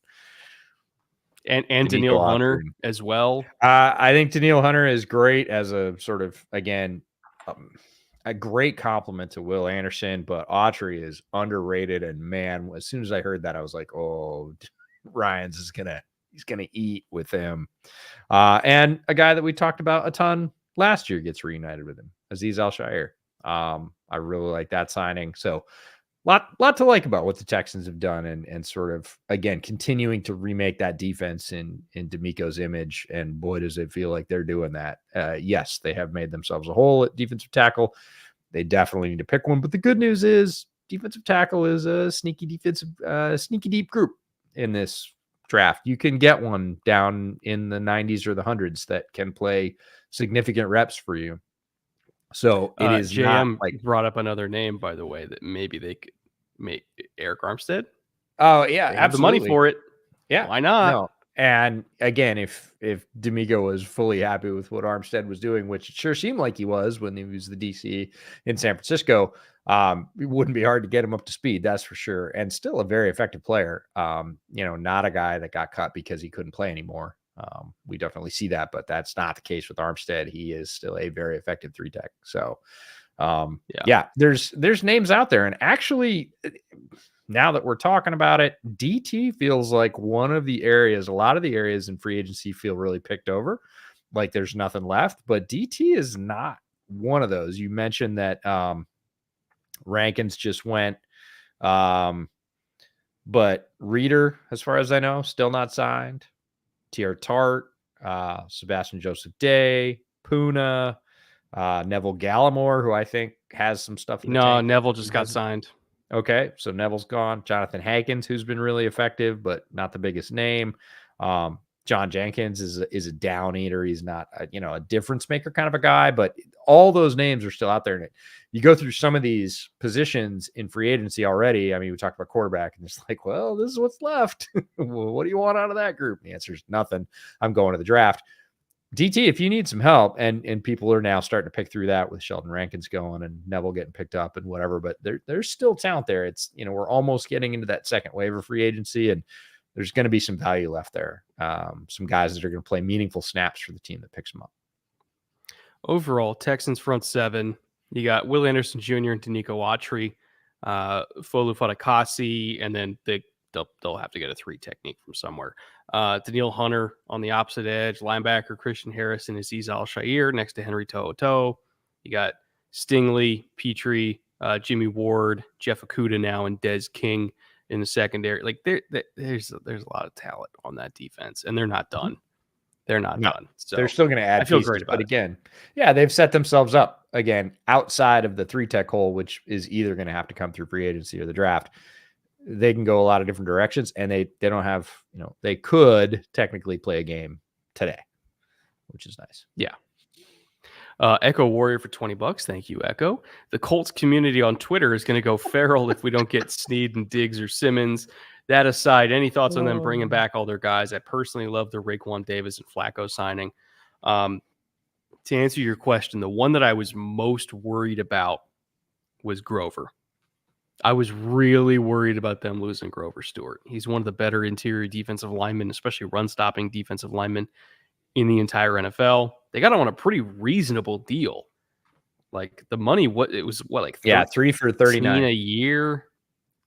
And Danielle Hunter as well. I think Danielle Hunter is great as a sort of, again, a great compliment to Will Anderson, but Autry is underrated. And man, as soon as I heard that, I was like, Ryans is he's going to eat with him. And a guy that we talked about a ton last year gets reunited with him, Azeez Al-Shaair. I really like that signing. So lot to like about what the Texans have done, and sort of, again, continuing to remake that defense in D'Amico's image. And boy, does it feel like they're doing that. Yes, they have made themselves a hole at defensive tackle. They definitely need to pick one. But the good news is defensive tackle is a sneaky deep group in this draft. You can get one down in the 90s or the 100s that can play significant reps for you. So it is JM not like, brought up another name, by the way, that maybe they could make Eric Armstead. Oh yeah, they have the money for it. Yeah, why not? No. And again, if D'Amico was fully happy with what Armstead was doing, which it sure seemed like he was when he was the DC in San Francisco, it wouldn't be hard to get him up to speed, that's for sure. And still a very effective player. Not a guy that got cut because he couldn't play anymore. We definitely see that, but that's not the case with Armstead. He is still a very effective 3-tech. So there's names out there. And actually, now that we're talking about it, DT feels like a lot of the areas in free agency feel really picked over, like there's nothing left, but DT is not one of those. You mentioned that Rankins just went, but Reader, as far as I know, still not signed. T.R. Tart, Sebastian Joseph Day, Puna, Neville Gallimore, who I think has some stuff in the tank. Neville just got signed. Okay, so Neville's gone. Jonathan Hankins, who's been really effective, but not the biggest name. John Jenkins is a down eater. He's not a difference maker kind of a guy, but all those names are still out there. And you go through some of these positions in free agency already. I mean, we talked about quarterback, and it's like, well, this is what's left. Well, what do you want out of that group? And the answer is nothing. I'm going to the draft. DT, if you need some help, and people are now starting to pick through that with Sheldon Rankins going and Neville getting picked up and whatever, but there's still talent there. It's, we're almost getting into that second wave of free agency, and there's going to be some value left there. Some guys that are going to play meaningful snaps for the team that picks them up. Overall, Texans front seven, you got Will Anderson Jr. and Danico Autry, Folu Fatakasi, and then they'll have to get a 3 technique from somewhere. Daniil Hunter on the opposite edge, linebacker Christian Harris and Aziz Al-Shair next to Henry To'oTo'o. You got Stingley, Petrie, Jimmy Ward, Jeff Okudah now, and Dez King in the secondary. Like there's a lot of talent on that defense, and they're not done. They're not done. So they're still going to add. I feel pieces, great about but it. Again, yeah, they've set themselves up again outside of the 3 tech hole, which is either going to have to come through free agency or the draft. They can go a lot of different directions, and they don't have, they could technically play a game today, which is nice. Yeah. Echo Warrior for $20. Thank you, Echo. The Colts community on Twitter is going to go feral if we don't get Snead and Diggs or Simmons. That aside, any thoughts on them bringing back all their guys? I personally love the Raekwon Davis and Flacco signing. To answer your question, the one that I was most worried about was Grover. I was really worried about them losing Grover Stewart. He's one of the better interior defensive linemen, especially run-stopping defensive linemen in the entire NFL. They got him on a pretty reasonable deal. Like the money, it was 3 for 39 a year.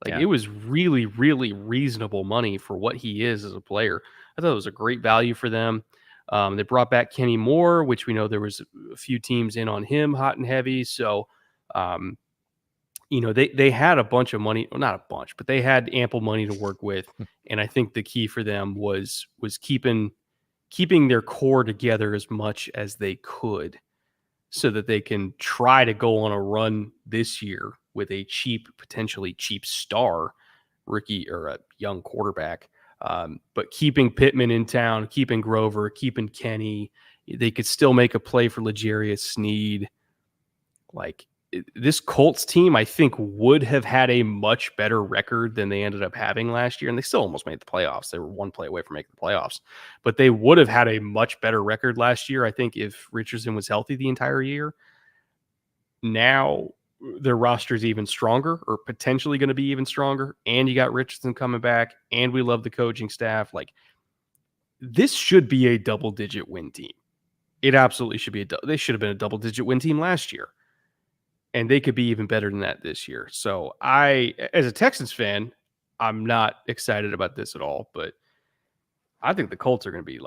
It was really, really reasonable money for what he is as a player. I thought it was a great value for them. They brought back Kenny Moore, which we know there was a few teams in on him, hot and heavy. So, they had a bunch of money, well, not a bunch, but they had ample money to work with. And I think the key for them was keeping their core together as much as they could so that they can try to go on a run this year with a potentially cheap star rookie or a young quarterback. But keeping Pittman in town, keeping Grover, keeping Kenny, they could still make a play for L'Jarius Sneed. This Colts team, I think, would have had a much better record than they ended up having last year. And they still almost made the playoffs. They were one play away from making the playoffs. But they would have had a much better record last year, I think, if Richardson was healthy the entire year. Now their roster is even stronger, or potentially going to be even stronger. And you got Richardson coming back. And we love the coaching staff. This should be a double-digit win team. It absolutely should be. They should have been a double-digit win team last year. And they could be even better than that this year. So as a Texans fan, I'm not excited about this at all. But I think the Colts are going to be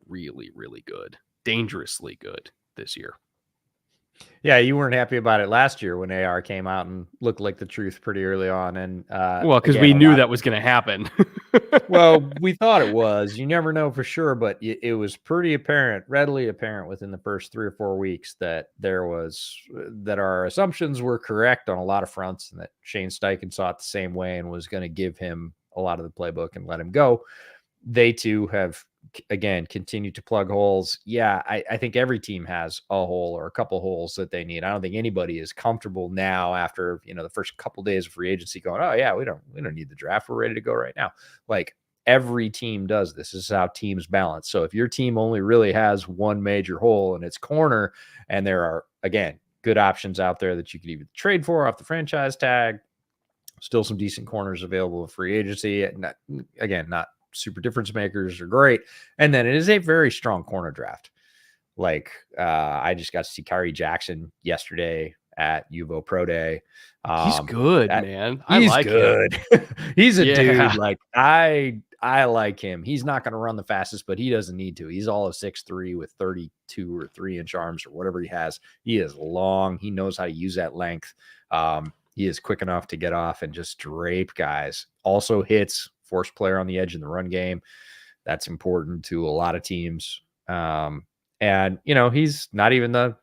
really, really good, dangerously good this year. Yeah, you weren't happy about it last year when AR came out and looked like the truth pretty early on. And because we knew that was going to happen. Well, we thought it was. You never know for sure, but it was pretty readily apparent within the first 3 or 4 weeks that our assumptions were correct on a lot of fronts, and that Shane Steichen saw it the same way and was going to give him a lot of the playbook and let him go. They too have, again, continued to plug holes. Yeah, I think every team has a hole or a couple holes that they need. I don't think anybody is comfortable now after the first couple days of free agency going, oh yeah, we don't need the draft. We're ready to go right now. Every team does this. This is how teams balance. So if your team only really has one major hole in its corner, and there are, again, good options out there that you could even trade for off the franchise tag, still some decent corners available in free agency. Not super difference makers are great. And then it is a very strong corner draft. I just got to see Kyrie Jackson yesterday at UVO Pro Day. He's good, man. He's good. He's a dude. I like him. He's not going to run the fastest, but he doesn't need to. He's all of 6'3" with 32 or 3-inch arms or whatever he has. He is long. He knows how to use that length. He is quick enough to get off and just drape guys. Also hits, force player on the edge in the run game. That's important to a lot of teams. And, he's not even the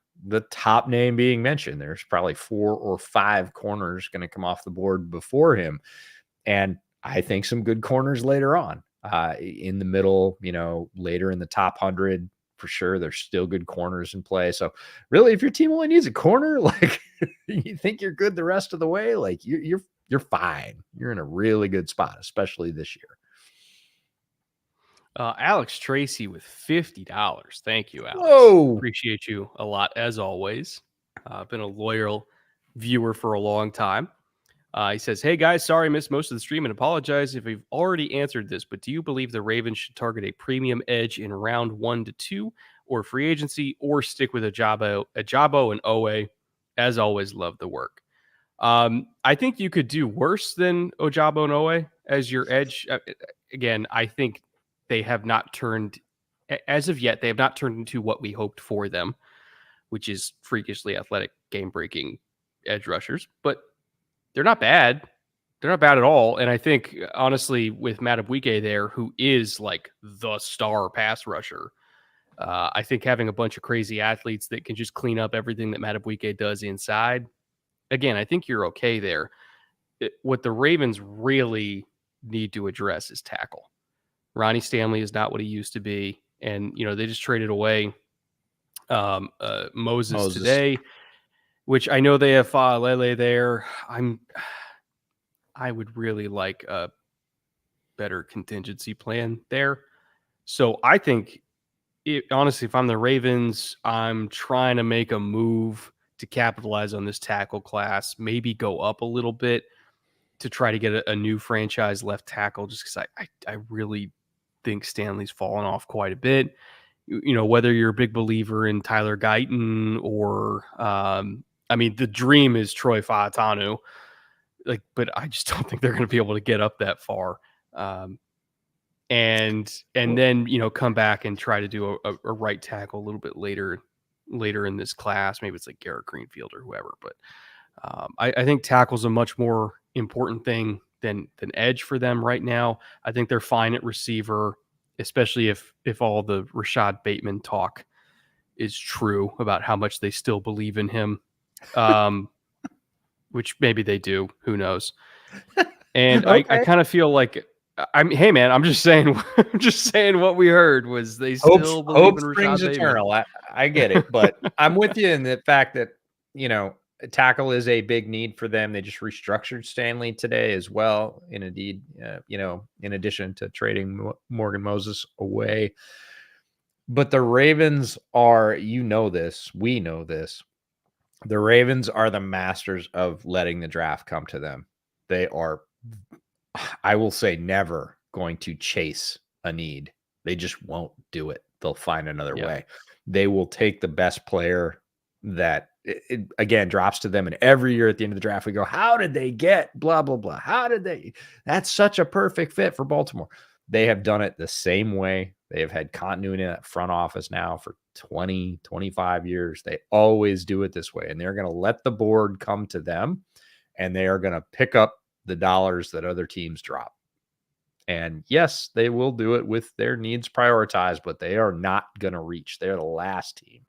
top name being mentioned. There's probably 4 or 5 corners going to come off the board before him. And I think some good corners later on in the middle, later in the top 100 for sure. There's still good corners in play. So really, if your team only needs a corner, like you think you're good the rest of the way, like you're fine. You're in a really good spot, especially this year. Alex Tracy with $50. Thank you, Alex. Whoa. Appreciate you a lot, as always. Been a loyal viewer for a long time. He says, hey, guys, sorry I missed most of the stream and apologize if we've already answered this, but do you believe the Ravens should target a premium edge in round 1 to 2 or free agency or stick with Ajabo and Owe? As always, love the work. I think you could do worse than Ojabo and Owe as your edge. Again, I think they have not turned, as of yet, they have not turned into what we hoped for them, which is freakishly athletic, game-breaking edge rushers. But they're not bad. They're not bad at all. And I think, honestly, with Madubuike there, who is like the star pass rusher, I think having a bunch of crazy athletes that can just clean up everything that Madubuike does inside, again, I think you're okay there. What the Ravens really need to address is tackle. Ronnie Stanley is not what he used to be. And, they just traded away Moses today, which I know they have Lele there. I would really like a better contingency plan there. So I think, honestly, if I'm the Ravens, I'm trying to make a move to capitalize on this tackle class, maybe go up a little bit to try to get a new franchise left tackle, just because I really think Stanley's fallen off quite a bit. Whether you're a big believer in Tyler Guyton or, the dream is Troy Fautanu, but I just don't think they're going to be able to get up that far. And then, come back and try to do a right tackle a little bit later in this class. Maybe it's like Garrett Greenfield or whoever, but I think tackle's a much more important thing than edge for them right now. I think they're fine at receiver, especially if all the Rashad Bateman talk is true about how much they still believe in him, which maybe they do. Who knows? And okay. I kind of feel like, hey man, I'm just saying what we heard was they still believe in Rashad Bateman. Eternal. I get it, but I'm with you in the fact that, tackle is a big need for them. They just restructured Stanley today as well. In addition to trading Morgan Moses away. But the Ravens are, we know this. The Ravens are the masters of letting the draft come to them. They are, I will say, never going to chase a need. They just won't do it. They'll find another way. They will take the best player that it again drops to them. And every year at the end of the draft, we go, how did they get blah, blah, blah? How did they? That's such a perfect fit for Baltimore. They have done it the same way. They have had continuity in that front office now for 20, 25 years. They always do it this way. And they're going to let the board come to them. And they are going to pick up the dollars that other teams drop. And yes, they will do it with their needs prioritized, but they are not going to reach. They're the last team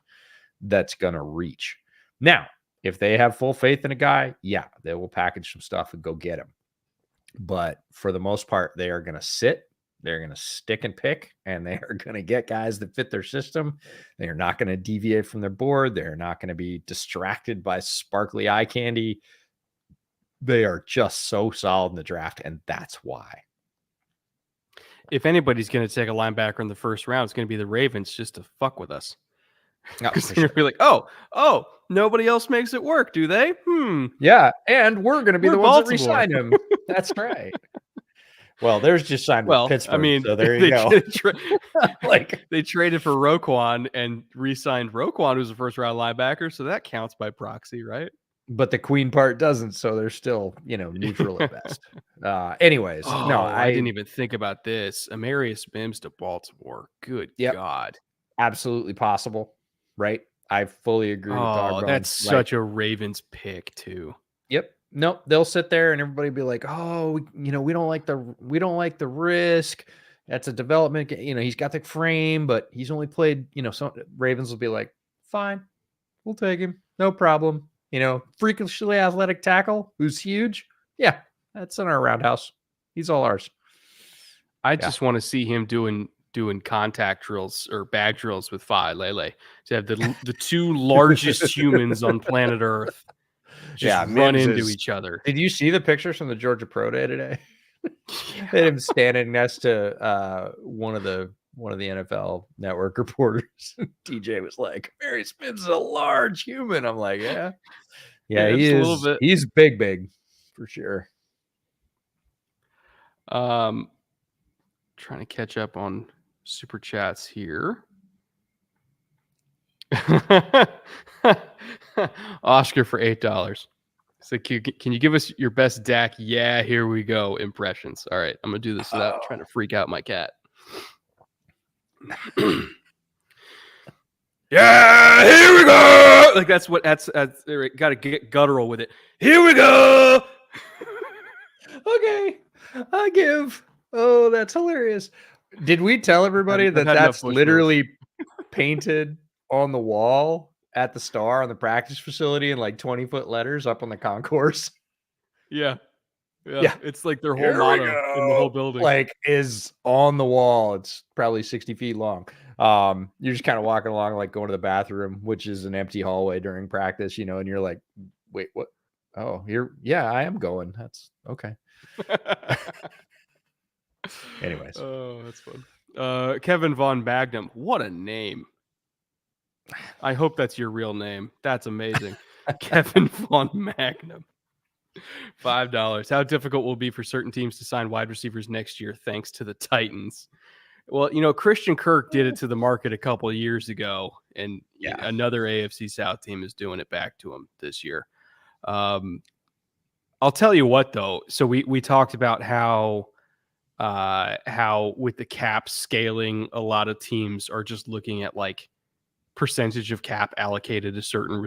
that's going to reach. Now, if they have full faith in a guy, yeah, they will package some stuff and go get him. But for the most part, they are going to sit, they're going to stick and pick, and they are going to get guys that fit their system. They are not going to deviate from their board. They're not going to be distracted by sparkly eye candy. They are just so solid in the draft, and that's why. If anybody's going to take a linebacker in the first round, it's going to be the Ravens just to fuck with us. Because they're going to be like, oh, nobody else makes it work, do they? Yeah, and we're going to be the ones that re-sign him. That's right. Well, there's just signed with Pittsburgh. I mean, so there you go. They traded for Roquan and re-signed Roquan, who's a first-round linebacker, so that counts by proxy, right? but the queen part doesn't, so they're still, neutral at best. Anyways, no, I didn't even think about this. Amarius Mims to Baltimore. Good yep, God. absolutely possible, right? I fully agree with Oh, Doggone. that's such a Ravens pick too. Yep. Nope. They'll sit there and everybody be like, "Oh, we don't like the risk. That's a development. He's got the frame, but he's only played. Some Ravens will be like, fine, we'll take him, no problem. Freakishly athletic tackle who's huge. Yeah, that's in our roundhouse. He's all ours. I just want to see him doing contact drills or bag drills with Fi Lele to have the two largest humans on planet Earth just run into each other. Did you see the pictures from the Georgia Pro Day today? They had him standing next to one of the NFL Network reporters. TJ was like, "Mary Spins is a large human." I'm like, yeah, he is. A little bit. He's big for sure. Trying to catch up on super chats here. Oscar for $8. So can you give us your best Dak? Yeah, here we go. Impressions. All right, I'm gonna do this without trying to freak out my cat. Yeah, here we go. Like that's got to get guttural with it. Here we go. Okay, I give. Oh, that's hilarious. Did we tell everybody that's literally painted on the wall at the Star on the practice facility in like 20-foot letters up on the concourse? Yeah. It's like their whole motto in the whole building. Like is on the wall. It's probably 60 feet long. You're just kind of walking along, like going to the bathroom, which is an empty hallway during practice, and you're like, wait, what? Oh, I am going. That's okay. Anyways. Oh, that's fun. Kevin Von Magnum. What a name. I hope that's your real name. That's amazing. Kevin Von Magnum. $5. How difficult will it be for certain teams to sign wide receivers next year thanks to the Titans? Well, Christian Kirk did it to the market a couple of years ago, and another AFC South team is doing it back to him this year. I'll tell you what, though. So we talked about how with the cap scaling, a lot of teams are just looking at like percentage of cap allocated to certain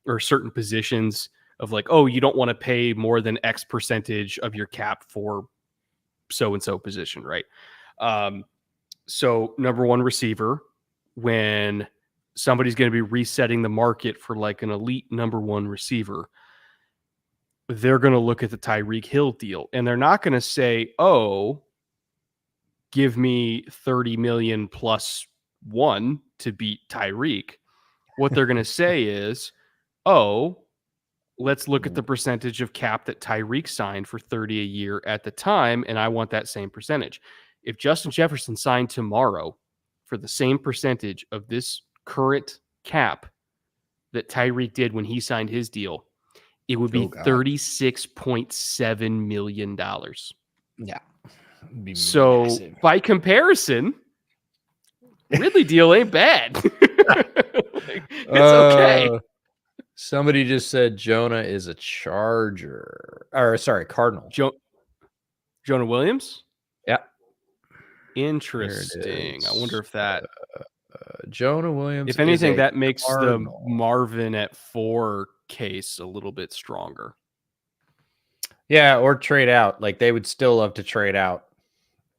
or certain positions of like, oh, you don't want to pay more than X percentage of your cap for so-and-so position, right? So number one receiver, when somebody's going to be resetting the market for like an elite number one receiver, they're going to look at the Tyreek Hill deal and they're not going to say, oh, give me 30 million plus one to beat Tyreek. What they're going to say is, oh, let's look at the percentage of cap that Tyreek signed for 30 a year at the time, and I want that same percentage. If Justin Jefferson signed tomorrow for the same percentage of this current cap that Tyreek did when he signed his deal, it would be $36.7 million. Yeah. So massive. By comparison, Ridley deal ain't bad. It's okay. Somebody just said Jonah is a Charger. Or sorry, Cardinal. Jonah Williams? Yeah. Interesting. I wonder if that Jonah Williams. If anything, that makes Cardinal. The Marvin at 4 case a little bit stronger. Yeah, or trade out. Like they would still love to trade out.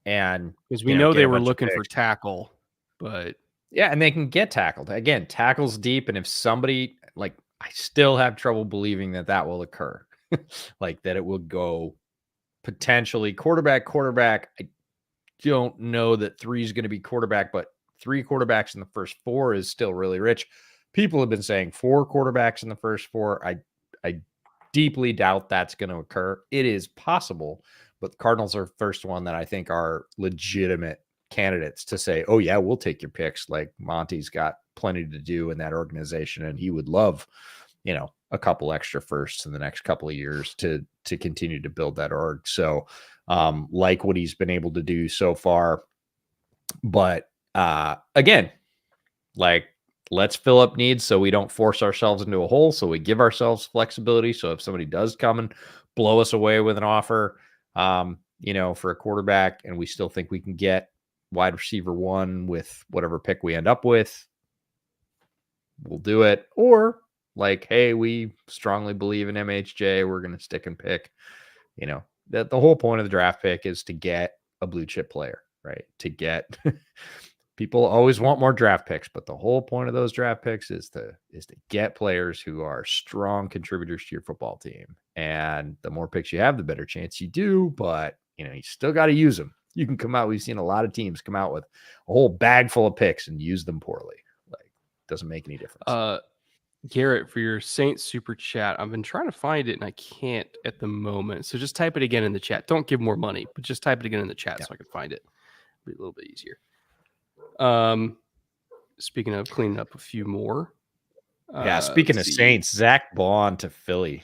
And because we know they were looking for tackle, but yeah, and they can get tackled. Again, tackles deep. And if somebody like I still have trouble believing that will occur. Like that it will go potentially quarterback. I don't know that 3 is going to be quarterback, but 3 quarterbacks in the first 4 is still really rich. People have been saying 4 quarterbacks in the first 4. I deeply doubt that's going to occur. It is possible, but the Cardinals are first one that I think are legitimate candidates to say, oh yeah, we'll take your picks. Like Monty's got plenty to do in that organization and he would love, a couple extra firsts in the next couple of years to continue to build that org. So like what he's been able to do so far, but again, like let's fill up needs so we don't force ourselves into a hole. So we give ourselves flexibility. So if somebody does come and blow us away with an offer, for a quarterback, and we still think we can get wide receiver 1 with whatever pick we end up with, we'll do it. Or like, hey, we strongly believe in MHJ. We're going to stick and pick. The whole point of the draft pick is to get a blue chip player, right? To get people always want more draft picks, but the whole point of those draft picks is to get players who are strong contributors to your football team. And the more picks you have, the better chance you do. But you still got to use them. You can come out. We've seen a lot of teams come out with a whole bag full of picks and use them poorly. Like, doesn't make any difference. Garrett, for your Saints super chat, I've been trying to find it and I can't at the moment. So just type it again in the chat. Don't give more money, but just type it again in the chat so I can find it. It'll be a little bit easier. Speaking of cleaning up a few more. Speaking of Saints, Zach Bond to Philly.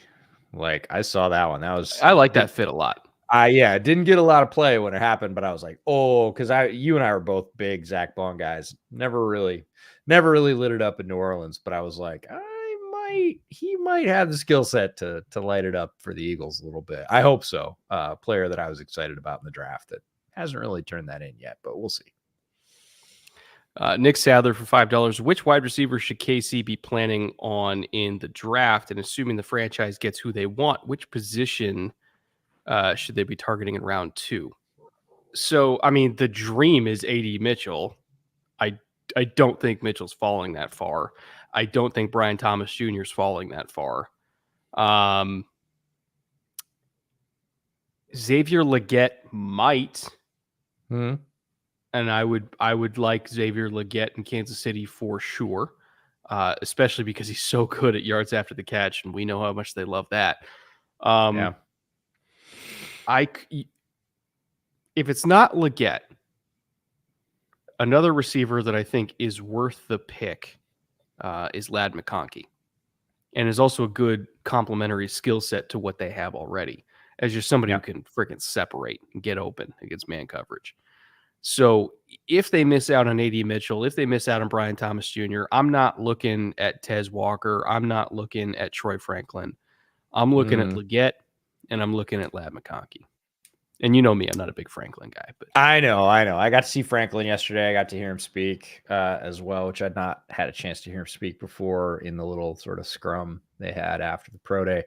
Like, I saw that one. I like that fit a lot. It didn't get a lot of play when it happened, but I was like, oh, because you and I were both big Zach Bond guys. Never really lit it up in New Orleans, but I was like, he might have the skill set to light it up for the Eagles a little bit. I hope so. Player that I was excited about in the draft that hasn't really turned that in yet, but we'll see. Nick Sadler for $5. Which wide receiver should KC be planning on in the draft? And assuming the franchise gets who they want, which position should they be targeting in round 2? So, I mean, the dream is AD Mitchell. I don't think Mitchell's falling that far. I don't think Brian Thomas Jr. is falling that far. Xavier Legette might. And I would like Xavier Legette in Kansas City for sure, especially because he's so good at yards after the catch, and we know how much they love that. If it's not Legette, another receiver that I think is worth the pick is Ladd McConkey, and is also a good complementary skill set to what they have already, as just somebody who can freaking separate and get open against man coverage. So if they miss out on AD Mitchell, if they miss out on Brian Thomas Jr., I'm not looking at Tez Walker. I'm not looking at Troy Franklin. I'm looking at Legette, and I'm looking at Ladd McConkey. And you know me, I'm not a big Franklin guy. But I know. I got to see Franklin yesterday. I got to hear him speak as well, which I'd not had a chance to hear him speak before in the little sort of scrum they had after the pro day.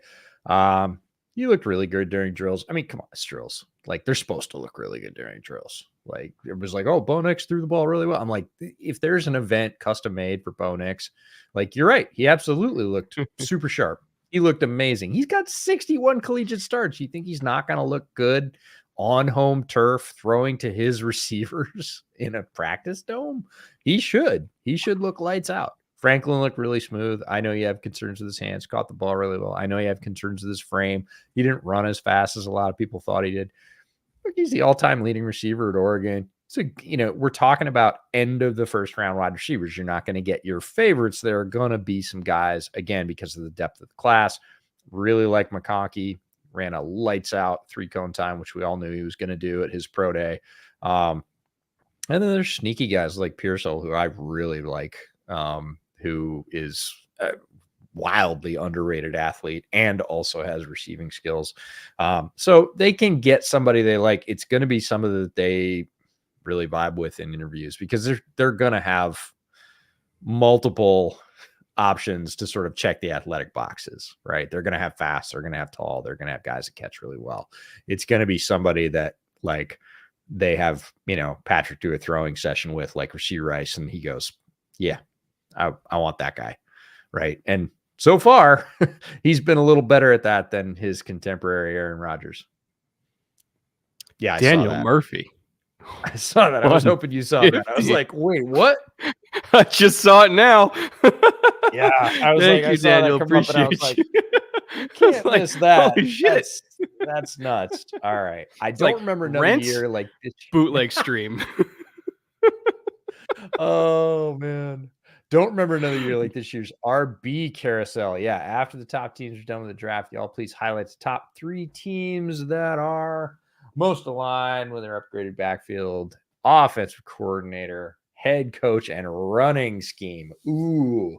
You looked really good during drills. I mean, come on, it's drills. Like, they're supposed to look really good during drills. Like, it was like, oh, Bo Nix threw the ball really well. I'm like, if there's an event custom made for Bo Nix, like, you're right. He absolutely looked super sharp. He looked amazing. He's got 61 collegiate starts. You think he's not going to look good on home turf throwing to his receivers in a practice dome? He should look lights out. Franklin looked really smooth. I know you have concerns with his hands, caught the ball really well. I know you have concerns with his frame. He didn't run as fast as a lot of people thought he did. Look, he's the all-time leading receiver at Oregon. So, we're talking about end of the first round wide receivers. You're not going to get your favorites. There are going to be some guys, again, because of the depth of the class. Really like McConkey. Ran a lights out 3-cone time, which we all knew he was going to do at his pro day. And then there's sneaky guys like Pearsall, who I really like, who is a wildly underrated athlete and also has receiving skills. So they can get somebody they like. It's going to be somebody that they really vibe with in interviews, because they're going to have multiple options to sort of check the athletic boxes, right? They're going to have fast, they're going to have tall, they're going to have guys that catch really well. It's going to be somebody that, like, they have, Patrick do a throwing session with, like Rashee Rice, and he goes, yeah, I want that guy, right? And so far, he's been a little better at that than his contemporary Aaron Rodgers. Yeah, Daniel Murphy. I saw that. I was hoping you saw that. I was like, wait, what? I just saw it now. Yeah, I was Thank like, you, Daniel. Appreciate I was like, you can't miss that. Holy shit. That's nuts. All right. I don't remember another year like this. Bootleg stream. Oh, man. Don't remember another year like this year's RB carousel. Yeah, after the top teams are done with the draft, y'all please highlight the top 3 teams that are most aligned with their upgraded backfield, offensive coordinator, head coach and running scheme? Ooh,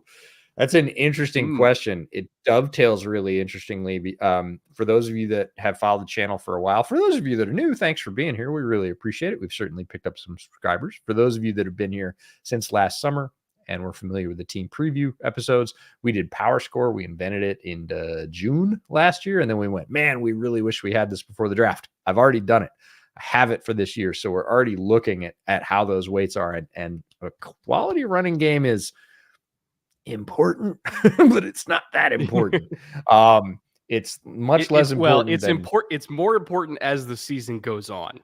that's an interesting question. It dovetails really interestingly. For those of you that have followed the channel for a while, for those of you that are new, thanks for being here. We really appreciate it. We've certainly picked up some subscribers. For those of you that have been here since last summer and we're familiar with the team preview episodes, we did Power Score. We invented it in June last year. And then we went, man, we really wish we had this before the draft. I've already done it. I have it for this year. So we're already looking at how those weights are. And a quality running game is important, but it's not that important. It's much less important. It's more important as the season goes on.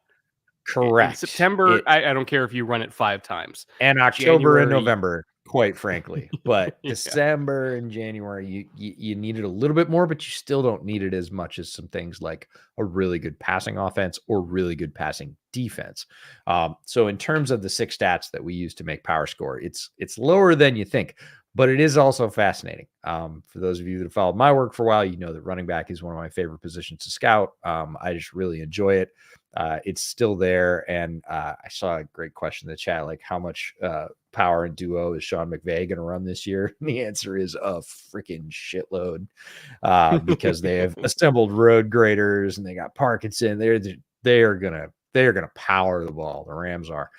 Correct. In September, I don't care if you run it 5 times. And October and November, quite frankly. But December and January, you need it a little bit more, but you still don't need it as much as some things like a really good passing offense or really good passing defense. So in terms of the 6 stats that we use to make Power Score, it's lower than you think. But it is also fascinating. For those of you that have followed my work for a while, you know that running back is one of my favorite positions to scout. I just really enjoy it. It's still there. And I saw a great question in the chat, like how much power and duo is Sean McVay going to run this year? And the answer is a freaking shitload because they have assembled road graders and they got Parkinson. They're gonna power the ball. The Rams are.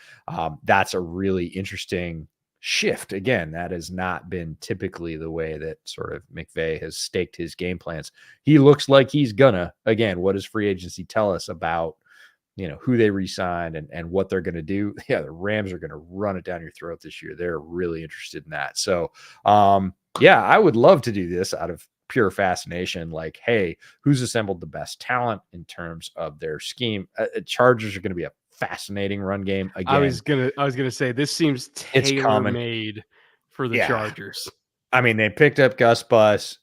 That's a really interesting shift. Again, that has not been typically the way that sort of McVay has staked his game plans. He looks like he's gonna, again, what does free agency tell us about, who they re-signed and what they're going to do? Yeah, the Rams are going to run it down your throat this year. They're really interested in that. So, I would love to do this out of pure fascination. Like, hey, who's assembled the best talent in terms of their scheme? Chargers are going to be a fascinating run game. Again, I was gonna say this seems tailor-made for the Chargers. I mean, they picked up Gus Bus.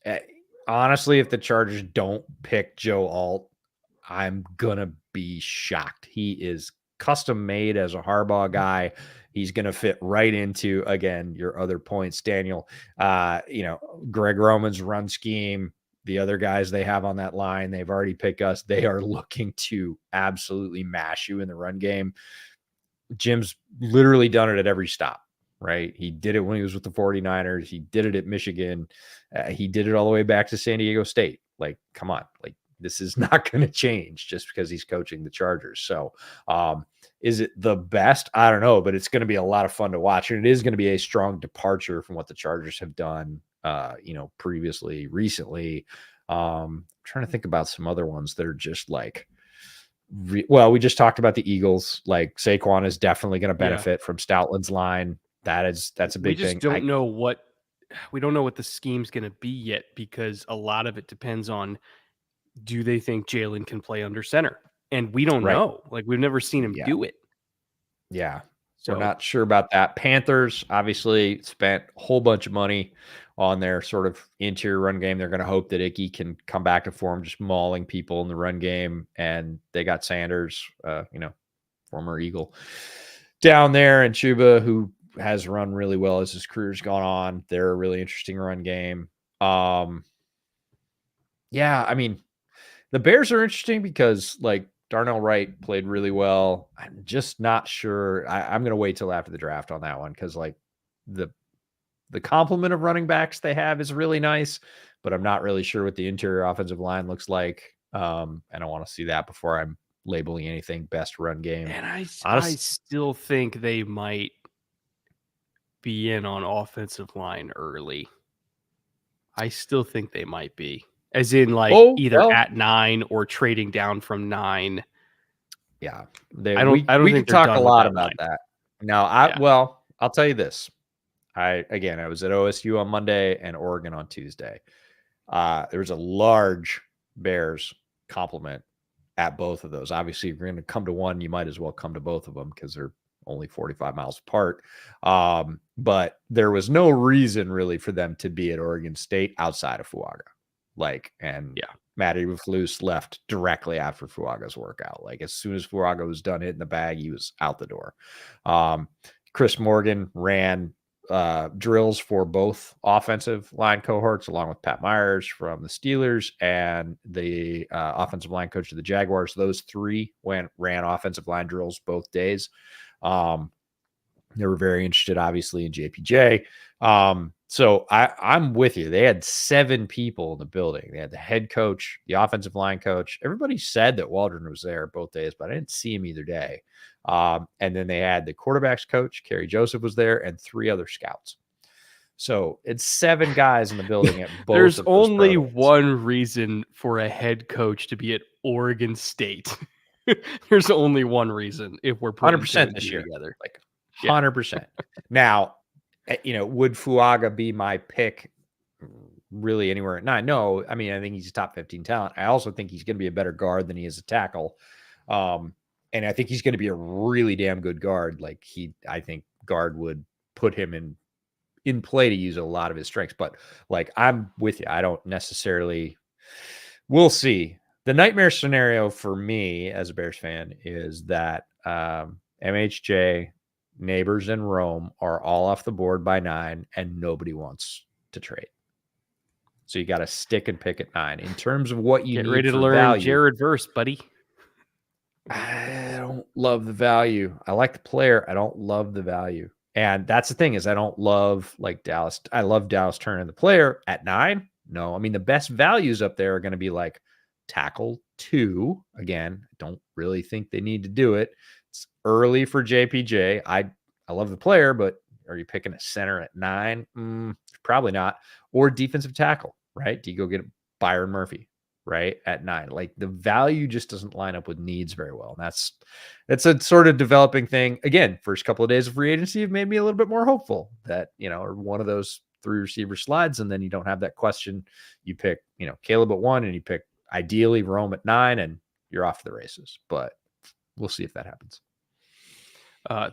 Honestly, if the Chargers don't pick Joe Alt, I'm gonna be shocked. He is custom made as a Harbaugh guy. He's gonna fit right into, again, your other points, Daniel. Greg Roman's run scheme. The other guys they have on that line, they've already picked us. They are looking to absolutely mash you in the run game. Jim's literally done it at every stop, right? He did it when he was with the 49ers. He did it at Michigan. He did it all the way back to San Diego State. Like, come on. Like, this is not going to change just because he's coaching the Chargers. So is it the best? I don't know, but it's going to be a lot of fun to watch. And it is going to be a strong departure from what the Chargers have done previously, recently. Trying to think about some other ones that are just like, we just talked about the Eagles. Like Saquon is definitely going to benefit from Stoutland's line. That's a big thing. We don't know what the scheme's going to be yet, because a lot of it depends on, do they think Jalen can play under center? And we don't know. Like, we've never seen him do it. Yeah. So we're not sure about that. Panthers obviously spent a whole bunch of money on their sort of interior run game. They're going to hope that Icky can come back to form, just mauling people in the run game. And they got Sanders, former Eagle, down there, and Chuba, who has run really well as his career's gone on. They're a really interesting run game. I mean, the Bears are interesting because, like, Darnell Wright played really well. I'm just not sure. I'm going to wait till after the draft on that one, because, like, the complement of running backs they have is really nice, but I'm not really sure what the interior offensive line looks like. And I want to see that before I'm labeling anything best run game. And I still think they might be in on offensive line early. I still think they might be. As in, like, at 9 or trading down from 9. Yeah. We can talk a lot about that. Now, I'll tell you this. I was at OSU on Monday and Oregon on Tuesday. There was a large Bears complement at both of those. Obviously, if you're going to come to one, you might as well come to both of them because they're only 45 miles apart. But there was no reason really for them to be at Oregon State outside of Fuaga. Matty Eberflus left directly after Fuaga's workout. Like, as soon as Fuaga was done hitting the bag, he was out the door. Chris Morgan ran drills for both offensive line cohorts, along with Pat Myers from the Steelers and the offensive line coach of the Jaguars. Those three ran offensive line drills both days. They were very interested, obviously, in JPJ. So I'm with you. They had 7 people in the building. They had the head coach, the offensive line coach. Everybody said that Waldron was there both days, but I didn't see him either day. And then they had the quarterbacks coach, Kerry Joseph, was there, and 3 other scouts. So it's 7 guys in the building at both. There's of those only pro days. one reason for a head coach to be at Oregon State. There's only one reason if we're putting 100% this year together. Like 100%. Now, would Fuaga be my pick really anywhere at 9? No, I mean, I think he's a top 15 talent. I also think he's going to be a better guard than he is a tackle. And I think he's going to be a really damn good guard. Like I think guard would put him in play to use a lot of his strengths. But like, I'm with you. I don't necessarily, we'll see. The nightmare scenario for me as a Bears fan is that MHJ, Neighbors, and Rome are all off the board by 9, and nobody wants to trade. So you got to stick and pick at 9. In terms of what you get need ready to for learn value, Jared Verse, buddy. I don't love the value. I like the player. I don't love the value. And that's the thing, is I don't love like Dallas. I love Dallas Turner, the player, at 9. No, I mean, the best values up there are going to be like tackle 2. Again, I don't really think they need to do it. It's early for JPJ. I love the player, but are you picking a center at 9? Probably not. Or defensive tackle, right? Do you go get Byron Murphy, right, at 9? Like, the value just doesn't line up with needs very well. And that's a sort of developing thing. Again, first couple of days of free agency have made me a little bit more hopeful that, or one of those 3 receiver slides, and then you don't have that question. You pick, Caleb at 1, and you pick ideally Rome at 9, and you're off to the races. But we'll see if that happens.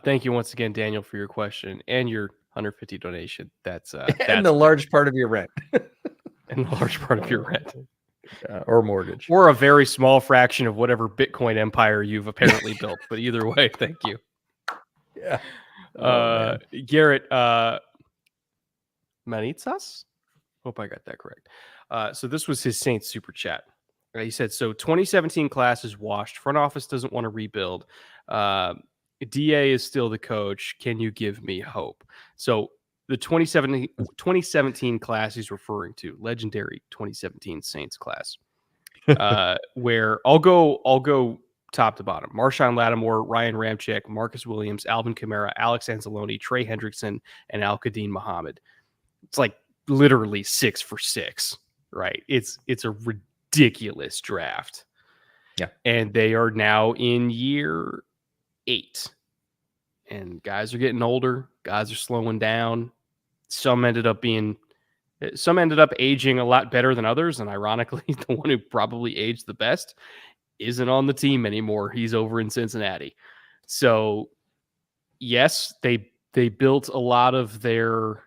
Thank you once again, Daniel, for your question and your 150 donation. That's and the large part of your rent. And the large part of your rent. Or mortgage. Or a very small fraction of whatever Bitcoin empire you've apparently built. But either way, thank you. Yeah. Garrett Manitsas? Hope I got that correct. So this was his Saints super chat. He said, so 2017 class is washed. Front office doesn't want to rebuild. DA is still the coach. Can you give me hope? So the 2017 class he's referring to, legendary 2017 Saints class, where I'll go top to bottom. Marshawn Lattimore, Ryan Ramczyk, Marcus Williams, Alvin Kamara, Alex Anzalone, Trey Hendrickson, and Al-Qadim Muhammad. It's like literally 6 for 6, right? It's a ridiculous draft. Yeah. And they are now in year 8. And guys are getting older. Guys are slowing down. Some ended up aging a lot better than others. And ironically, the one who probably aged the best isn't on the team anymore. He's over in Cincinnati. So yes, they built a lot of their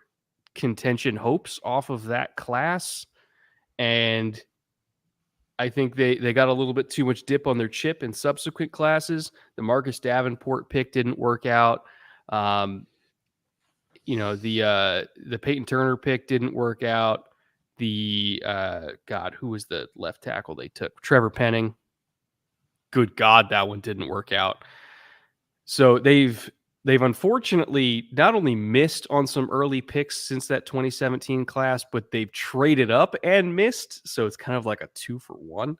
contention hopes off of that class. And I think they got a little bit too much dip on their chip in subsequent classes. The Marcus Davenport pick didn't work out. The Peyton Turner pick didn't work out. The who was the left tackle they took? Trevor Penning. Good God, that one didn't work out. So they've unfortunately not only missed on some early picks since that 2017 class, but they've traded up and missed. So it's kind of like a 2 for 1.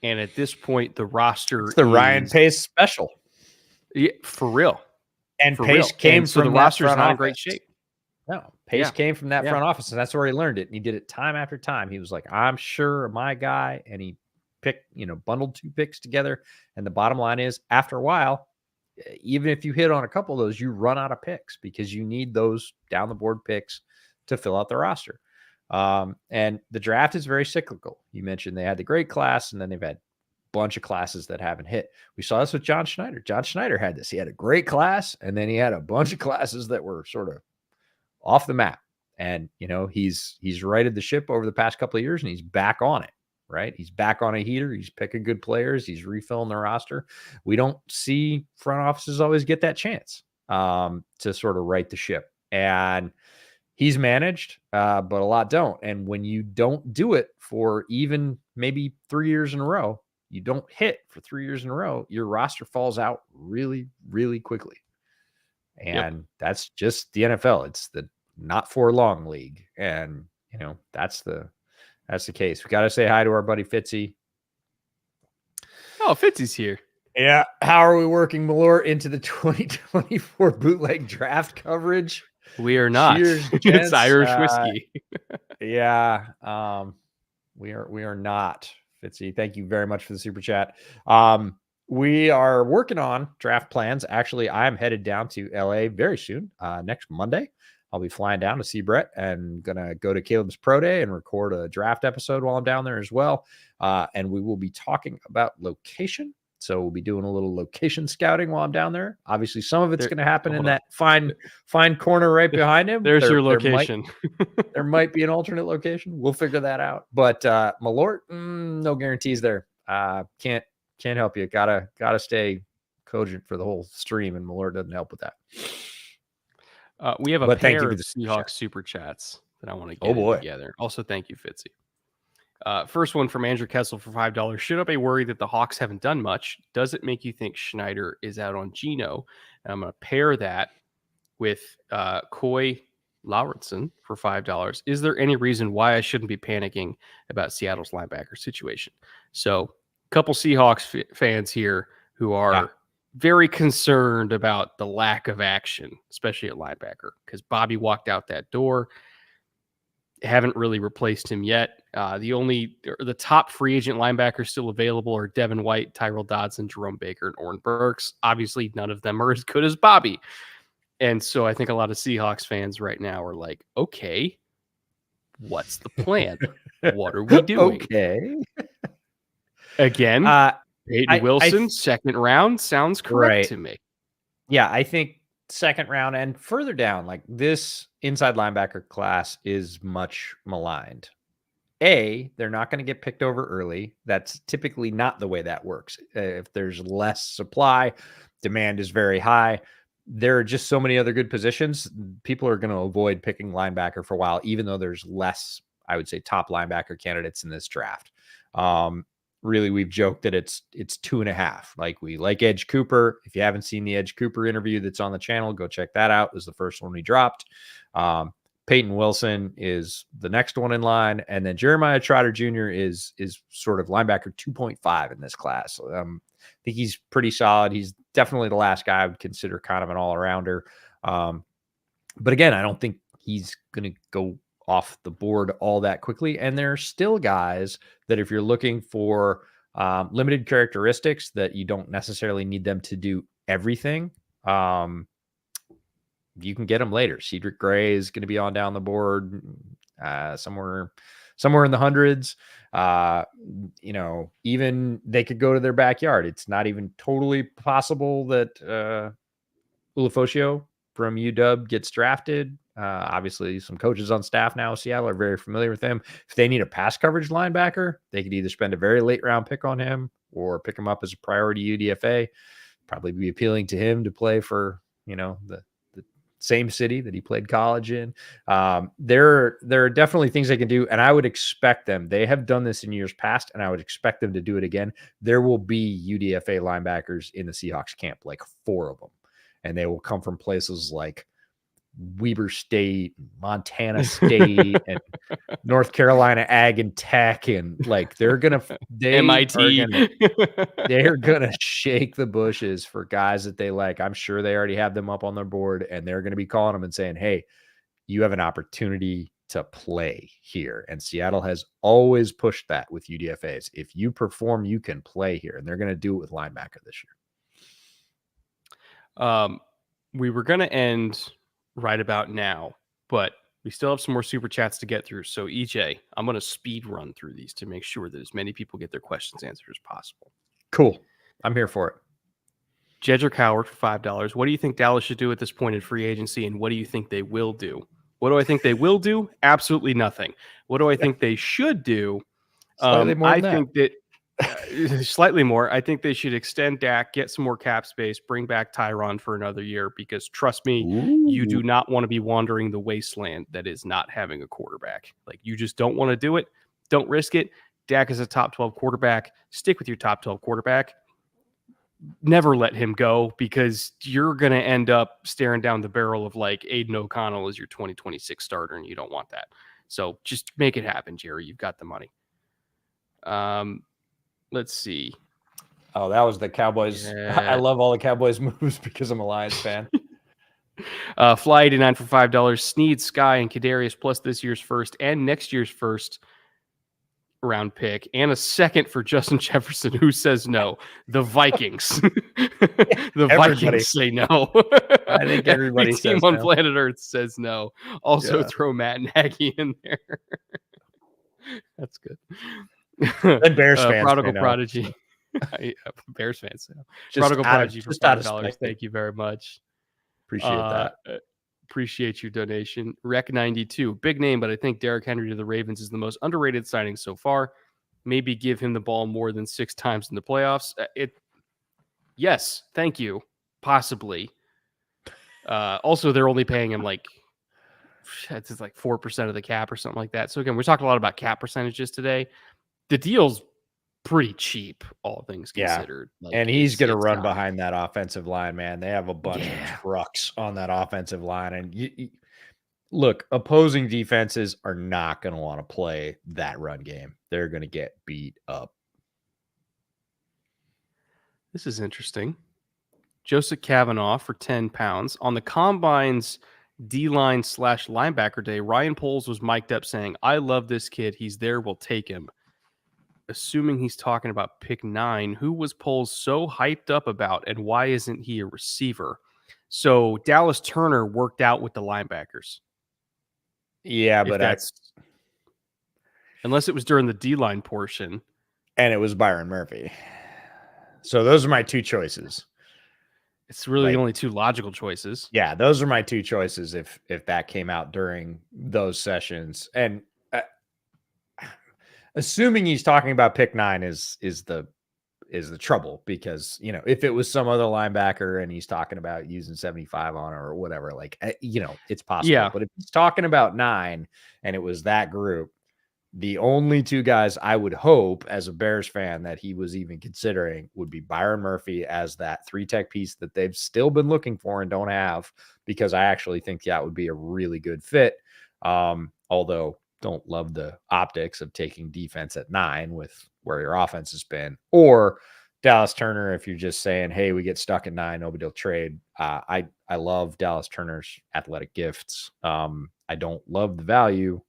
And at this point, the roster it's the Ryan Pace special. Yeah, for real. And Pace came from the roster is not in great shape. No, Pace came from that front office, and that's where he learned it. And he did it time after time. He was like, I'm sure of my guy. And he picked, bundled 2 picks together. And the bottom line is, after a while, even if you hit on a couple of those, you run out of picks because you need those down the board picks to fill out the roster. And the draft is very cyclical. You mentioned they had the great class, and then they've had a bunch of classes that haven't hit. We saw this with John Schneider. John Schneider had this. He had a great class, and then he had a bunch of classes that were sort of off the map. And, he's righted the ship over the past couple of years, and he's back on it. Right? He's back on a heater. He's picking good players. He's refilling the roster. We don't see front offices always get that chance to sort of right the ship. And he's managed, but a lot don't. And when you don't do it for even maybe 3 years in a row, you don't hit for 3 years in a row, your roster falls out really, really quickly. And that's just the NFL. It's the not for long league. And, that's the case. We got to say hi to our buddy Fitzy. Oh, Fitzy's here. Yeah. How are we working Malort into the 2024 bootleg draft coverage? We are not. Cheers, It's gents. Irish whiskey. Yeah. We are not. Fitzy, thank you very much for the super chat. We are working on draft plans. Actually, I'm headed down to LA very soon. Next Monday, I'll be flying down to see Brett and gonna go to Caleb's Pro Day and record a draft episode while I'm down there as well. And we will be talking about location. So we'll be doing a little location scouting while I'm down there. Obviously, some of it's going to happen in that fine corner right behind him. There's your location. There might be an alternate location. We'll figure that out. But Malort, no guarantees there. Can't help you. Gotta stay cogent for the whole stream, and Malort doesn't help with that. We have a pair of Seahawks super chats that I want to get together. Also, thank you, Fitzy. First one from Andrew Kessel for $5. Should I be worried that the Hawks haven't done much? Does it make you think Schneider is out on Geno? And I'm going to pair that with Coy Lauritsen for $5. Is there any reason why I shouldn't be panicking about Seattle's linebacker situation? So, a couple Seahawks fans here who are very concerned about the lack of action, especially at linebacker, because Bobby walked out that door. Haven't really replaced him yet. The top free agent linebackers still available are Devin White, Tyrell Dodson, Jerome Baker, and Oren Burks. Obviously, none of them are as good as Bobby. And so I think a lot of Seahawks fans right now are like, okay, what's the plan? What are we doing? Okay. Again, Peyton Wilson, second round sounds correct to me. Yeah, I think second round and further down, like this inside linebacker class is much maligned. They're not going to get picked over early. That's typically not the way that works. If there's less supply, demand is very high. There are just so many other good positions. People are going to avoid picking linebacker for a while, even though there's less, I would say, top linebacker candidates in this draft. Really, we've joked that it's 2.5. Like, we like Edge Cooper. If you haven't seen the Edge Cooper interview that's on the channel, go check that out. It was the first one we dropped. Peyton Wilson is the next one in line. And then Jeremiah Trotter Jr. is sort of linebacker 2.5 in this class. I think he's pretty solid. He's definitely the last guy I would consider kind of an all-arounder. But again, I don't think he's going to go off the board all that quickly. And there are still guys that if you're looking for limited characteristics that you don't necessarily need them to do everything, you can get them later. Cedric Gray is going to be on down the board somewhere in the hundreds. Even they could go to their backyard. It's not even totally possible that Ulofoshio from UW gets drafted. Obviously, some coaches on staff now, Seattle, are very familiar with him. If they need a pass coverage linebacker, they could either spend a very late round pick on him or pick him up as a priority UDFA. Probably be appealing to him to play for, the same city that he played college in. There are definitely things they can do, and I would expect them. They have done this in years past, and I would expect them to do it again. There will be UDFA linebackers in the Seahawks camp, like 4 of them, and they will come from places like Weber State, Montana State, and North Carolina Ag and Tech, and like they're gonna MIT. They're gonna shake the bushes for guys that they like. I'm sure they already have them up on their board, and they're gonna be calling them and saying, "Hey, you have an opportunity to play here." And Seattle has always pushed that with UDFAs. If you perform, you can play here, and they're gonna do it with linebacker this year. We were gonna end right about now, but we still have some more super chats to get through. So EJ, I'm going to speed run through these to make sure that as many people get their questions answered as possible. Cool. I'm here for it. Jedrick Howard for $5. What do you think Dallas should do at this point in free agency? And what do you think they will do? What do I think they will do? Absolutely nothing. What do I think they should do? Slightly more than I think that slightly more. I think they should extend Dak, get some more cap space, bring back Tyron for another year, because trust me, you do not want to be wandering the wasteland that is not having a quarterback. Like, you just don't want to do it. Don't risk it. Dak is a top 12 quarterback. Stick with your top 12 quarterback. never let him go, because you're going to end up staring down the barrel of like Aiden O'Connell as your 2026 starter, and you don't want that. So just make it happen, Jerry. You've got the money. Let's see. Oh, that was the Cowboys. Yeah. I love all the Cowboys moves because I'm a Lions fan. Fly 89 for $5. Snead, Sky, and Kadarius, plus this year's first and next year's first round pick, and a second for Justin Jefferson. Who says no? The Vikings. The Vikings say no. I think everybody Every team says on no. planet Earth says no. Also, throw Matt Nagy in there. That's good. And Bears fans, Prodigal Prodigy. Bears fans. Prodigal Prodigy for $5. Thank you very much. Appreciate that. Appreciate your donation. Rec 92, big name, but I think Derrick Henry to the Ravens is the most underrated signing so far. Maybe give him the ball more than 6 times in the playoffs. Yes, thank you. Possibly. Also, they're only paying him like 4% of the cap or something like that. So again, we're talking a lot about cap percentages today. The deal's pretty cheap, all things considered. Like, and he's going to run behind that offensive line, man. They have a bunch of trucks on that offensive line. And look, opposing defenses are not going to want to play that run game. They're going to get beat up. This is interesting. Joseph Kavanaugh for 10 pounds. On the Combine's D-line / linebacker day, Ryan Poles was mic'd up saying, "I love this kid. He's there. We'll take him." Assuming he's talking about pick 9, who was Poles so hyped up about, and why isn't he a receiver? So Dallas Turner worked out with the linebackers. Yeah, but that's unless it was during the D-line portion. And it was Byron Murphy. So those are my 2 choices. It's really only 2 logical choices. Yeah, those are my 2 choices if that came out during those sessions. And assuming he's talking about pick 9 is the trouble, because if it was some other linebacker and he's talking about using 75 on or whatever, like it's possible. Yeah. But if he's talking about 9 and it was that group, the only 2 guys I would hope as a Bears fan that he was even considering would be Byron Murphy as that 3-tech piece that they've still been looking for and don't have, because I actually think that would be a really good fit. Although don't love the optics of taking defense at 9 with where your offense has been, or Dallas Turner. If you're just saying, hey, we get stuck at 9, nobody will trade. I love Dallas Turner's athletic gifts. I don't love the value.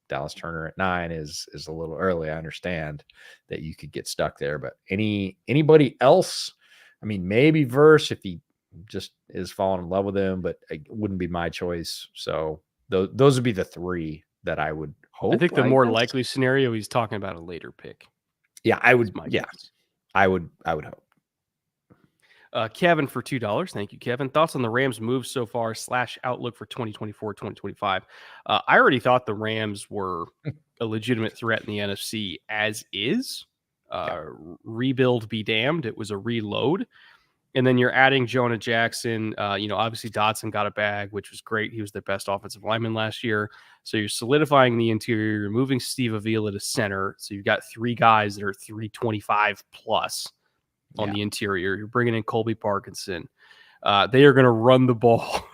Dallas Turner at 9 is a little early. I understand that you could get stuck there, but anybody else, I mean, maybe Verse if he just is falling in love with him, but it wouldn't be my choice. So those would be the 3 that I would hope. I think the more likely scenario, he's talking about a later pick. Yeah, I would. Yeah, I would hope. Kevin for $2. Thank you, Kevin. Thoughts on the Rams' moves so far / outlook for 2024, 2025? I already thought the Rams were a legitimate threat in the NFC as is. Rebuild be damned. It was a reload. And then you're adding Jonah Jackson. Obviously Dotson got a bag, which was great. He was their best offensive lineman last year. So you're solidifying the interior. You're moving Steve Avila to center. So you've got 3 guys that are 325 plus on the interior. You're bringing in Colby Parkinson. They are going to run the ball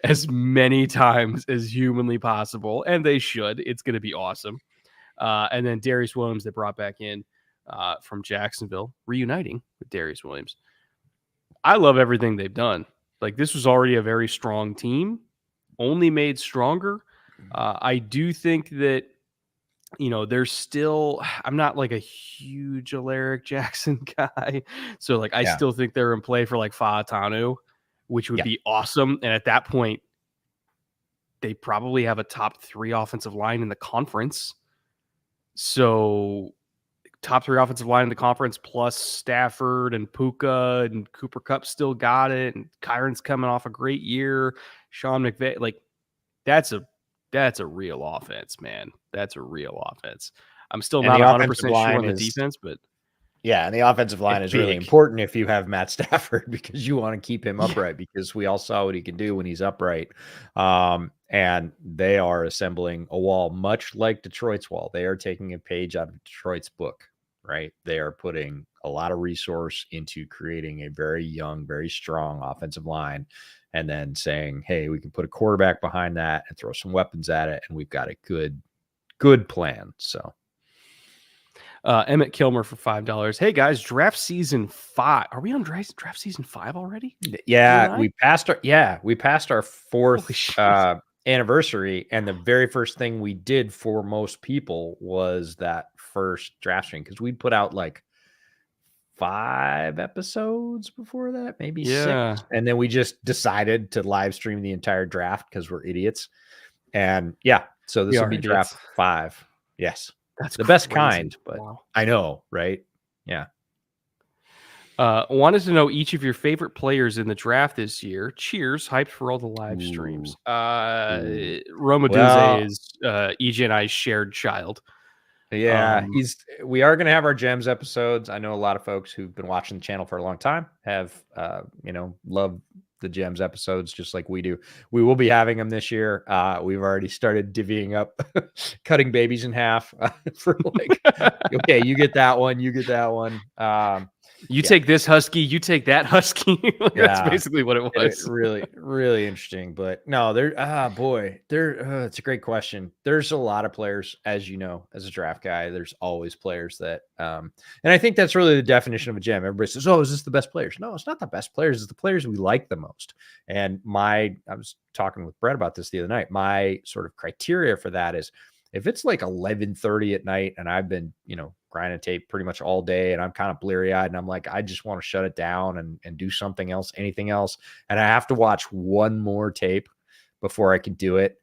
as many times as humanly possible, and they should. It's going to be awesome. And then Darius Williams, they brought back in from Jacksonville, reuniting with Darius Williams. I love everything they've done. Like, this was already a very strong team, only made stronger. I do think that, there's still, I'm not like a huge Alaric Jackson guy. So like, I still think they're in play for like Fa'atanu, which would be awesome. And at that point, they probably have a top 3 offensive line in the conference. So top 3 offensive line in the conference, plus Stafford and Puka and Cooper Kupp still got it. And Kyron's coming off a great year. Sean McVay, like that's a real offense, man. That's a real offense. I'm still not 100% sure on the defense, but yeah, and the offensive line is really important if you have Matt Stafford, because you want to keep him upright, because we all saw what he can do when he's upright. And they are assembling a wall much like Detroit's wall. They are taking a page out of Detroit's book. right? They are putting a lot of resource into creating a very young, very strong offensive line, and then saying, hey, we can put a quarterback behind that and throw some weapons at it, and we've got a good plan. So Emmett Kilmer for $5. Hey guys, draft season 5. Are we on draft season 5 already? yeah, we passed our Holy 4th shit. anniversary, and the very first thing we did for most people was that first draft stream, because we'd put out like 5 episodes before that, maybe 6, Yeah. and then we just decided to live stream the entire draft because we're idiots. And yeah, so this We will are be idiots. draft 5. Yes, That's the best crazy. kind, but Wow. I know, right? Yeah. Wanted to know each of your favorite players in the draft this year. Cheers. Hyped for all the live streams. Roma Well, Dunze is EJ and I's shared child. yeah, we are going to have our gems episodes. I know a lot of folks who've been watching the channel for a long time have, love the gems episodes just like we do. We will be having them this year. We've already started divvying up, cutting babies in half for like, okay, you get that one, you get that one. You take this husky, you take that husky. That's basically what it was. Really, really interesting. But no, it's a great question. There's a lot of players, as you know, as a draft guy, there's always players that, and I think that's really the definition of a gem. Everybody says, oh, is this the best players? No, it's not the best players. It's the players we like the most. And I was talking with Brett about this the other night. My sort of criteria for that is, if it's like 11:30 at night and I've been, grinding tape pretty much all day and I'm kind of bleary eyed and I'm like, I just want to shut it down and do something else, anything else. And I have to watch one more tape before I can do it.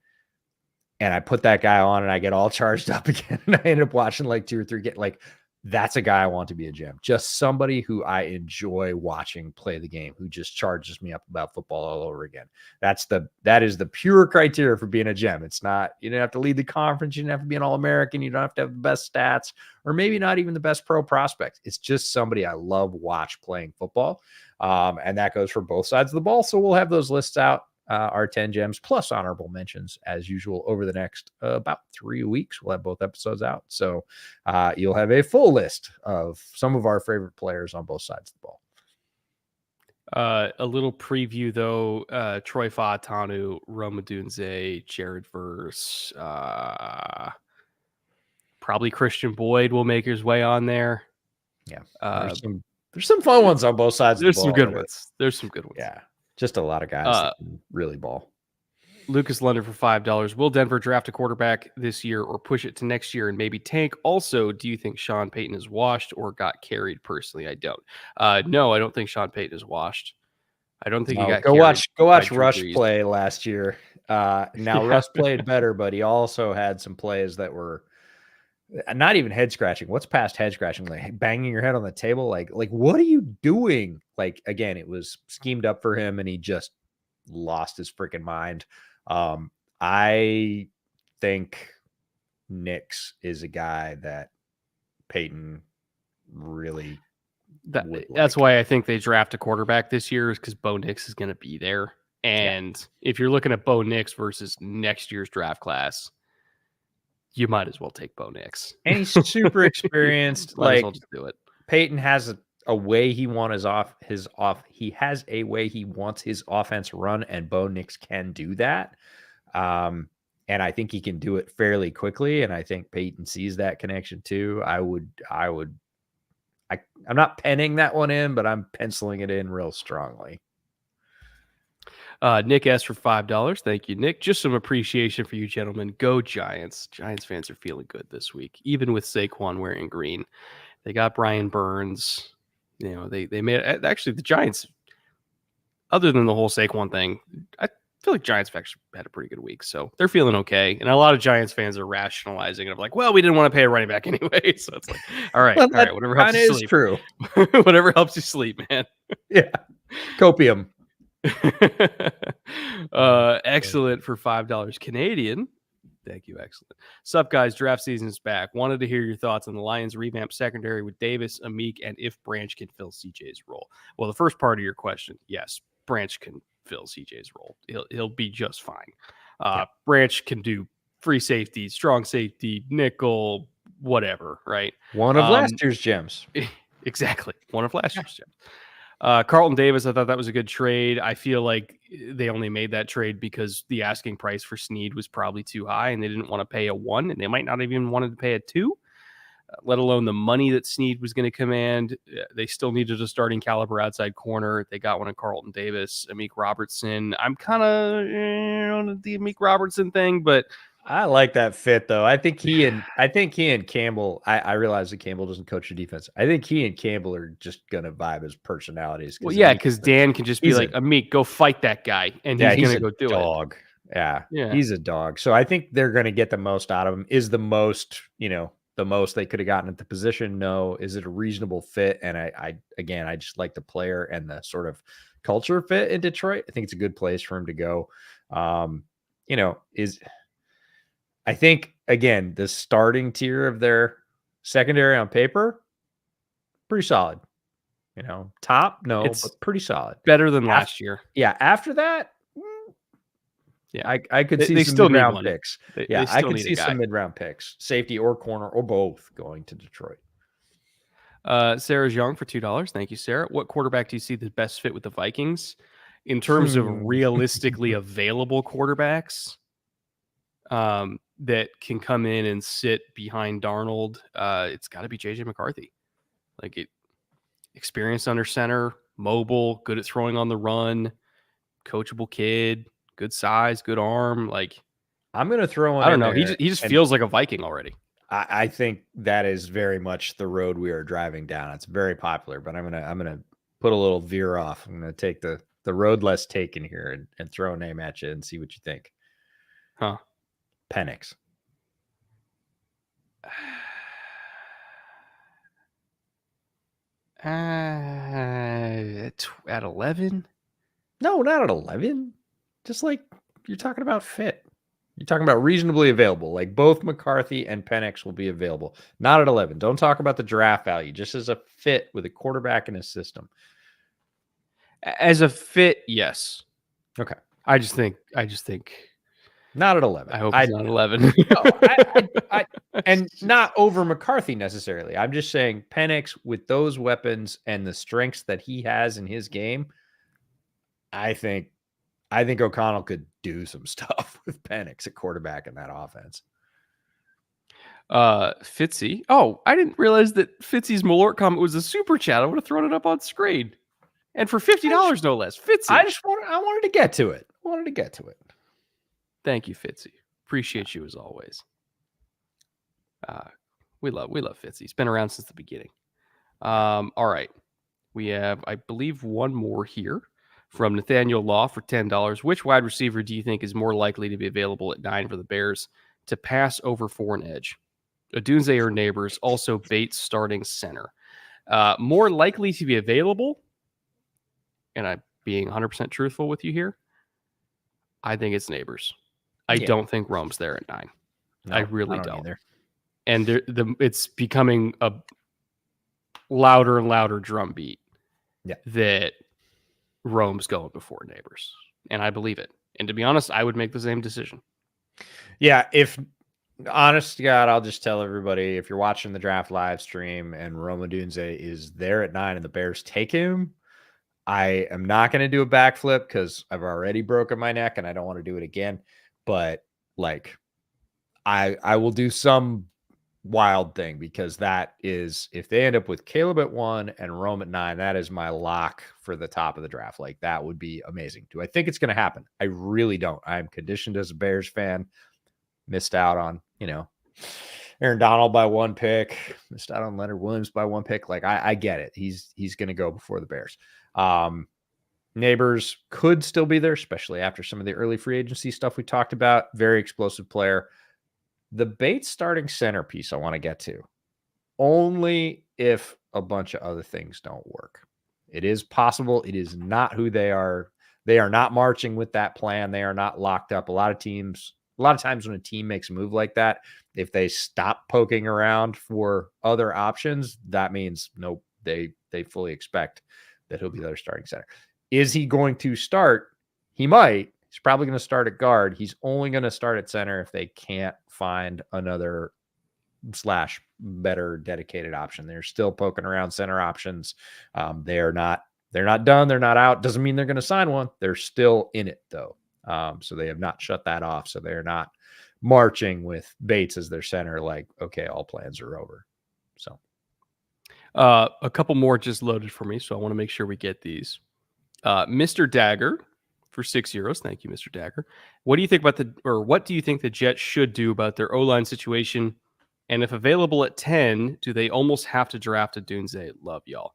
And I put that guy on and I get all charged up again. And I end up watching like 2 or 3 get like, that's a guy I want to be a gem. Just somebody who I enjoy watching play the game, who just charges me up about football all over again. That is the pure criteria for being a gem. It's not, you don't have to lead the conference. You don't have to be an All-American. You don't have to have the best stats, or maybe not even the best pro prospect. It's just somebody I love watch playing football. And that goes for both sides of the ball. So we'll have those lists out. Our 10 gems plus honorable mentions as usual over the next about 3 weeks. We'll have both episodes out. So you'll have a full list of some of our favorite players on both sides of the ball. A little preview though, Troy Fautanu, Roma Dunze, Jared Verse, probably Christian Boyd will make his way on there. Yeah. There's some fun ones on both sides of the ball. There's some good ones. There's some good ones. Yeah. Just a lot of guys that can really ball. Lucas London for $5. Will Denver draft a quarterback this year or push it to next year and maybe tank? Also, do you think Sean Payton is washed or got carried? Personally, I don't. No, I don't think Sean Payton is washed. I don't think he got carried. Go watch Rush play last year. Now Russ played better, but he also had some plays that were not even head scratching. What's past head scratching? Like banging your head on the table. Like what are you doing? Like, again, it was schemed up for him and he just lost his freaking mind. I think Nix is a guy that Peyton really that's why I think they draft a quarterback this year, is because Bo Nix is going to be there. And if you're looking at Bo Nix versus next year's draft class, you might as well take Bo Nix. And he's super experienced. Like, just do it. Peyton has a way he wants he has a way he wants his offense run, and Bo Nix can do that. And I think he can do it fairly quickly. And I think Peyton sees that connection too. I'm not penning that one in, but I'm penciling it in real strongly. Nick S for $5. Thank you, Nick. Just some appreciation for you gentlemen. Go Giants. Giants fans are feeling good this week, even with Saquon wearing green. They got Brian Burns. They made actually the Giants, other than the whole Saquon thing, I feel like Giants have actually had a pretty good week. So they're feeling okay. And a lot of Giants fans are rationalizing it of like, well, we didn't want to pay a running back anyway. So it's like, all right, whatever helps you sleep. True. Whatever helps you sleep, man. Yeah. Copium. Excellent for $5 Canadian. Thank you. Excellent. Sup, guys? Draft season is back. Wanted to hear your thoughts on the Lions revamp secondary with Davis, Amik, and if Branch can fill CJ's role. Well, the first part of your question, yes, Branch can fill CJ's role. He'll be just fine. Branch can do free safety, strong safety, nickel, whatever, right? One of last year's gems. Exactly. One of last year's gems. Carlton Davis, I thought that was a good trade. I feel like they only made that trade because the asking price for Snead was probably too high and they didn't want to pay a 1, and they might not even wanted to pay a 2, let alone the money that Snead was going to command. They still needed a starting caliber outside corner. They got one in Carlton Davis. Amik Robertson. I'm kind of on the Amik Robertson thing, but I like that fit though. I think he and Campbell. I realize that Campbell doesn't coach the defense. I think he and Campbell are just gonna vibe as personalities. Well, yeah, because Dan can just be like, Amik, go fight that guy, and he's gonna go do dog. it. Yeah, he's a dog. So I think they're gonna get the most out of him. Is the most, the most they could have gotten at the position? No. Is it a reasonable fit? And I just like the player and the sort of culture fit in Detroit. I think it's a good place for him to go. I think, again, the starting tier of their secondary on paper, pretty solid. Top, no, but pretty solid. Better than last year. Yeah. After that, yeah, I could see some mid-round picks. I could see some mid-round picks, safety or corner or both, going to Detroit. Sarah's Young for $2. Thank you, Sarah. What quarterback do you see the best fit with the Vikings in terms of realistically available quarterbacks? That can come in and sit behind Darnold. It's got to be JJ McCarthy. Experienced under center, mobile, good at throwing on the run, coachable kid, good size, good arm. I'm going to throw one. I don't know. He just feels like a Viking already. I think that is very much the road we are driving down. It's very popular, but I'm gonna put a little veer off. I'm gonna take the road less taken here and throw a name at you and see what you think. Huh? Penix. At 11? No, not at 11. Just like you're talking about fit. You're talking about reasonably available. Like both McCarthy and Penix will be available. Not at 11. Don't talk about the draft value. Just as a fit with a quarterback in his system. As a fit, yes. Okay. I just think not at 11. I hope it's not 11. No, and not over McCarthy necessarily. I'm just saying Penix with those weapons and the strengths that he has in his game, I think O'Connell could do some stuff with Penix at quarterback in that offense. Fitzy. Oh, I didn't realize that Fitzy's Malort comment was a super chat. I would have thrown it up on screen. And for $50, no less. Fitzy. I wanted to get to it. Thank you, Fitzy. Appreciate you as always. We love Fitzy. He's been around since the beginning. All right. We have, I believe, one more here from Nathaniel Law for $10. Which wide receiver do you think is more likely to be available at 9 for the Bears to pass over for an edge? Odunze or Neighbors? Also Bates starting center. More likely to be available, and I'm being 100% truthful with you here, I think it's Neighbors. I don't think Rome's there at 9. No, I really don't. Either. And it's becoming a louder and louder drumbeat that Rome's going before Neighbors. And I believe it. And to be honest, I would make the same decision. Yeah, if honest to God, I'll just tell everybody, if you're watching the draft live stream and Rome Odunze is there at 9 and the Bears take him, I am not going to do a backflip because I've already broken my neck and I don't want to do it again. But I will do some wild thing, because that is, if they end up with Caleb at 1 and Rome at 9, that is my lock for the top of the draft. That would be amazing. Do I think it's going to happen? I really don't. I'm conditioned as a Bears fan. Missed out on, Aaron Donald by 1 pick, missed out on Leonard Williams by 1 pick. I get it. He's going to go before the Bears. Neighbors could still be there, especially after some of the early free agency stuff we talked about. Very explosive player. The Bates starting center piece I want to get to, only if a bunch of other things don't work. It is possible. It is not who they are. They are not marching with that plan. They are not locked up. A lot of times when a team makes a move like that, if they stop poking around for other options, that means nope, they fully expect that he'll be their starting center. Is he going to start? He might. He's probably going to start at guard. He's only going to start at center if they can't find another / better dedicated option. They're still poking around center options. They're not done. They're not out. Doesn't mean they're going to sign one. They're still in it though. So they have not shut that off. So they're not marching with Bates as their center. Like, okay, all plans are over. So a couple more just loaded for me. So I want to make sure we get these. Mr. Dagger for €6. Thank you, Mr. Dagger. What do you think about what do you think the Jets should do about their O-line situation? And if available at 10, do they almost have to draft a Dunze? Love y'all.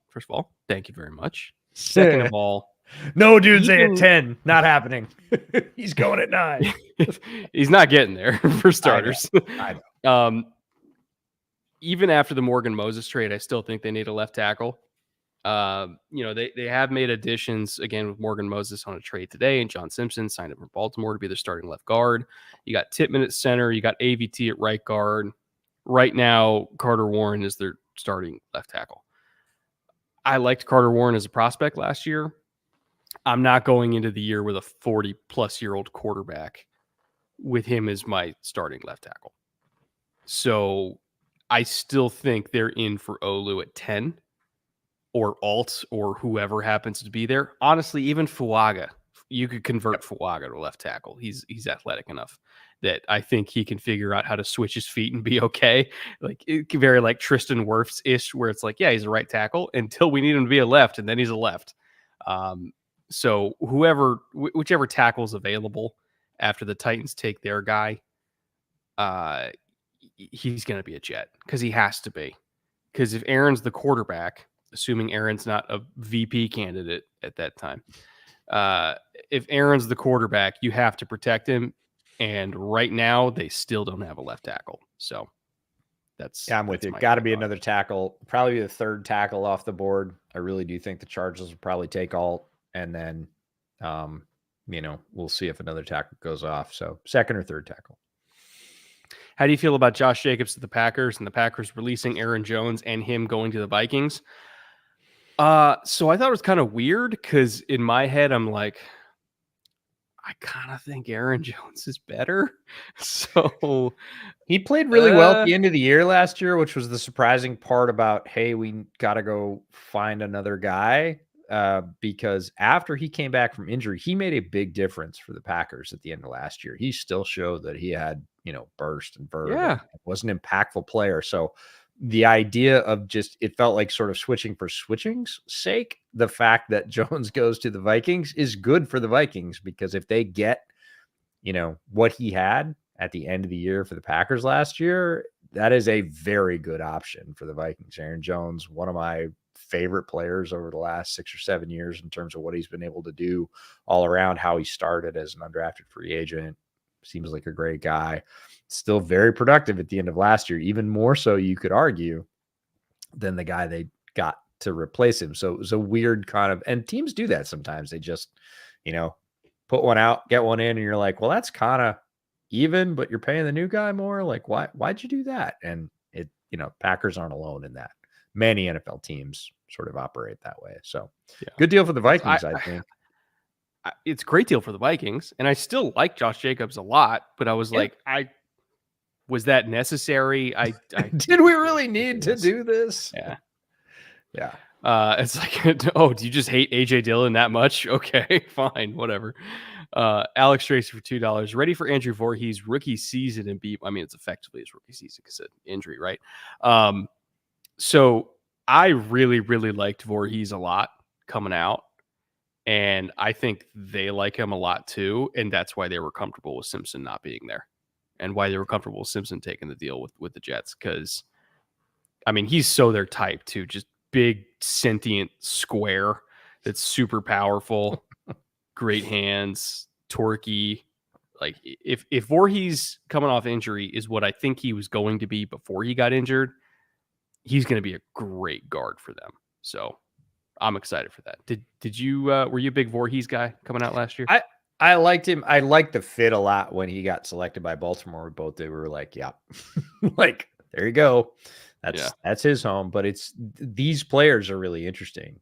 First of all, thank you very much. Second of all, no Dunze at 10, not happening. He's going at 9. He's not getting there for starters. I know. Even after the Morgan Moses trade, I still think they need a left tackle. They have made additions again with Morgan Moses on a trade today, and John Simpson signed up for Baltimore to be their starting left guard. You got Tippmann at center, you got AVT at right guard. Right now, Carter Warren is their starting left tackle. I liked Carter Warren as a prospect last year. I'm not going into the year with a 40-plus-year-old quarterback with him as my starting left tackle. So I still think they're in for Olu at 10. Or Alt, or whoever happens to be there. Honestly, even Fuaga, you could convert Fuaga to left tackle. He's athletic enough that I think he can figure out how to switch his feet and be okay. Like very like Tristan Wirfs-ish, where it's like, yeah, he's a right tackle until we need him to be a left, and then he's a left. So whichever tackle's available after the Titans take their guy, he's going to be a Jet because he has to be. Because if Aaron's the quarterback, assuming Aaron's not a VP candidate at that time. If Aaron's the quarterback, you have to protect him. And right now, they still don't have a left tackle. So I'm with you. Got to be another tackle. Probably the third tackle off the board. I really do think the Chargers will probably take Alt. And then, we'll see if another tackle goes off. So second or third tackle. How do you feel about Josh Jacobs to the Packers and the Packers releasing Aaron Jones and him going to the Vikings? So I thought it was kind of weird because in my head, I'm like, I kind of think Aaron Jones is better. So he played really well at the end of the year last year, which was the surprising part about, hey, we got to go find another guy. Because after he came back from injury, he made a big difference for the Packers at the end of last year. He still showed that he had, burst and verve. Yeah. Was an impactful player. So the idea of it felt like sort of switching for switching's sake. The fact that Jones goes to the Vikings is good for the Vikings because if they get, what he had at the end of the year for the Packers last year, that is a very good option for the Vikings. Aaron Jones, one of my favorite players over the last 6 or 7 years in terms of what he's been able to do all around, how he started as an undrafted free agent. Seems like a great guy. Still very productive at the end of last year, even more so, you could argue, than the guy they got to replace him. So it was a weird kind of, and teams do that sometimes. They just, put one out, get one in, and you're like, well, that's kind of even, but you're paying the new guy more. Like, why'd you do that? And Packers aren't alone in that. Many NFL teams sort of operate that way. So good deal for the Vikings, I think. It's a great deal for the Vikings. And I still like Josh Jacobs a lot, but I was like, was that necessary? Did we really need to do this? Yeah. Yeah. It's like, oh, do you just hate AJ Dillon that much? Okay, fine, whatever. Alex Tracy for $2. Ready for Andrew Voorhees' rookie season and beat. I mean, it's effectively his rookie season because of injury, right? So I really, really liked Voorhees a lot coming out. And I think they like him a lot too. And that's why they were comfortable with Simpson not being there. And why they were comfortable with Simpson taking the deal with the Jets. Because, I mean, he's so their type too. Just big, sentient square that's super powerful, great hands, torquey. Like, if Voorhees coming off injury is what I think he was going to be before he got injured, he's going to be a great guard for them. So I'm excited for that. Did you were you a big Voorhees guy coming out last year? I liked him. I liked the fit a lot when he got selected by Baltimore. They were like, yeah, like, there you go. That's his home. But these players are really interesting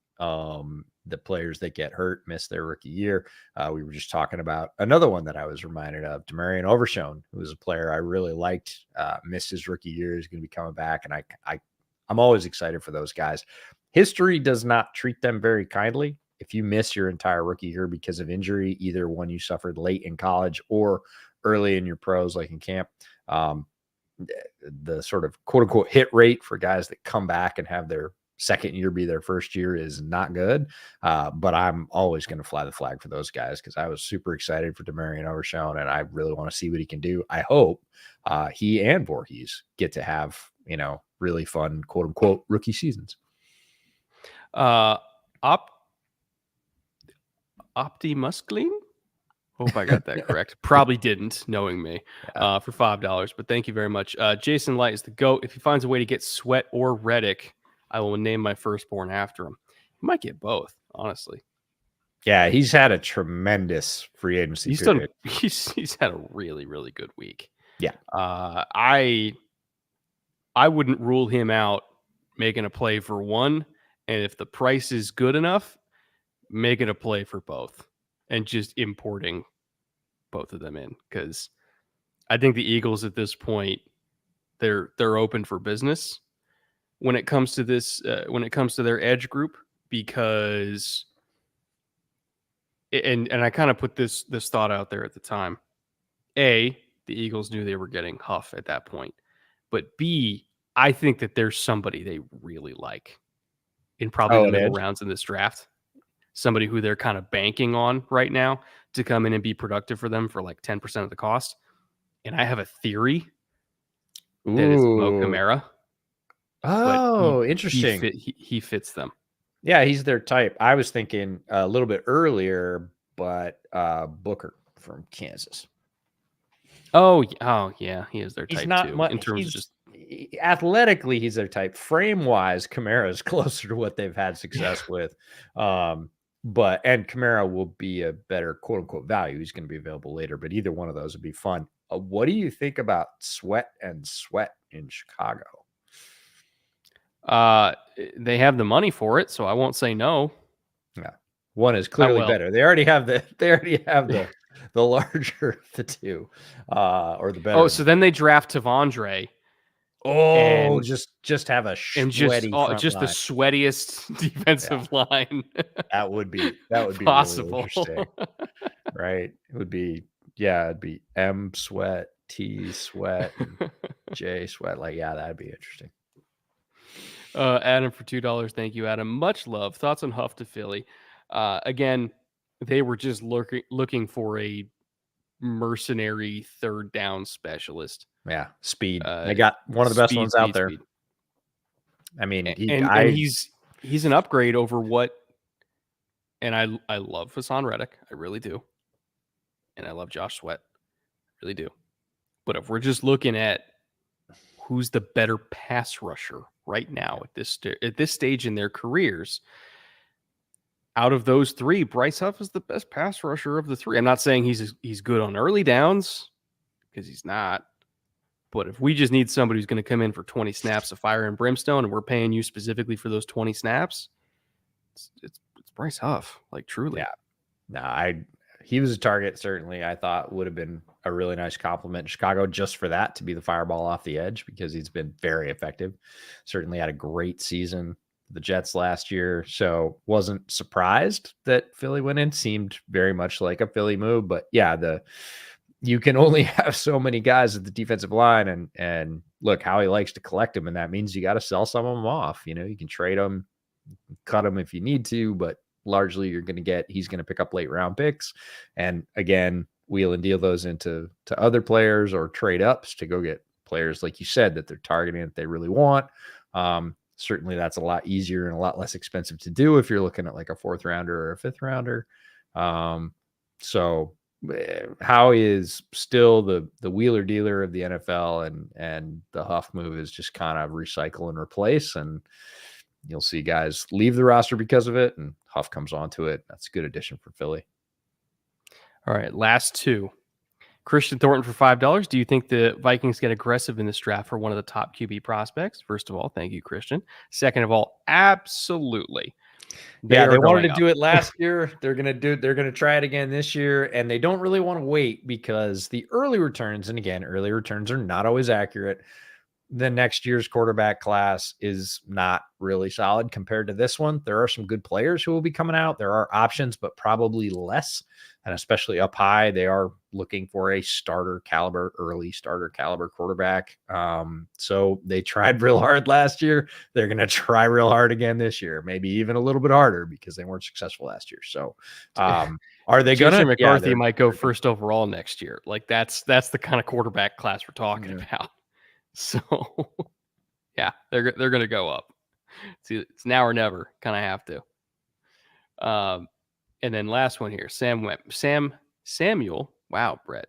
the players that get hurt miss their rookie year. We were just talking about another one that I was reminded of, Demarion Overshone, who was a player I really liked, missed his rookie year, is going to be coming back. And I'm always excited for those guys. History does not treat them very kindly. If you miss your entire rookie year because of injury, either one you suffered late in college or early in your pros, like in camp, the sort of quote unquote hit rate for guys that come back and have their second year be their first year is not good. But I'm always going to fly the flag for those guys because I was super excited for Demarion Overshone and I really want to see what he can do. I hope he and Voorhees get to have, really fun quote unquote rookie seasons. Optimusclean? Hope I got that correct. Probably didn't, knowing me, for $5. But thank you very much. Jason Light is the GOAT. If he finds a way to get Sweat or Reddick, I will name my firstborn after him. He might get both, honestly. Yeah, he's had a tremendous free agency period. He's had a really, really good week. Yeah. I wouldn't rule him out making a play for one, and if the price is good enough, making a play for both and just importing both of them in, because I think the Eagles at this point, they're open for business when it comes to this, when it comes to their edge group, because and I kind of put this thought out there at the time. A, the Eagles knew they were getting Huff at that point, but B, I think that there's somebody they really like in probably the middle rounds in this draft. Somebody who they're kind of banking on right now to come in and be productive for them for like 10% of the cost. And I have a theory that is Mo Kamara. Oh, interesting. He fits them. Yeah, he's their type. I was thinking a little bit earlier, but Booker from Kansas. Oh yeah, he is their type too. Much, in terms of just athletically, he's their type. Frame wise, Kamara is closer to what they've had success with. And Kamara will be a better quote unquote value. He's going to be available later, but either one of those would be fun. What do you think about Sweat and Sweat in Chicago? They have the money for it, so I won't say no. Yeah, one is clearly better. They already have the larger of the two, or the better. Oh, so then they draft Tavondre. Oh, just have a sweaty just the sweatiest defensive line. That would be possible. Really interesting, right? It would be it'd be M Sweat, T Sweat, J Sweat. Like, yeah, that'd be interesting. Adam for $2. Thank you, Adam. Much love. Thoughts on Huff to Philly? Again, they were just looking for a mercenary third down specialist. Yeah, speed. They got one of the best ones out there. I mean, he's an upgrade over what. And I love Hassan Reddick, I really do, and I love Josh Sweat, I really do. But if we're just looking at who's the better pass rusher right now at this stage in their careers, out of those three, Bryce Huff is the best pass rusher of the three. I'm not saying he's good on early downs, because he's not. But if we just need somebody who's going to come in for 20 snaps of fire and brimstone, and we're paying you specifically for those 20 snaps, it's Bryce Huff, like, truly. Yeah. No, he was a target, certainly. I thought would have been a really nice compliment in Chicago just for that, to be the fireball off the edge, because he's been very effective. Certainly had a great season for the Jets last year. So wasn't surprised that Philly went in. Seemed very much like a Philly move. But yeah, you can only have so many guys at the defensive line, and look how he likes to collect them. And that means you got to sell some of them off. You can trade them, cut them if you need to, but largely he's going to pick up late round picks. And again, wheel and deal those into other players or trade ups to go get players, like you said, that they're targeting, that they really want. Certainly that's a lot easier and a lot less expensive to do if you're looking at like a 4th rounder or a 5th rounder. So Howie is still the wheeler dealer of the NFL, and the Huff move is just kind of recycle and replace, and you'll see guys leave the roster because of it, and Huff comes onto it. That's a good addition for Philly. All right, last two. Christian Thornton for $5. Do you think the Vikings get aggressive in this draft for one of the top QB prospects? First of all, thank you, Christian. Second of all, absolutely. They are they wanted going to up. do it last year. They're gonna try it again this year, and they don't really want to wait because the early returns, and again, early returns are not always accurate. The next year's quarterback class is not really solid compared to this one. There are some good players who will be coming out. There are options, but probably less. And especially up high, they are looking for a early starter caliber quarterback. So they tried real hard last year. They're going to try real hard again this year, maybe even a little bit harder because they weren't successful last year. So are they going JJ to? McCarthy might go first overall next year. Like that's the kind of quarterback class we're talking about. So, yeah, they're going to go up. See, it's now or never. Kind of have to. And then last one here, Samuel. Wow, Brett,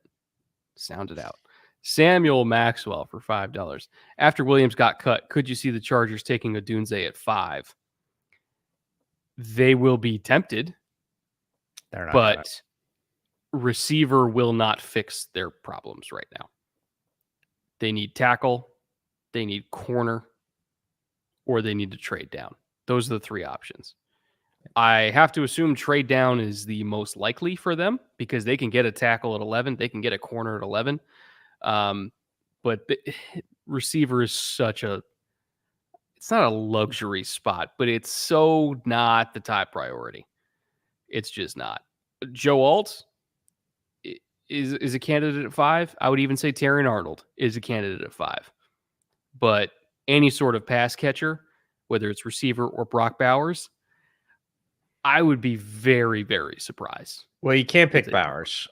sounded out. Samuel Maxwell for $5. After Williams got cut, could you see the Chargers taking a Dunze at $5? They will be tempted. They're not, but receiver will not fix their problems right now. They need tackle, they need corner, or they need to trade down. Those are the three options. I have to assume trade down is the most likely for them because they can get a tackle at 11. They can get a corner at 11. But the receiver is it's not a luxury spot, but it's so not the top priority. It's just not. Joe Alt is a candidate at 5. I would even say Terrion Arnold is a candidate at 5. But any sort of pass catcher, whether it's receiver or Brock Bowers, I would be very, very surprised. Well, you can't pick Bowers.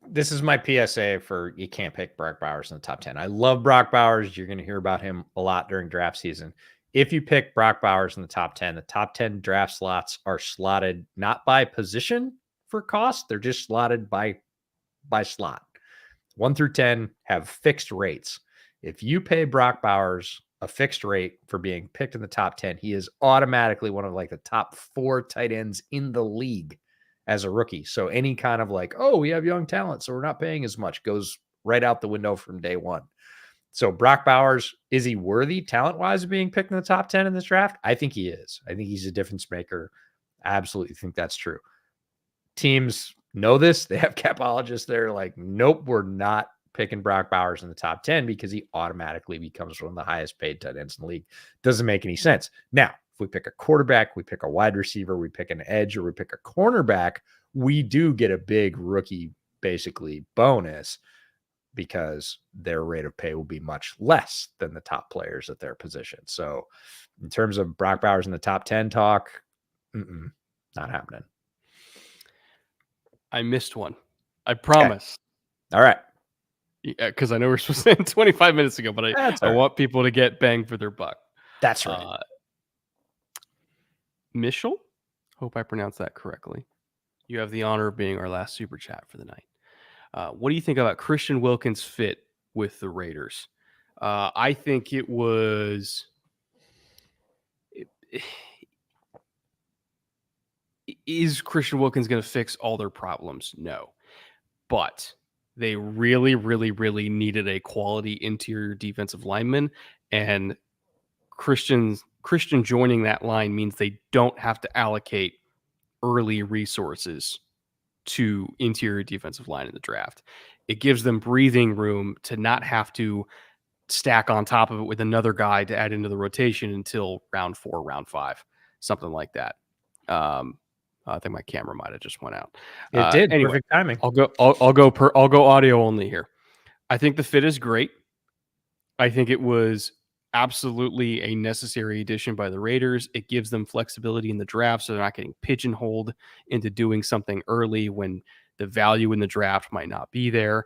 This is my PSA for you can't pick Brock Bowers in the top 10. I love Brock Bowers. You're going to hear about him a lot during draft season. If you pick Brock Bowers in the top 10 draft slots are slotted not by position for cost. They're just slotted by slot. 1 through 10 have fixed rates. If you pay Brock Bowers a fixed rate for being picked in the top 10, he is automatically one of like the top 4 tight ends in the league as a rookie. So any kind of like, oh, we have young talent, so we're not paying as much, goes right out the window from day one. So Brock Bowers, is he worthy talent-wise of being picked in the top 10 in this draft? I think he is. I think he's a difference maker. I absolutely think that's true. Teams know this. They have capologists. They're like, nope, we're not picking Brock Bowers in the top 10 because he automatically becomes one of the highest paid tight ends in the league. Doesn't make any sense. Now, if we pick a quarterback, we pick a wide receiver, we pick an edge, or we pick a cornerback, we do get a big rookie basically bonus because their rate of pay will be much less than the top players at their position. So in terms of Brock Bowers in the top 10 talk, not happening. I missed one. I promise. Okay. All right. Yeah, because I know we're supposed to end 25 minutes ago, but I want people to get bang for their buck. That's right. Michel, hope I pronounced that correctly. You have the honor of being our last super chat for the night. What do you think about Christian Wilkins' fit with the Raiders? I think it was... Is Christian Wilkins going to fix all their problems? No. But they really, really, really needed a quality interior defensive lineman. And Christian joining that line means they don't have to allocate early resources to interior defensive line in the draft. It gives them breathing room to not have to stack on top of it with another guy to add into the rotation until round 4, round 5, something like that. I think my camera might have just went out. It did. Anyway, perfect timing. I'll go audio only here. I think the fit is great. I think it was absolutely a necessary addition by the Raiders. It gives them flexibility in the draft, so they're not getting pigeonholed into doing something early when the value in the draft might not be there.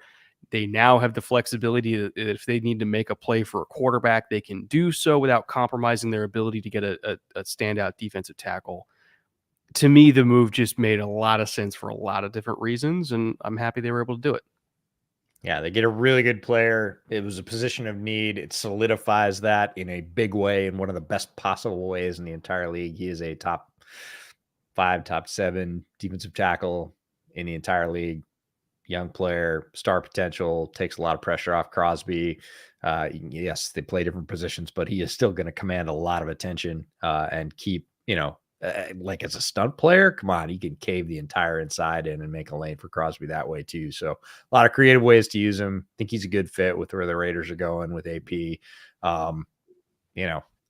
They now have the flexibility that if they need to make a play for a quarterback, they can do so without compromising their ability to get a standout defensive tackle. To me, the move just made a lot of sense for a lot of different reasons, and I'm happy they were able to do it. Yeah, they get a really good player. It was a position of need. It solidifies that in a big way, in one of the best possible ways in the entire league. He is a top 5, top 7 defensive tackle in the entire league. Young player, star potential, takes a lot of pressure off Crosby. Yes, they play different positions, but he is still going to command a lot of attention and keep, like as a stunt player, come on, he can cave the entire inside in and make a lane for Crosby that way too. So a lot of creative ways to use him. I think he's a good fit with where the Raiders are going with AP.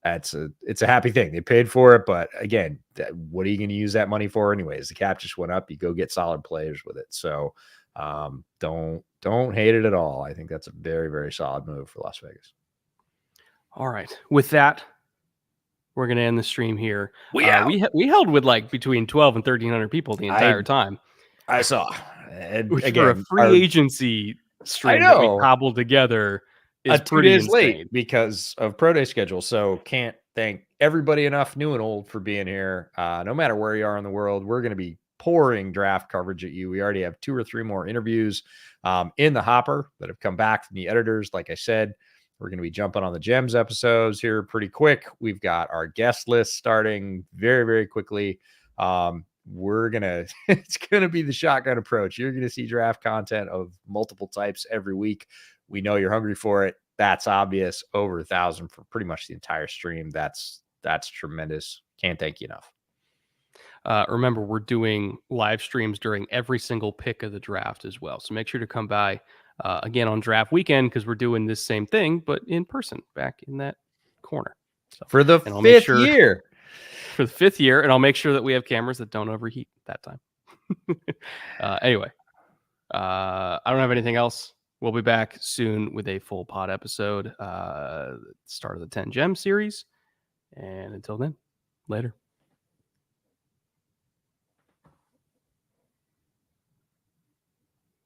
It's a happy thing. They paid for it, but again, what are you going to use that money for anyways? The cap just went up. You go get solid players with it. So don't hate it at all. I think that's a very, very solid move for Las Vegas. All right. With that, we're going to end the stream here. We held with like between 12 and 1,300 people the entire time. I saw. And which again, for a free agency stream that we cobbled together is 2 pretty days insane. late because of pro day schedule. So can't thank everybody enough, new and old, for being here. No matter where you are in the world, we're going to be pouring draft coverage at you. We already have 2 or 3 more interviews in the hopper that have come back from the editors. Like I said, we're going to be jumping on the Gems episodes here pretty quick. We've got our guest list starting very, very quickly. It's going to be the shotgun approach. You're going to see draft content of multiple types every week. We know you're hungry for it. That's obvious. Over 1,000 for pretty much the entire stream. That's tremendous. Can't thank you enough. Remember, we're doing live streams during every single pick of the draft as well. So make sure to come by again on draft weekend, because we're doing this same thing, but in person back in that corner. So, for the 5th year. For the 5th year, and I'll make sure that we have cameras that don't overheat that time. Anyway, I don't have anything else. We'll be back soon with a full pod episode, start of the 10 Gem series. And until then, later.